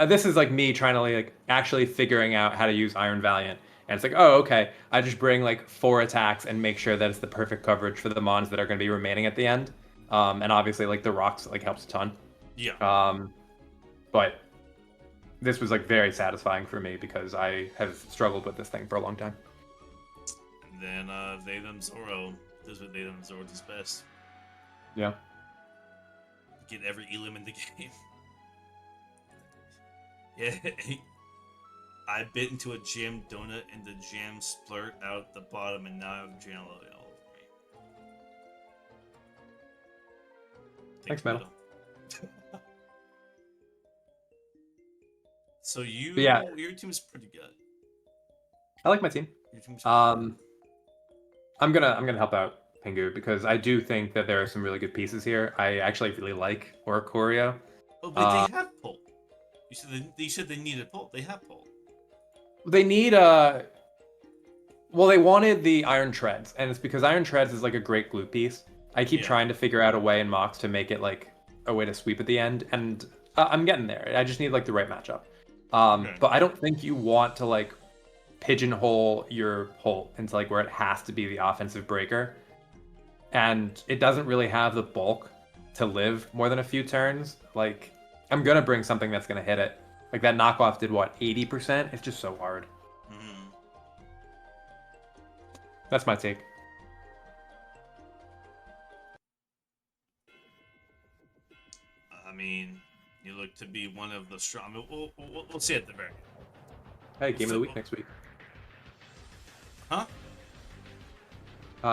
this is like me trying to like actually figuring out how to use Iron Valiant. And it's like, oh, okay, I just bring like 4 attacks and make sure that it's the perfect coverage for the mons that are going to be remaining at the end. And obviously, like the rocks like helps a ton. Yeah. But this was like very satisfying for me because I have struggled with this thing for a long time. And then Vadim Zoro. This is what Vadim Zoro does best. Yeah. Get every elim in the game. Yeah. I bit into a jam donut and the jam splurt out the bottom, and now I have jam all over me. Thanks, Metal. So your team is pretty good. I like my team. Your team's I'm gonna help out Pingu because I do think that there are some really good pieces here. I actually really like Orcoreo. Oh, but they have pull. You said they needed pull. They have pull. They need well, they wanted the Iron Treads, and it's because Iron Treads is like a great glue piece. I keep trying to figure out a way in Mox to make it like a way to sweep at the end, and I'm getting there. I just need like the right matchup. But I don't think you want to like pigeonhole your Holt into like where it has to be the offensive breaker, and it doesn't really have the bulk to live more than a few turns. Like I'm gonna bring something that's gonna hit it. Like that knockoff did what, 80%? It's just so hard. Mm-hmm. That's my take. I mean, you look to be one of the strong. I mean, we'll see at the very end. Hey, game of the week next week. Huh?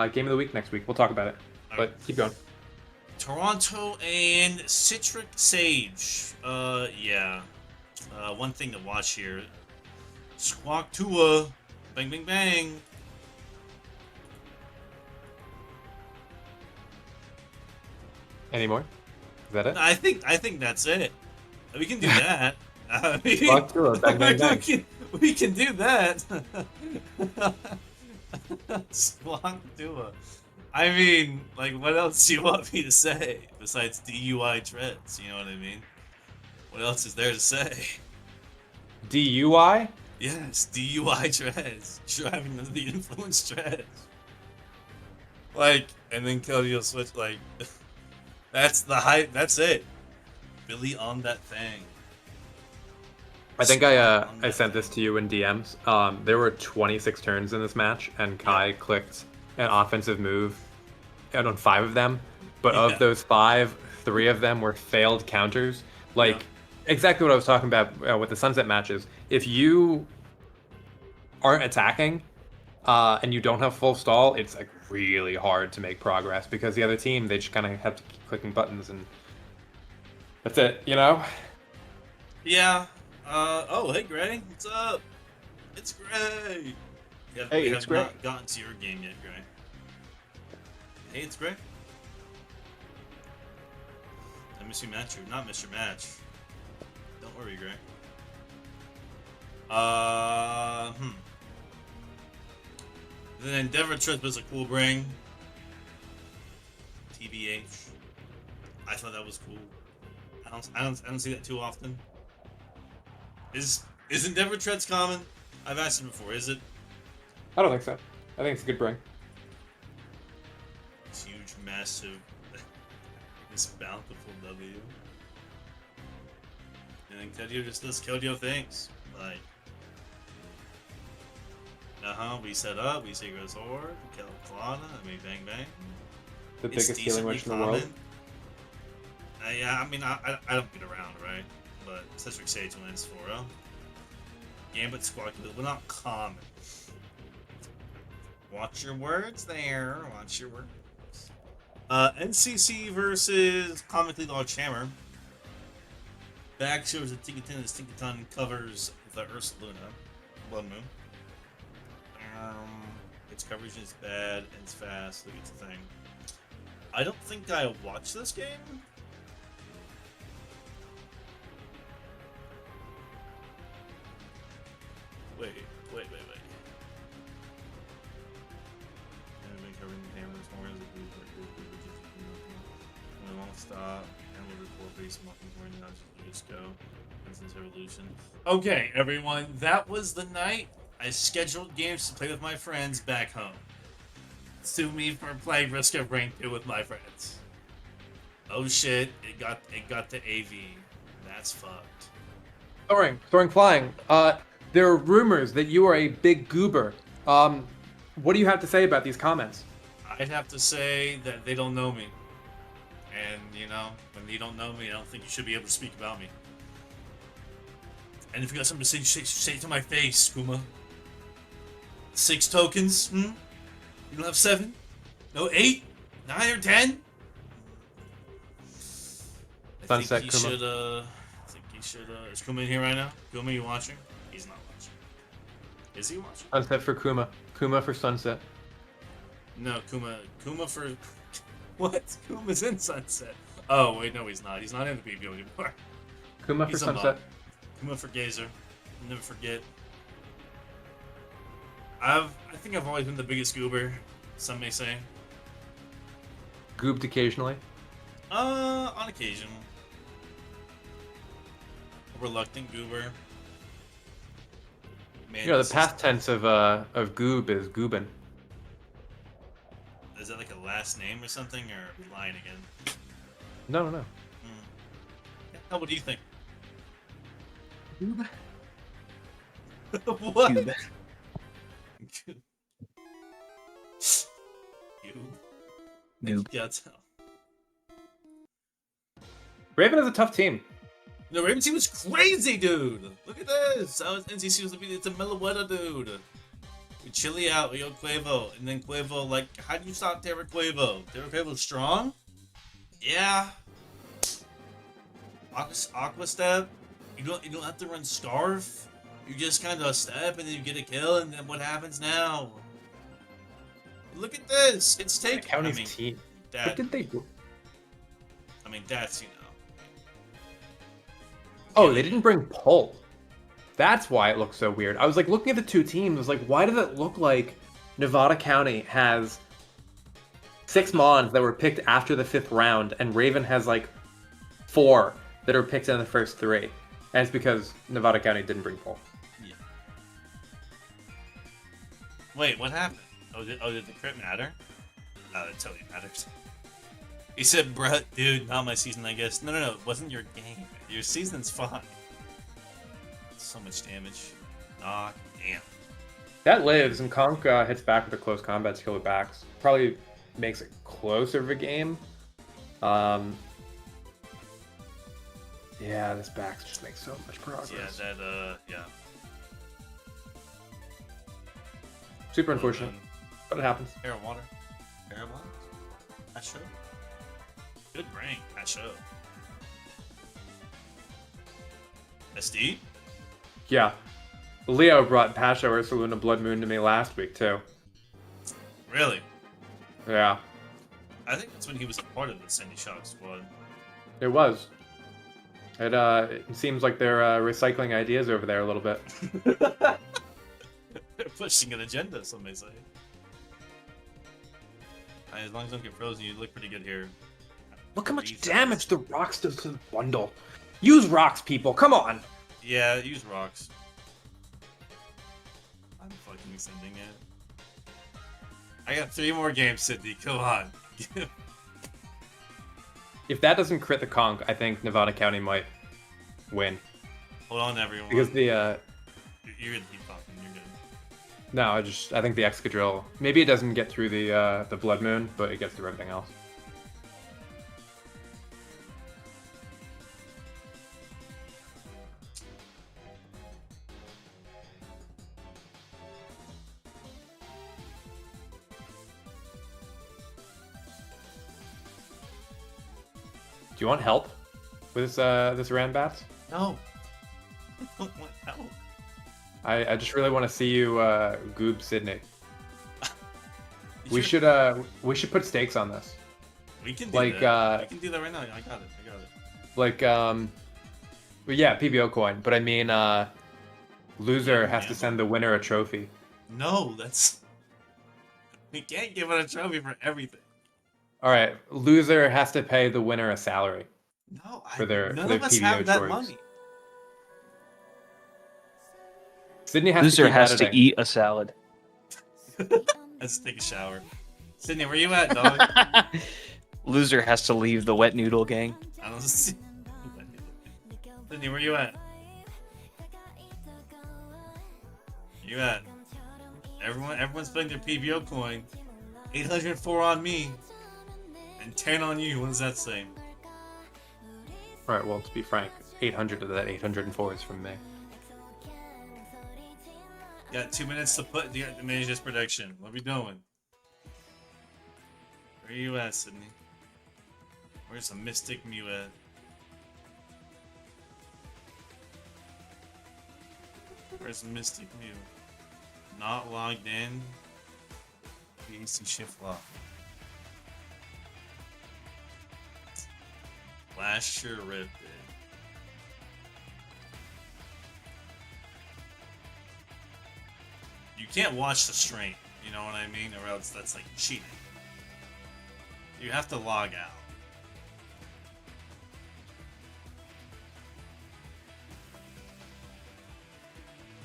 Game of the week next week. We'll talk about it. But keep going. Toronto and Citric Sage. Yeah. One thing to watch here. Squawk Tua. Bang, bang, bang. Any more? Is that it? I think that's it. We can do that. Squawk Tua. Bang, bang, bang. We can do that. Squawk Tua. I mean, like, what else do you want me to say besides DUI treads? You know what I mean? What else is there to say? DUI? Yes, DUI treads. Driving under the influence treads. Like, and then Cody will switch, like, that's the hype, that's it. Billy on that thing. I think Spot on I that sent this thing. to you in DMs. There were 26 turns in this match, and Kai clicked an offensive move out on 5 of them. But Yeah. of those 5, 3 of them were failed counters. Like, Yeah. exactly what I was talking about with the Sunset matches. If you aren't attacking and you don't have full stall, it's like really hard to make progress because the other team, they just kind of have to keep clicking buttons and that's it, you know? Yeah. Oh, hey, Gray. What's up? It's Gray. Yeah, Hey, we it's have Gray. not gotten to your game yet, Gray. Hey, it's Gray. I miss you, match. You're not miss your match. Don't worry, Gray. Then Endeavor Trip was a cool bring. TBH. I thought that was cool. I don't see that too often. Is Endeavor Treads common? I've asked it before. Is it? I don't think so. I think it's a good bring. It's huge, massive, this bountiful W. And then Kedio just does Kedio things. Like, we set up, we say Resort, kill Kalana, I mean, bang bang. The It's biggest healing decently witch in the world. common. Yeah, I mean, I don't get around, right? But Cedric Sage wins 4-0. Gambit Squad, but not common. Watch your words there. Watch your words. NCC versus Comically Large Hammer. Back shows that Tinkaton and Stinkaton covers the Ursaluna. Bloodmoon. Its coverage is bad and it's fast. Look, it's a thing. I don't think I watched this game. Wait. We won't stop, and we'll report base mocking for now. Just go. Instance Evolution. Okay, everyone, that was the night I scheduled games to play with my friends back home. Sue me for playing Risk of Rank 2 with my friends. Oh shit, it got to AV. That's fucked. Soaring Flying. There are rumors that you are a big goober. What do you have to say about these comments? I'd have to say that they don't know me. And, you know, when you don't know me, I don't think you should be able to speak about me. And if you got something to say it to my face, Kuma. 6 tokens? You don't have 7? No 8? 9 or 10? I Sunset think he Kuma. should, is Kuma in here right now? Kuma, you watching? He's not watching. Is he watching? Sunset for Kuma. Kuma for Sunset. No, Kuma for... What? Kuma's in Sunset. Oh, wait, no, he's not. He's not in the PBO anymore. Kuma for He's a Sunset. mug. Kuma for Gazer. Never forget. I think I've always been the biggest goober, some may say. Goobed occasionally. On occasion. A reluctant goober. Man, You know, this the past tense of goob is goobin. Is that like a last name or something, or are we lying again? No. Yeah, what do you think? Goob. What? Goob. Goob. Yeah, tell. Raven is a tough team. No, Raven team was crazy, dude. Look at this. I was NCC was it's a Meloetta, dude. We chilly out, we go Quavo, and then Quavo, like, how do you stop Terra Quavo? Terra Quavo's strong? Yeah. Aqua step. You don't have to run Scarf. You just kind of step and then you get a kill, and then what happens now? Look at this. It's taken. County's team. What did they do? I mean, that's, you know. Oh, they didn't bring Pull. That's why it looks so weird. I was like looking at the two teams. I was like, why does it look like Nevada County has 6 Mons that were picked after the 5th round, and Raven has like 4 that are picked in the first 3. And it's because Nevada County didn't bring Pole. Yeah. Wait, what happened? Oh, did the crit matter? No, it totally matters. He said, bruh, dude, not my season, I guess. No, it wasn't your game. Your season's fine. So much damage. Ah, damn. That lives, and Conk hits back with a close combat skill with backs. Probably makes it closer of a game. Yeah, this backs just makes so much progress. Yeah, yeah. Super unfortunate, but it happens. Air of water. Air of water. Pasho. Good brain, Pasho. SD? Yeah. Leo brought Pasho Ursaluna Bloodmoon to me last week, too. Really? Yeah. I think that's when he was a part of the Sandy Shock squad. It was. It seems like they're recycling ideas over there a little bit. They're pushing an agenda, some may say. As long as I don't get frozen, you look pretty good here. Look how much damage the rocks does to the bundle. Use rocks, people. Come on. Yeah, use rocks. I'm fucking sending it. I got 3 more games, Sydney. Come on. If that doesn't crit the conch, I think Nevada County might win. Hold on, everyone. Because the You're gonna keep talking. You're good. no, I think the Excadrill. Maybe it doesn't get through the Bloodmoon, but it gets through everything else. Do you want help with this Ranbats? No. I don't want help. I just really want to see you goob Sydney. We should put stakes on this. We can do like that. We can do that right now. I got it. Like well, yeah, PBO coin. But I mean, loser has to send the winner a trophy. No, that's we can't give out a trophy for everything. All right, loser has to pay the winner a salary. No, none of us PBO have that chores. money. Sydney has Loser to keep has editing. to eat a salad. Let's take a shower. Sydney, where you at, dog? Loser has to leave the wet noodle gang. I don't see. Sydney, where you at? You at? Everyone's spending their PBO coin. 804 on me, and 10 on you. What does that say? All right, well, to be frank, 800 of that 804 is from me. Got 2 minutes to put the manage this prediction. What are we doing? Where are you at, Sydney? Where's the Mystic Mew at? Where's the Mystic Mew? Not logged in. PC shift lock. Last year ripped it. You can't watch the stream, you know what I mean? Or else that's like cheating. You have to log out.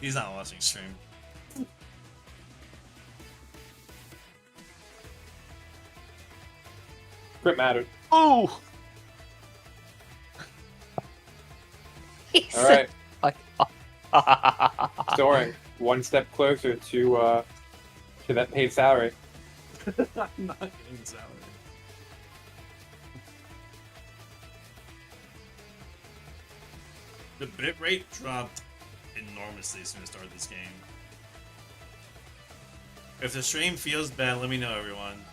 He's not watching stream. Crit mattered. Oh! All right. Soaring one step closer to that paid salary. I'm not getting salary. The bitrate dropped enormously as soon as I started this game. If the stream feels bad, let me know, everyone.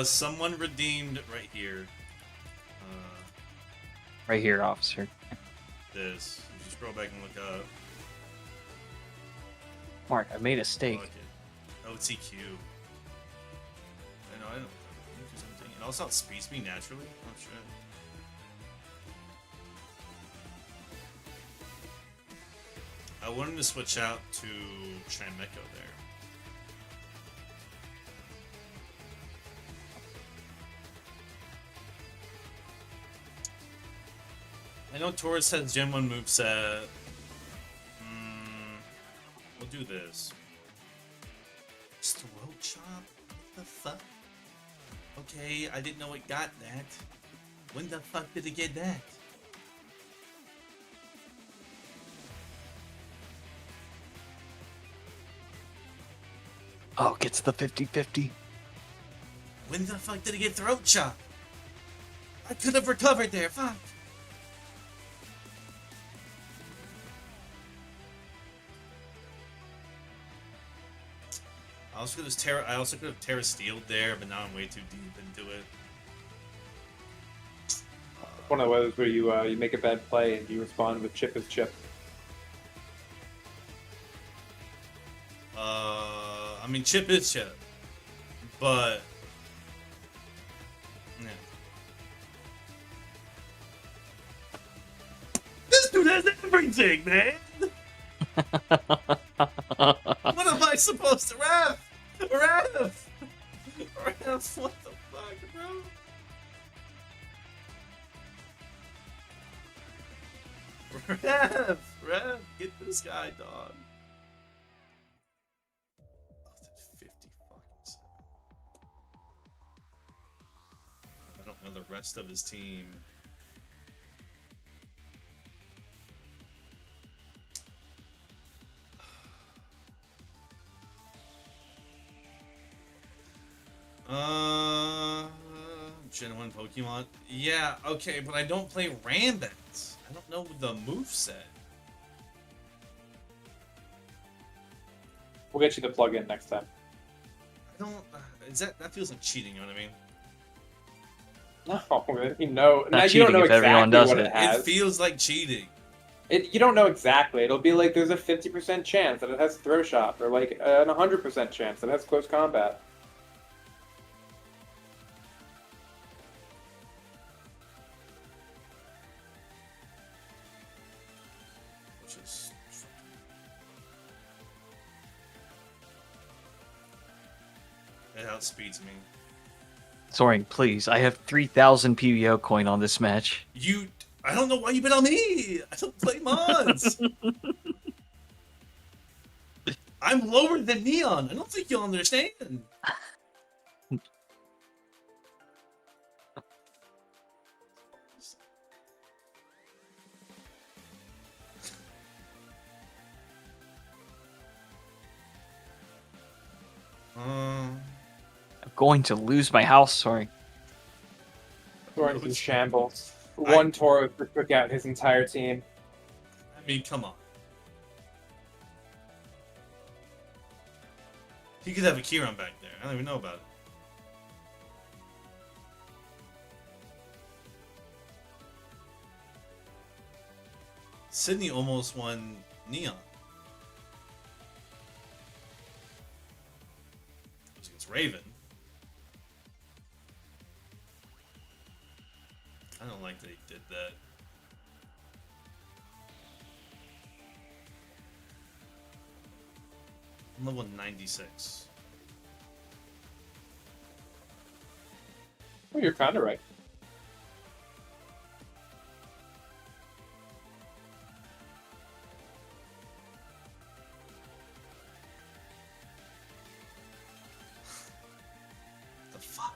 Someone redeemed right here. Right here, officer. This. If you scroll back and look up. Mark, I made a steak. Fuck it. OTQ. I know, I don't. also outspeeds me naturally? Oh, shit. I wanted to switch out to Chimecho there. I know Taurus has Gen 1 moveset. We'll do this. Just throat chop? What the fuck? Okay, I didn't know it got that. When the fuck did it get that? Oh, gets the 50-50. When the fuck did it get throat chop? I could have recovered there, fuck. I also could have Terra Steeled there, but now I'm way too deep into it. One of those where you make a bad play and you respond with chip is chip. I mean, chip is chip, but yeah. This dude has everything, man. What am I supposed to ref? Ref, what the fuck, bro? Ref, get this guy, dog. Oh, that's 50 fucking 7. I don't know the rest of his team. Gen 1 Pokemon? Yeah, okay, but I don't play Rambit. I don't know the moveset. We'll get you the plug-in next time. I don't... that feels like cheating, you know what I mean? No, really, no. Now, you cheating don't know if everyone exactly does what it. it has. It feels like cheating. You don't know exactly. It'll be like there's a 50% chance that it has throw shot, or like an 100% chance that it has close combat. Which is... It outspeeds me. Soaring, please. I have 3,000 PBO coin on this match. I don't know why you bet on me. I don't play mods. I'm lower than Neon. I don't think you'll understand. I'm going to lose my house, Soaring. Thorn's in shambles. One Toro took out his entire team. I mean, come on. He could have a Kieran back there. I don't even know about it. Sydney almost won Neon. It was against Raven. I don't like that he did that. I'm level 96. Well, you're kind of right. The fuck?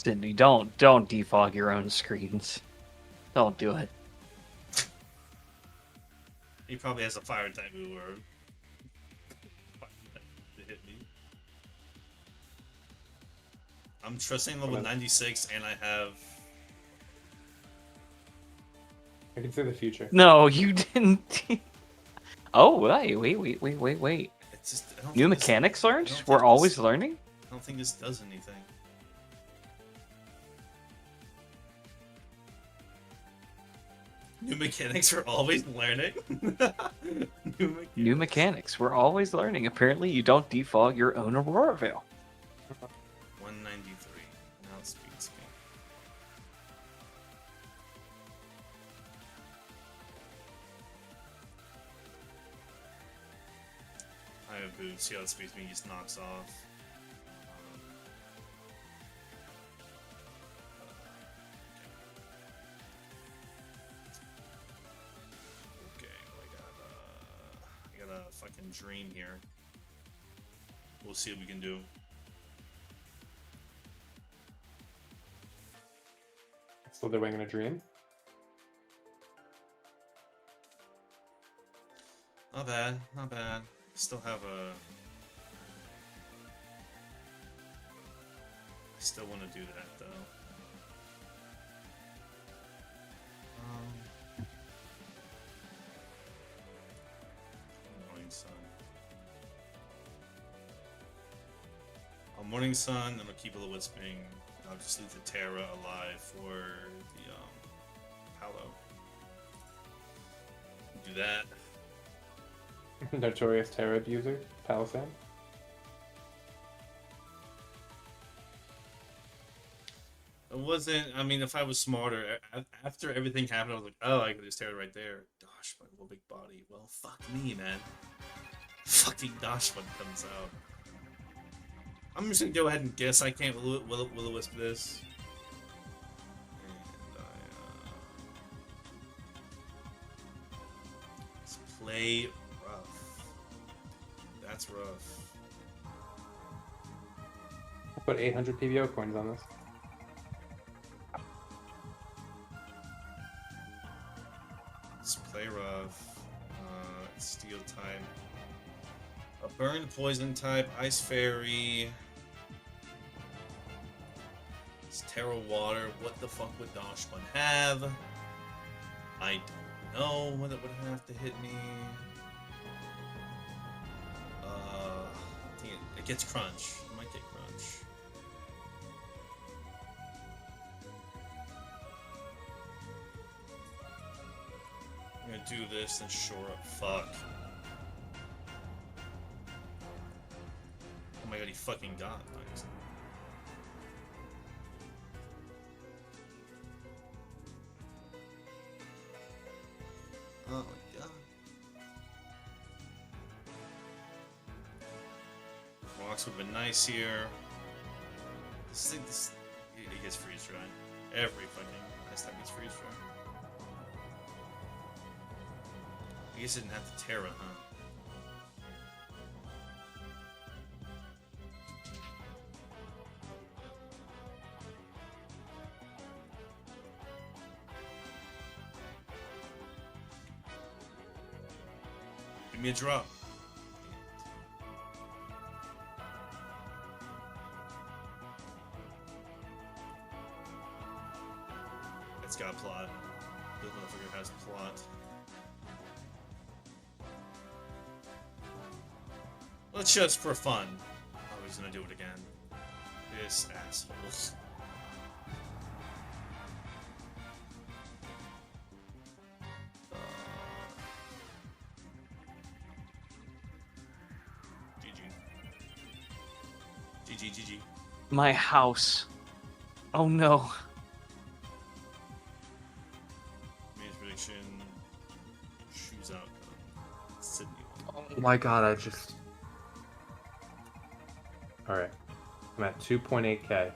Sydney, don't defog your own screens. Don't do it. He probably has a fire type move or to hit me. I'm trusting level 96 and I have... I can see the future. No, you didn't. Oh, wait. It's just I don't New think this- mechanics I learned? don't think We're this- always learning? I don't think this does anything. New mechanics are always learning. New mechanics. We're always learning. Apparently, you don't default your own Aurora Veil. 193. Now it speaks to me. I have boots. See how it speaks to me? He just knocks off. Okay, well, I got a fucking dream here. We'll see what we can do. So they're winging a dream. Not bad, not bad. Still have a. I still want to do that though. Morning Sun. Morning Sun, and I'll keep a little wisping. I'll just leave the Terra alive for the Palo. Do that. Notorious Terra abuser, Palisade. It wasn't. I mean, if I was smarter, after everything happened, I was like, "Oh, I could just tear it right there." Gosh, my little big body. Well, fuck me, man. Fucking Dosh when it comes out. I'm just gonna go ahead and guess I can't will-o'-wisp this. And let's play rough. That's rough. I'll put 800 PBO coins on this. Let's play rough. Steel type. A burn poison type. Ice fairy. It's Terra water. What the fuck would Doshman have? I don't know what it would have to hit me. I think it gets crunch. It might get crunch. I'm gonna do this and shore up. Fuck. Oh my god, he fucking got nice. Oh my god. Rocks would have been nice here. This he gets freeze dry. Every fucking last time gets freeze dry. I guess it didn't have to Terra, huh? Give me a drop. It's got a plot. This motherfucker has a plot. Let's just for fun. I was gonna do it again. This asshole. GG. My house. Oh no. Man's prediction. Shoes outcome. Sydney. Oh my god, I just... Alright. I'm at 2.8k.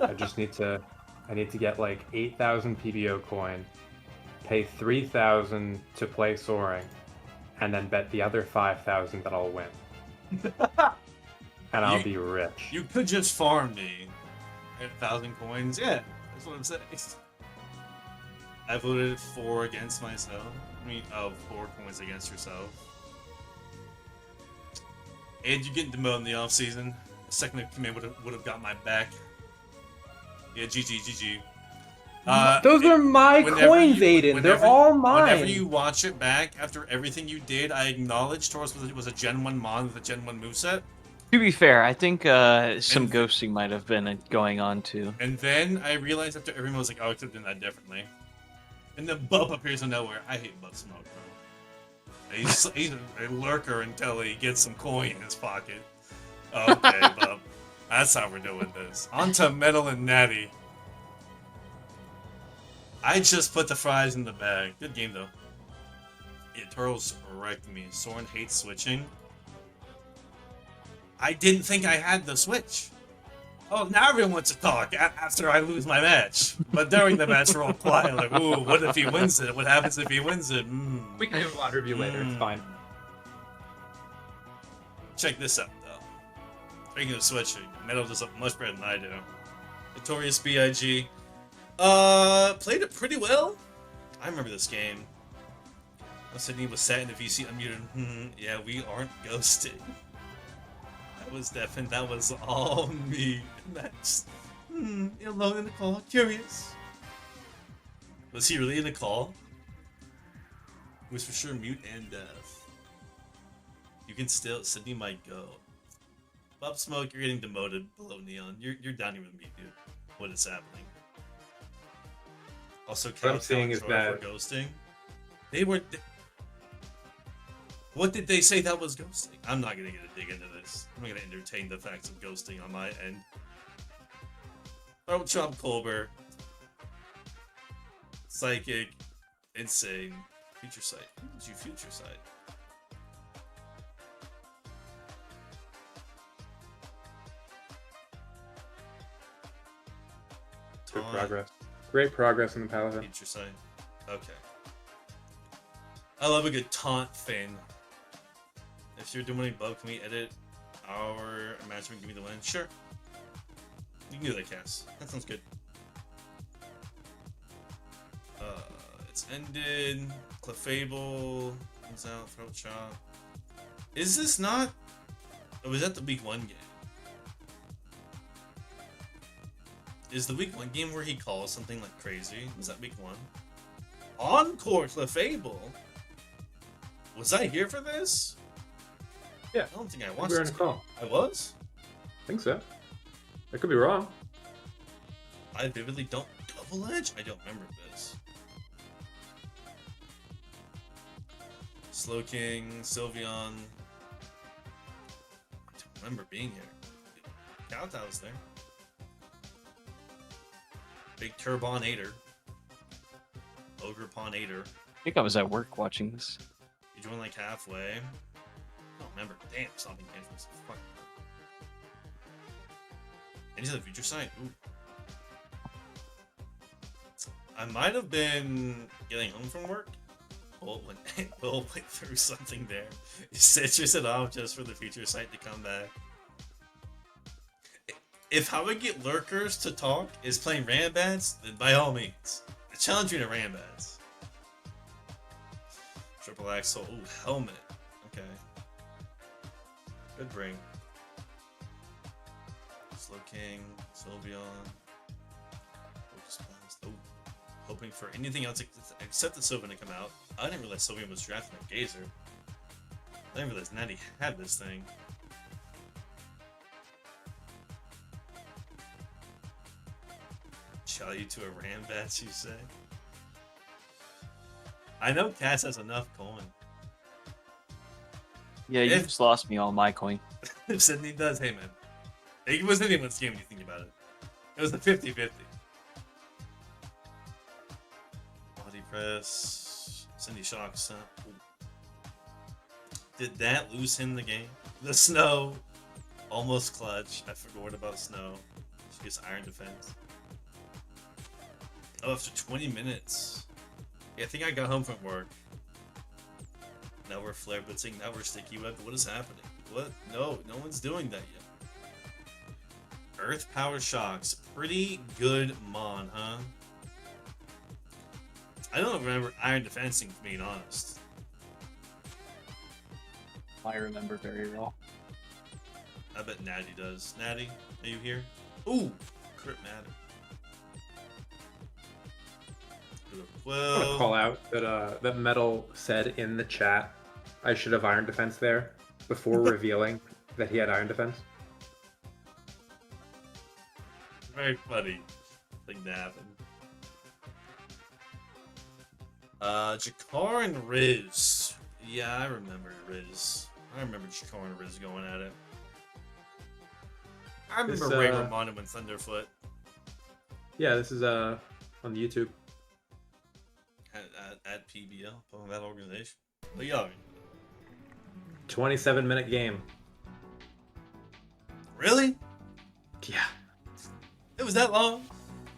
I just need to... I need to get like 8,000 PBO coin, pay 3,000 to play Soaring, and then bet the other 5,000 that I'll win. And I'll be rich. You could just farm me at 1,000 coins. Yeah, that's what I'm saying. I voted 4 against myself. I mean, 4 coins against yourself. And you get demoted in the off season. Second in command would have got my back. Yeah, GG. Those are my whenever coins, you- Aiden. They're whenever- all mine. Whenever you watch it back after everything you did, I acknowledge Taurus was a Gen 1 Mon with a Gen 1 moveset. To be fair, I think some And- ghosting might have been going on too. And then I realized after everyone was like, oh, I could have done that differently. And then Bub appears out of nowhere. I hate Bub Smoke, bro. He's a lurker until he gets some coin in his pocket. Okay, Bub. That's how we're doing this. On to Metal and Natty. I just put the fries in the bag. Good game, though. Yeah, Turtles wrecked me. Soren hates switching. I didn't think I had the switch. Oh, now everyone wants to talk after I lose my match. But during the match, we're all quiet. Like, ooh, what if he wins it? What happens if he wins it? We can do a lot review later. It's fine. Check this out, though. Speaking of switching, Metal does it much better than I do. Notorious B.I.G. Played it pretty well. I remember this game. Sydney was sat in the VC unmuted. Yeah, we aren't ghosting. That was all me. That's alone in the call. Curious. Was he really in the call? He was for sure mute and deaf. You can still Sydney might go. Bob Smoke, you're getting demoted below Neon. You're down here with me, dude. What is happening? Also, What I'm seeing is that ghosting. They were. What did they say that was ghosting? I'm not gonna dig into this. I'm not gonna entertain the facts of ghosting on my end. Throat Chomp Colbert. Psychic. Insane. Future Sight. Who's you Future Sight? good progress. Great progress in the Paladin. Future Sight. Okay. I love a good taunt Finn. If you're doing above, can we edit our match and give me the win? Sure. You can do that, Cass. That sounds good. It's ended. Clefable comes out. Throat Chop. Is this not? Or was that the week 1 game? Is the week 1 game where he calls something like crazy? Was that week 1? Encore Clefable. Was I here for this? Yeah. I don't think I We watched were in this a call. game. I was? I think so. I could be wrong. I vividly don't. Double Edge? I don't remember this. Slow King, Sylveon. I don't remember being here. Kowtow was there. Big Turbonator. Orgerpon. I think I was at work watching this. You joined like halfway. I don't remember. Damn, stopping tantrums. Fuck. Into the future site. Ooh. I might have been getting home from work. Will went through something there. He citrus it off just for the future site to come back. If how we get lurkers to talk is playing Rambats, then by all means. Challenge me to Rambats. Triple Axel. Ooh, helmet. Okay. Good bring. Slow King, Sylveon. Oh, hoping for anything else except the Sylveon to come out. I didn't realize Sylveon was drafting a Gazer. I didn't realize Natty had this thing. Shall you to a Rambats, you say? I know Cass has enough coin. Yeah, you If- just lost me all my coin. If Sydney does, hey man. It was anyone's game when you think about it. It was a 50-50. Body press. Cindy shocks. Did that lose him the game? The snow. Almost clutch. I forgot about snow. She gets iron defense. Oh, after 20 minutes. Yeah, I think I got home from work. Now we're flare blitzing. Now we're sticky web. What is happening? What? No one's doing that yet. Earth Power Shocks. Pretty good Mon, huh? I don't remember Iron Defensing, being honest. I remember very well. I bet Natty does. Natty, are you here? Ooh! Crit Matter. I want to call out that Metal said in the chat I should have Iron Defense there before revealing that he had Iron Defense. Very funny thing to happen. Jakar and Riz. Yeah, I remember Riz. I remember Jakar and Riz going at it. I remember This, Ray Romano and Thunderfoot. Yeah, this is on the YouTube. At PBO, that organization. But yeah, 27-minute game. really? Yeah, It was that long?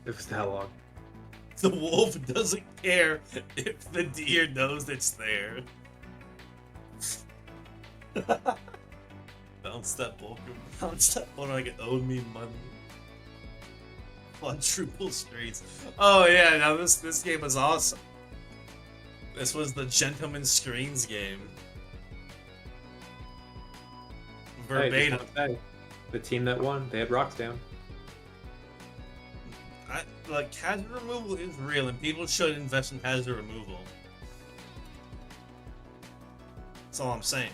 it was that long. The wolf doesn't care if the deer knows it's there. Bounce that Vulcan. Bounce that one like it owed me money. Quadruple streets. Oh yeah, now this game was awesome. This was the Gentleman Screens game. Hey, Verbatim. just wanna say, the team that won, they had rocks down. Like, hazard removal is real, and people should invest in hazard removal. That's all I'm saying.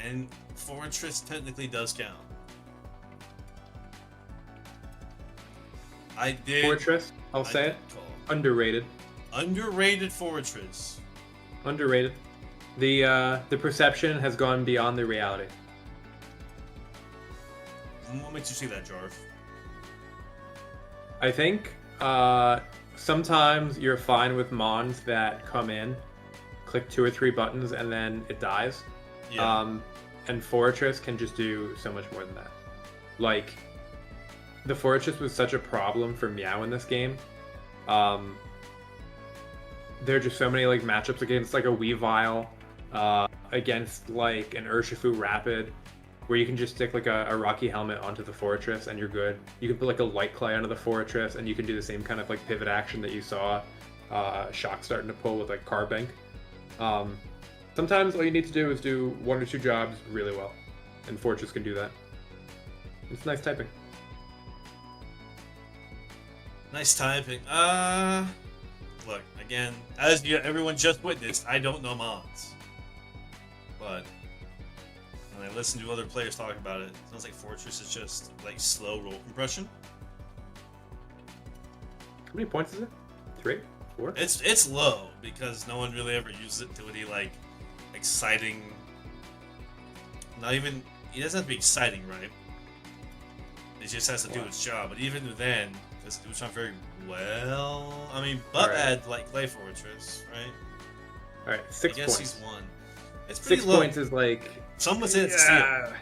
And Fortress technically does count. I did. Fortress, I'll I say did it, call. underrated. Underrated Fortress. Underrated. The perception has gone beyond the reality. What makes you say that, Jarv? I think sometimes you're fine with mons that come in, click 2 or 3 buttons, and then it dies. Yeah. And Fortress can just do so much more than that. Like, the Fortress was such a problem for Meow in this game. There are just so many like matchups against like a Weavile, against like an Urshifu Rapid, where you can just stick like a Rocky Helmet onto the Fortress and you're good. You can put like a Light Clay onto the Fortress and you can do the same kind of like pivot action that you saw Shock starting to pull with like Carbink. Sometimes all you need to do is do 1 or 2 jobs really well, and Fortress can do that. It's nice typing. Nice typing. Look, again, as everyone just witnessed, I don't know mods. But when I listen to other players talk about it, it sounds like Fortress is just like slow roll compression. How many points is it? 3? 4? It's low because no one really ever uses it to any like exciting. Not even it doesn't have to be exciting, right? It just has to do its job. But even then, it's not very well. I mean, Butthead like Clay Fortress, right? All right, 6 I guess points. he's one. It's pretty 6 low. points is like. Some would say it's a steal.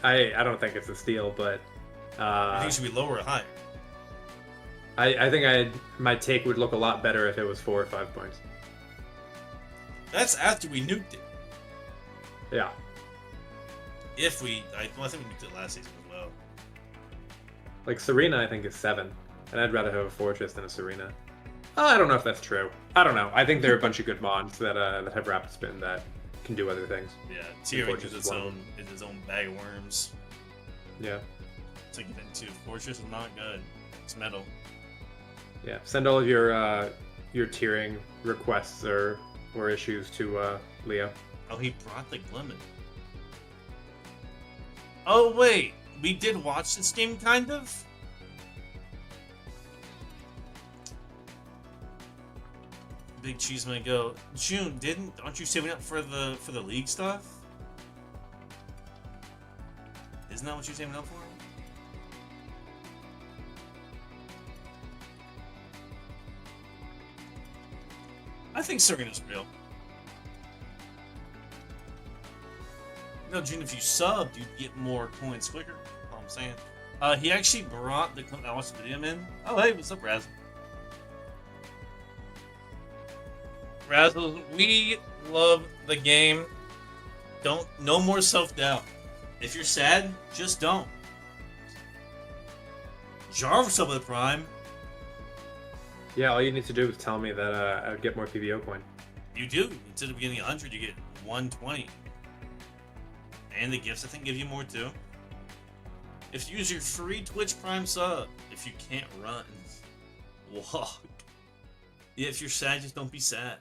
I don't think it's a steal, but I think it should be lower or higher. I think my take would look a lot better if it was 4 or 5 points. That's after we nuked it. Yeah. I think we nuked it last season as well. Like Serena, I think is 7, and I'd rather have a Fortress than a Serena. I don't know if that's true. I don't know. I think there are a bunch of good mods that have Rapid Spin that can do other things. Yeah, Teal Fortress is is one of its own bag of worms. Yeah. To get into Fortress is not good. It's metal. Yeah. Send all of your tiering requests or issues to Leo. Oh, he brought the Glimmin. Oh wait, we did watch this game, kind of. Big Cheese might go. June, aren't you saving up for the league stuff? Isn't that what you're saving up for? I think Serena's real. No, June, if you subbed, you'd get more coins quicker. That's all I'm saying. He actually brought the clip I watched the video in. Oh, hey, what's up, Razzle? Razzle, we love the game. No more self-doubt. If you're sad, just don't. Jarvis up with the Prime. Yeah, all you need to do is tell me that I would get more PBO coin. You do. Instead of getting 100, you get 120. And the gifts, I think, give you more too. If you use your free Twitch Prime sub, if you can't run Walk. Yeah, if you're sad, just don't be sad.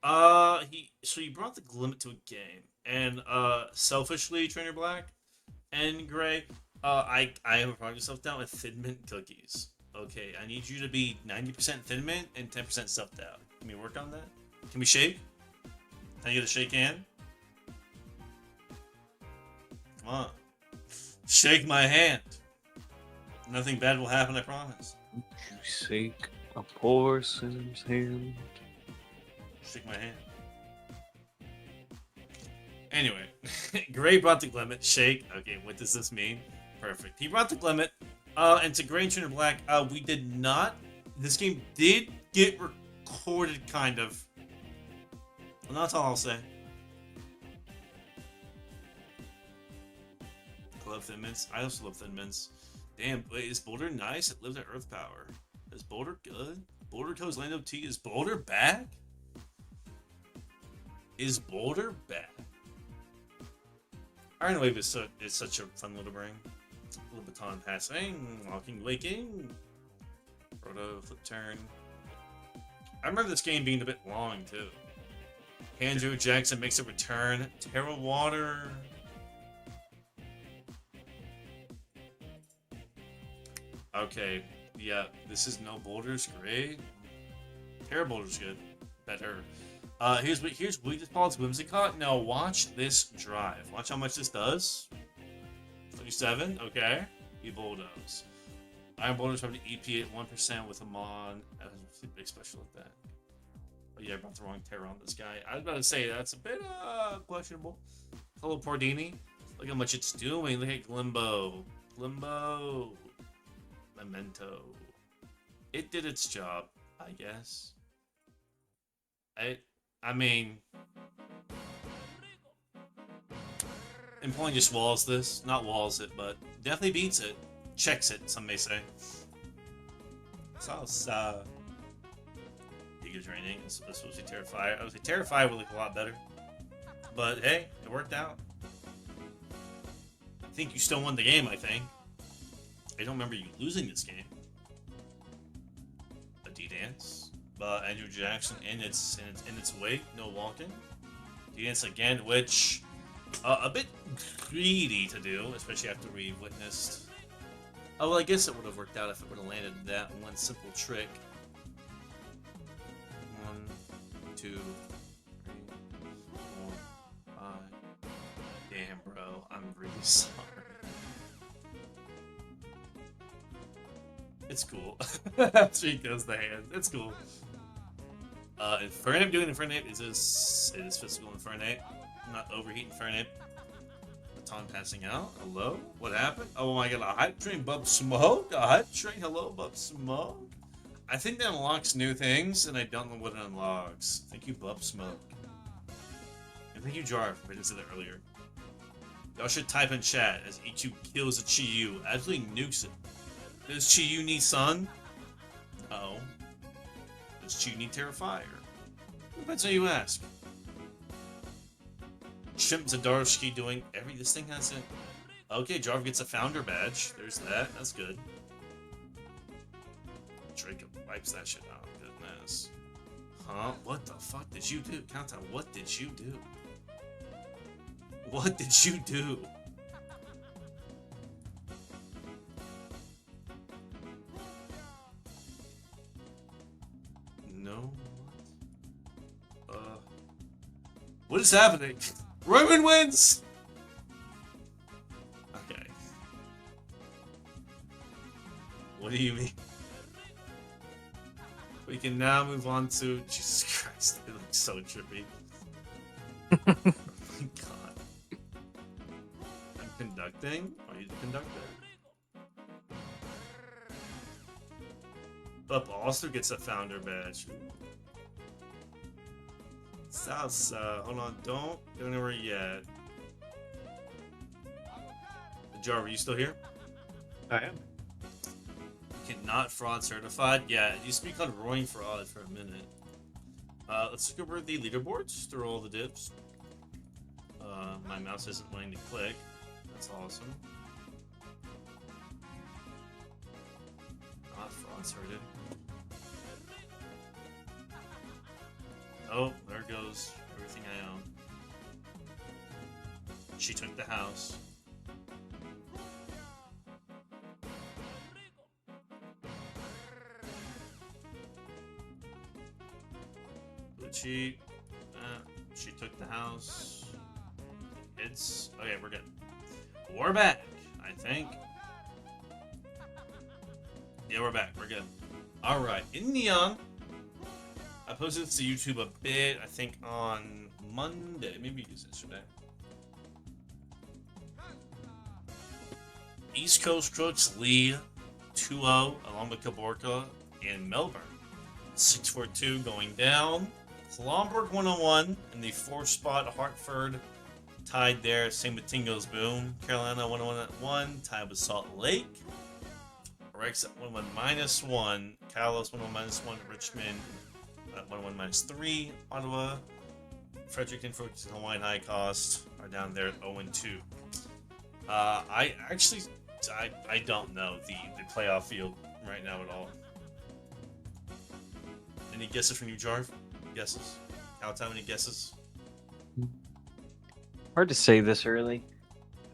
So you brought the limit to a game, and selfishly, Trainer Black and Gray, I have brought yourself down with Thin Mint cookies. Okay, I need you to be 90% Thin Mint and 10% stuffed out. Can we work on that? Can we shake? Can I get a shake hand? Come on, shake my hand. Nothing bad will happen, I promise. You shake a person's hand. Shake my hand. Anyway, Gray brought the Glimmet. Shake. Okay, what does this mean? Perfect. He brought the Glimmet. And to Gray and Trainer Black, we did not. This game did get recorded, kind of. Well, that's all I'll say. I love Thin Mints. I also love Thin Mints. Damn, wait, is Boulder nice? It lives at Earth Power. Is Boulder good? Boulder Toes Lando T. Is Boulder back? Is Boulder back? Iron Wave is such a fun little bring. Little baton passing, walking, waking. Proto, flip turn. I remember this game being a bit long too. Andrew Jackson makes a return. Terra Water. Okay, yeah, this is no Boulders, great. Terra Boulder's good. Better. Here's what we just call it Whimsicott. Now watch this drive. Watch how much this does. 27, okay. He bulldoze. Iron Boulders have to EP at 1% with a mod. Big special like that. But yeah, I brought the wrong Terra on this guy. I was about to say that's a bit questionable. Hello Pardini. Look how much it's doing. Look at Glimbo. Glimbo. Memento. It did its job, I guess. I mean, Employing just walls this. Not walls it, but definitely beats it. Checks it, some may say. Salsa. Giga training. It's supposed to be Terrifier. I was like, Terrifier would look a lot better. But hey, it worked out. I think you still won the game, I think. I don't remember you losing this game. A D-Dance. Andrew Jackson in its wake, no walking. D-Dance again, which a bit greedy to do, especially after we witnessed. Oh well, I guess it would have worked out if it would have landed that one simple trick. 1, 2, 3, 4, 5. Damn, bro, I'm really sorry. It's cool. She goes the hand. It's cool. Infernape doing Infernape it is physical Infernape. Not overheat Infernape. Baton passing out. Hello? What happened? Oh my god, a hype train Bub Smoke? A hype train? Hello, Bub Smoke? I think that unlocks new things, and I don't know what it unlocks. Thank you, Bub Smoke. And thank you, Jar, I didn't say that earlier. Y'all should type in chat as Ichu kills a Chi-Yu. Absolutely nukes it. Does Chi-Yu need Sun? No. Does Chi-Yu need Terrifier? Depends how you ask. Chimp Zadarsky doing this thing has it. Okay, Jarv gets a founder badge. There's that. That's good. Drake wipes that shit out. Goodness. Huh? What the fuck did you do? Countdown. What did you do? What did you do? No. What is happening? Roman wins! Okay. What do you mean? We can now move on to... Jesus Christ, it looks so trippy. Oh my god. I'm conducting? Are you the conductor? But Ulster gets a founder badge. Salsa. Hold on, don't go anywhere yet. Jar, are you still here? I am. Not fraud certified. Yeah, it used to be called Roaring Fraud for a minute. Let's look over the leaderboards through all the dips. My mouse isn't wanting to click. That's awesome. Once hurted. Oh, there goes everything I own. She took the house. She took the house. It's okay. We're good. We're back. I think. Yeah, we're back. We're good. All right. In Neon, I posted this to YouTube a bit. I think on Monday, maybe it was yesterday. East Coast Crooks lead 2-0 along with Caborca in Melbourne. 6-4-2 going down. Lombard 101 in the 4th spot. Hartford tied there. Same with Tingo's Boom. Carolina 101 at 1. Tied with Salt Lake. Rex at 101 -1. Carlos 101 -1. Richmond at 101 -3. Ottawa. Fredericton, Focus, and Hawaiian High Cost are down there at 0-2. I actually I don't know the playoff field right now at all. Any guesses from you, Jarv? Guesses? Cowtown, any guesses? Hard to say this early.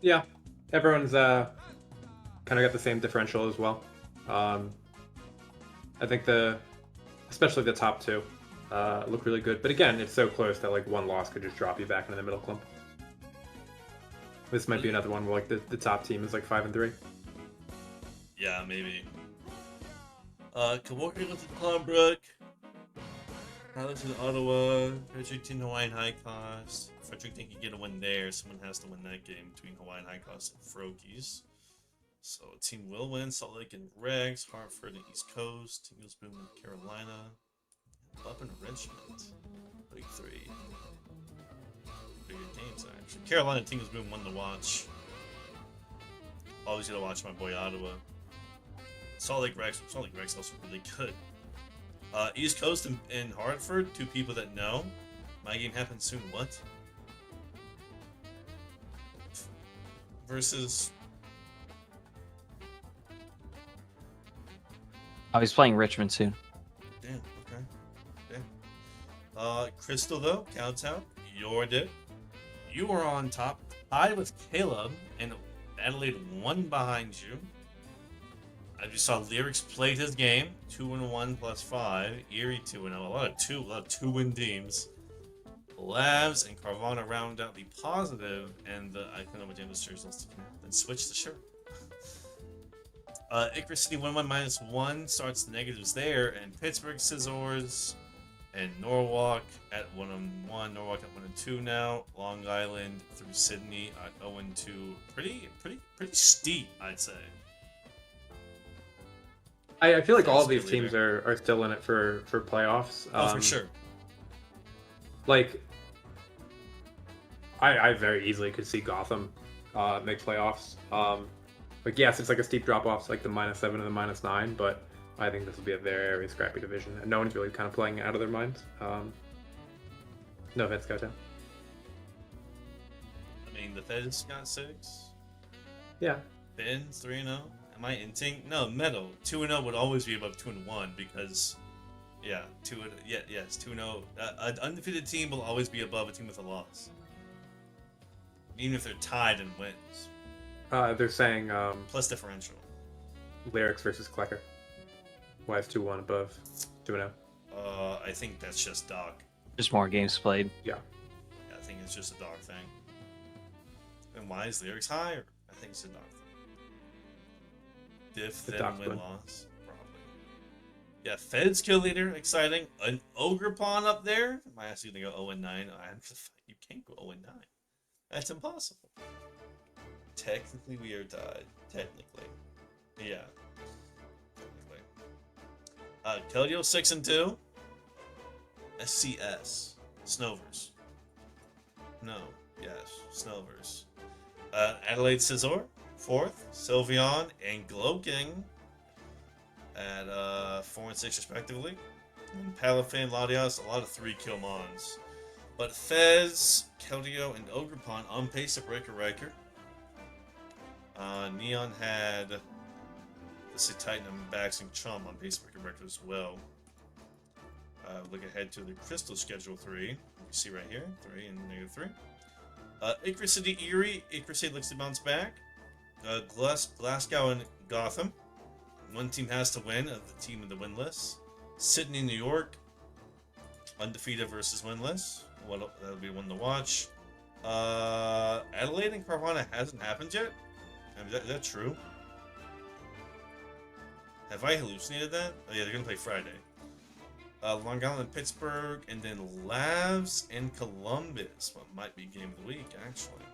Yeah, everyone's kind of got the same differential as well. I think especially the top two, look really good. But again, it's so close that like one loss could just drop you back into the middle clump. This might be another one where like the top team is like 5-3. Yeah, maybe. Kawoki goes to Cloudbrook. Alex in Ottawa. Fredericton, Hawaiian High Cost. Fredericton can get a win there. Someone has to win that game between Hawaiian High Cost and Frokies. So a team will win. Salt Lake and Regs. Hartford and East Coast. Tingles Boom and Carolina. Up in Richmond. Big three. Pretty good games, actually. Carolina and Tingles Boom won the watch. Always gotta watch my boy Ottawa. Salt Lake Regs also really good. East Coast and Hartford, two people that know. My game happens soon. What? Versus. Oh, he's playing Richmond soon. Damn. Okay. Damn. Crystal though, Cowtown, you're dead. You are on top, tied with Caleb, and Adelaide one behind you. As you saw, Lyrics played his game, 2-1 +5. Erie 2-0. A lot of two-win teams. Labs and Carvana round out the positive, and I don't know what James Church wants to then switch the shirt. Icarus City 1-1 -1 starts the negatives there, and Pittsburgh Scissors and Norwalk at 1-1. Norwalk at 1-2 now. Long Island through Sydney at 0-2. Pretty steep, I'd say. I feel like all of these teams are still in it for playoffs. Oh, for sure. Like, I very easily could see Gotham make playoffs. Like, yes, it's like a steep drop off to like the -7 and the -9, but I think this will be a very scrappy division, and no one's really kind of playing out of their minds. No offense, Cowtown. I mean, the Feds got 6. Yeah. Ben 3-0. Am I inting? No, Metal 2-0 would always be above 2-1 because, yeah, 2-0. An undefeated team will always be above a team with a loss, even if they're tied in wins. They're saying Plus differential. Lyrics versus Klecker. Why is 2-1 above 2-0? I think that's just Doc. Just more games played. Yeah. I think it's just a Doc thing. And why is Lyrics higher? I think it's a Doc thing. Diff, then win-loss. Probably. Yeah, Feds kill leader, exciting. An Orgerpon up there. Am I asking you to go 0-9? You can't go 0-9. That's impossible. Technically, we are tied. Technically. Yeah. Technically. Keldeo 6-2. SCS. Snovers. No. Yes. Snovers. Adelaide Scizor. 4th, Sylveon and Gloking at 4 and 6 respectively. And Palafin, Latias, a lot of 3-kill mons. But Fez, Keldeo, and Orgerpon on pace to break a record. Neon had the Let's see Titan and Baxing Chum on base breaker record as well. Look ahead to the Crystal Schedule 3. You see right here, 3 and -3. Acre City Erie. Acre City looks to bounce back. Glasgow and Gotham. One team has to win of the team in the winless. Sydney, New York. Undefeated versus winless. That'll be one to watch. Adelaide and Carvana hasn't happened yet. I mean, is that true? Have I hallucinated that? Oh yeah, they're gonna play Friday. Long Island and Pittsburgh, and then Lavs and Columbus. What might be game of the week, actually.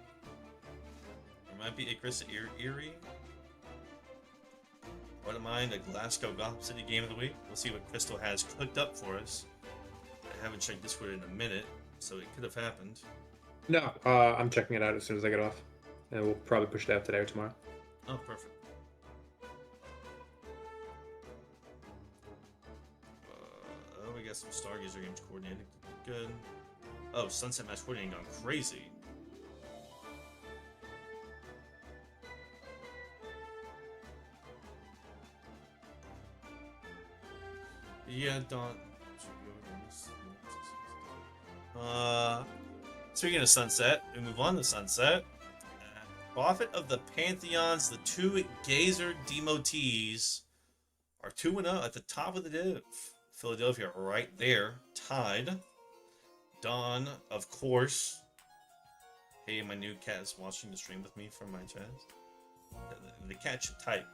It might be a Chris Erie. Wouldn't mind a Glasgow Gotham City game of the week. We'll see what Crystal has cooked up for us. I haven't checked Discord in a minute, so it could have happened. No, I'm checking it out as soon as I get off. And we'll probably push it out today or tomorrow. Oh, perfect. We got some Stargazer games coordinated. Good. Oh, Sunset Match coordinating gone crazy. Yeah, Don. Speaking of Sunset, we move on to Sunset. Prophet of the Pantheons, the two Gazer demotees are 2-0 at the top of the div. Philadelphia right there, tied. Dawn, of course. Hey, my new cat is watching the stream with me from my chest. The cat should type.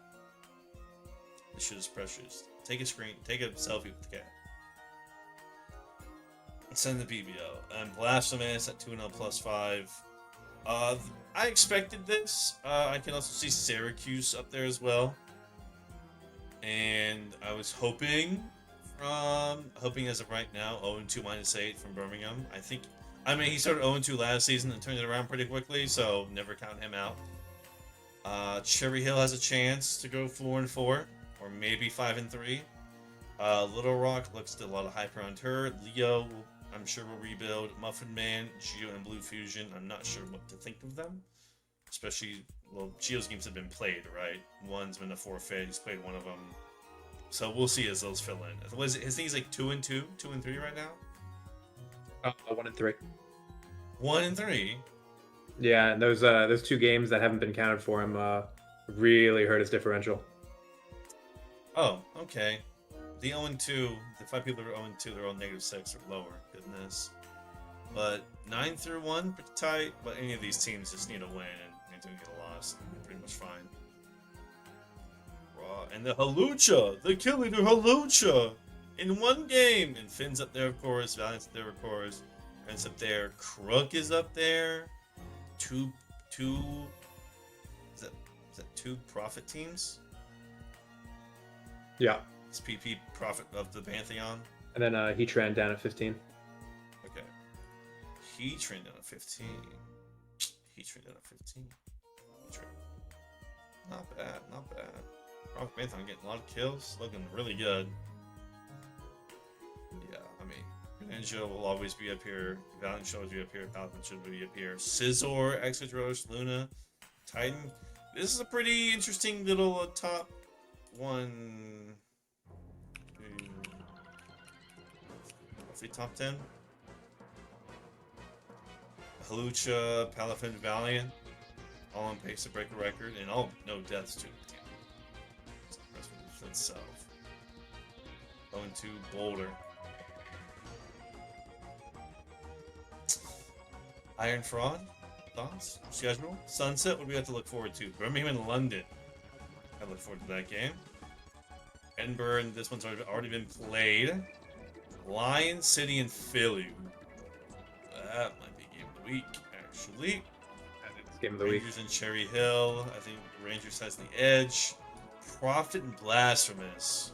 The shit is precious. Take a selfie with the cat. Send the PBO. And Blasphemous at 2-0 +5. I expected this. I can also see Syracuse up there as well. And I was hoping as of right now, 0-2 -8 from Birmingham. I mean, he started 0-2 last season and turned it around pretty quickly, so never count him out. Cherry Hill has a chance to go 4-4, or maybe 5-3. Little Rock looks to a lot of hype around her. Leo, I'm sure will rebuild. Muffin Man, Geo, and Blue Fusion. I'm not sure what to think of them. Especially, well, Geo's games have been played, right? One's been a forfeit. He's played one of them. So we'll see as those fill in. His thing's like 2-2, 2-3 right now. 1-3. 1-3. Yeah, and those two games that haven't been counted for him really hurt his differential. Oh, okay. The 0-2, the 5 people that are 0-2, they're all -6 or lower. Goodness. But 9-1, pretty tight. But any of these teams just need a win, and they don't get a loss. They're pretty much fine. Raw and the Halucha, the kill leader Halucha, in one game. And Finn's up there, of course. Valiant's up there, of course. Rent's up there. Crook is up there. Two. Is that two Prophet teams? Yeah. It's PP Prophet of the Pantheon. And then Heatran down at 15. Okay. Heatran down at 15. Heatran down at 15. Heatran. Not bad, not bad. Prophet Pantheon getting a lot of kills. Looking really good. Yeah, I mean, Greninja will always be up here. Valiant should always be up here. Falcon should be up here. Scizor, Exodus, Luna, Titan. This is a pretty interesting little top 1, 2, roughly top 10. Halucha, Palafin, Valiant, all on pace to break a record, and all no deaths too. Rest of itself. 0-2 Boulder. Iron Fraud, thoughts? Schedule? Sunset, what do we have to look forward to? Birmingham and London. I look forward to that game. Edinburgh, and this one's already been played. Lion City and Philly. That might be game of the week, actually. It's game of the week. Rangers and Cherry Hill. I think Rangers has the edge. Prophet and Blasphemous.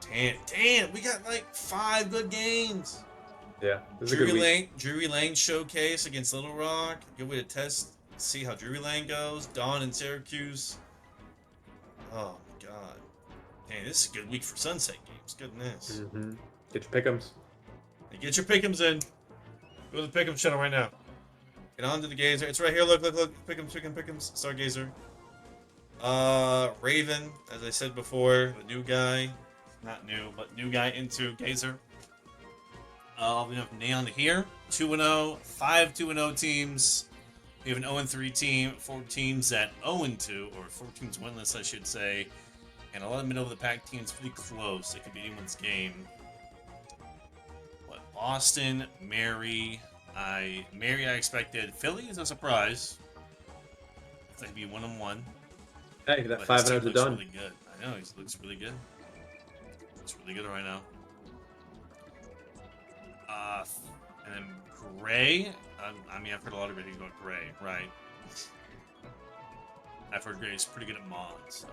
Damn, we got like 5 good games. Yeah, this is a good week. Drury Lane showcase against Little Rock. Good way to test, see how Drury Lane goes. Dawn and Syracuse. Oh my god. Hey, this is a good week for Sunset games. Goodness. Mm-hmm. Get your pick'ems. Hey, get your pick'ems in. Go to the pick'em channel right now. Get on to the Gazer. It's right here. Look. Pick'ems. Stargazer. Raven, as I said before, the new guy. Not new, but new guy into Gazer. We have Neon here. 2-0, 5 2-0 teams. We have an 0-3 team, 4 teams at 0-2, or 4 teams winless, I should say. And a lot of middle of the pack teams pretty close. It could be anyone's game. What? Boston, Mary. I expected. Philly is a surprise. It's like to be 1-1. Hey, that But 5 his 0 team is looks done. really good. I know, he looks really good. Looks really good right now. And then Gray. I mean, I've heard a lot of good things about Gray, right? I've heard Gray's pretty good at mods, so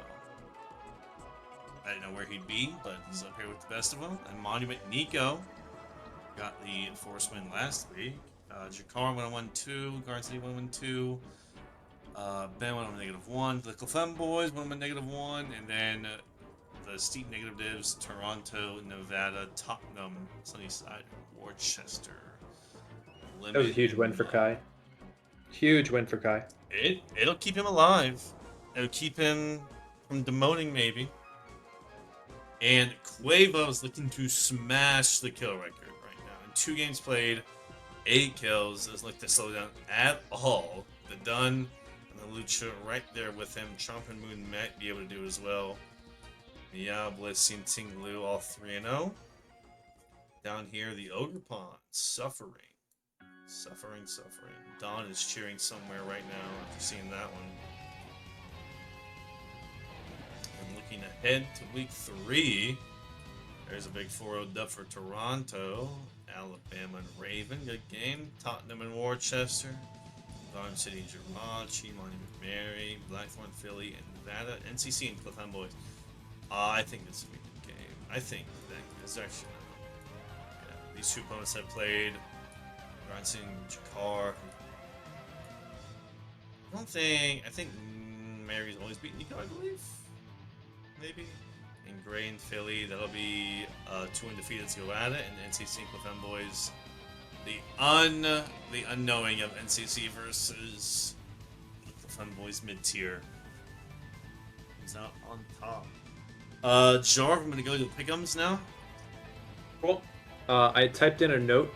I didn't know where he'd be, but he's up here with the best of them. And Monument Nico got the Force win last week. Jakar went on 1-2. Garden City went on 1-2. Ben went on -1. The Clefem Boys went on -1, and then the steep negative divs: Toronto, Nevada, Tottenham, Sunnyside, Worcester. That was a huge win for Kai. Huge win for Kai. It'll keep him alive. It'll keep him from demoting maybe. And Quavo's looking to smash the kill record right now. In 2 games played, 8 kills. Doesn't look to slow down at all. The Dun and the Lucha right there with him. Chomp and Moon might be able to do it as well. Yeah, Bliss and Ting Lu all 3-0. Down here, the Orgerpon suffering. Suffering. Don is cheering somewhere right now after seeing that one. And looking ahead to week 3, there's a big 4-0 dub for Toronto. Alabama and Raven, good game. Tottenham and Worcester. Garden City and Jirachi, Monument Mary, Blackthorn, Philly, and Nevada. NCC and Cliff Boys. I think this will be a good game. I think that is actually. Yeah, these 2 opponents have played. Garden City and Jakar. I think Mary's always beaten Nico, I believe. Maybe. And Gray and Philly, that'll be 2 undefeated to go at it. And NCC and Cliff Boys. The unknowing of NCC versus Cliff Boys mid-tier. He's out on top. Jarv, I'm gonna go to the pick'ems now. Cool. I typed in a note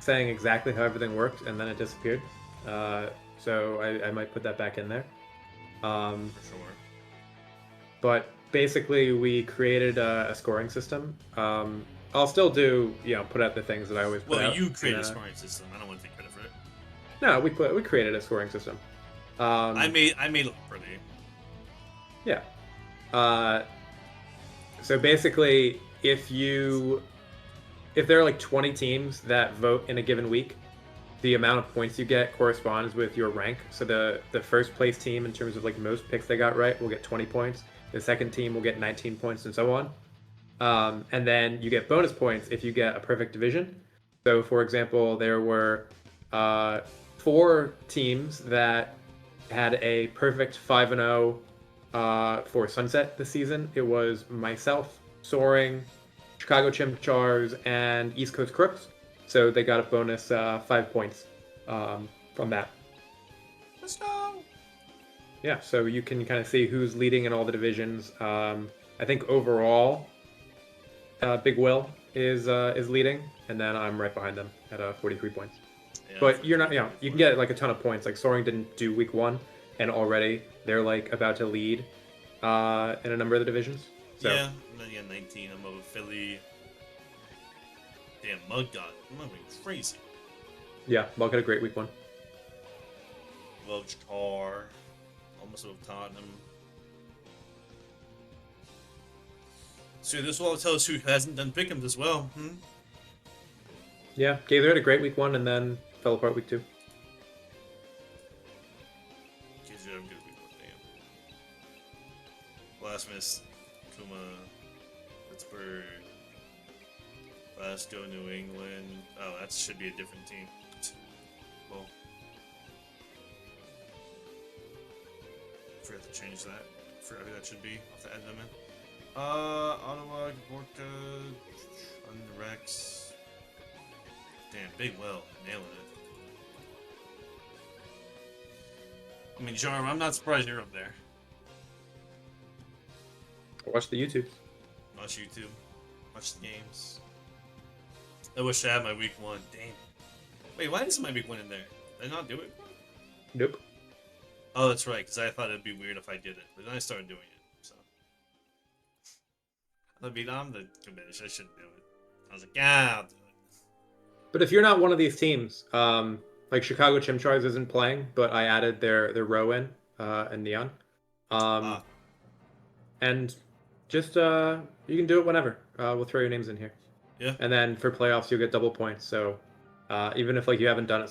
saying exactly how everything worked, and then it disappeared. So I might put that back in there. For sure. But basically, we created a scoring system. I'll still do, put out the things that I always put out. Well, you created a scoring system. I don't want to take credit for it. No, we created a scoring system. I made it look pretty. Yeah. So basically, if there are like 20 teams that vote in a given week, the amount of points you get corresponds with your rank. So the first place team, in terms of like most picks they got right, will get 20 points. The second team will get 19 points, and so on. And then you get bonus points if you get a perfect division. So, for example, there were 4 teams that had a perfect 5-0 for Sunset this season. It was myself, Soaring, Chicago Chimchars, and East Coast Crooks. So they got a bonus 5 points from that. Let's go! Yeah, so you can kind of see who's leading in all the divisions. I think overall, Big Will is leading, and then I'm right behind them at 43 points. Yeah, But you're not, you can get like a ton of points. Like Soaring didn't do week 1, and already they're like about to lead in a number of the divisions. So. Yeah, and then 19. I'm over Philly. Damn, Mug went crazy. Yeah, Mug had a great week 1. Love Jakar. Almost over Tottenham. So this will tell us who hasn't done pick'ems as well. Yeah, Gaither had a great week 1 and then fell apart week 2. Kids have a good week 1, damn. Blasphemous, Kuma, Pittsburgh, Glasgow, New England. Oh, that should be a different team. Well, forgot to change that. Forgot who that should be. I'll have to add them in. Ottawa, Gorka, Unrex. Damn, Big Will, nailing it. I mean, Jarm, I'm not surprised you're up there. Watch the YouTube. Watch YouTube. Watch the games. I wish I had my week 1. Damn. Wait, why isn't my week 1 in there? Did I not do it? Nope. Oh, that's right, because I thought it'd be weird if I did it. But then I started doing it, so. I mean, I'm the commish. I shouldn't do it. I was like, yeah, I'll do it. But if you're not one of these teams, like Chicago Chimchars isn't playing, but I added their row in and Neon. And just you can do it whenever. We'll throw your names in here. Yeah. And then for playoffs, you'll get double points. So even if like you haven't done it so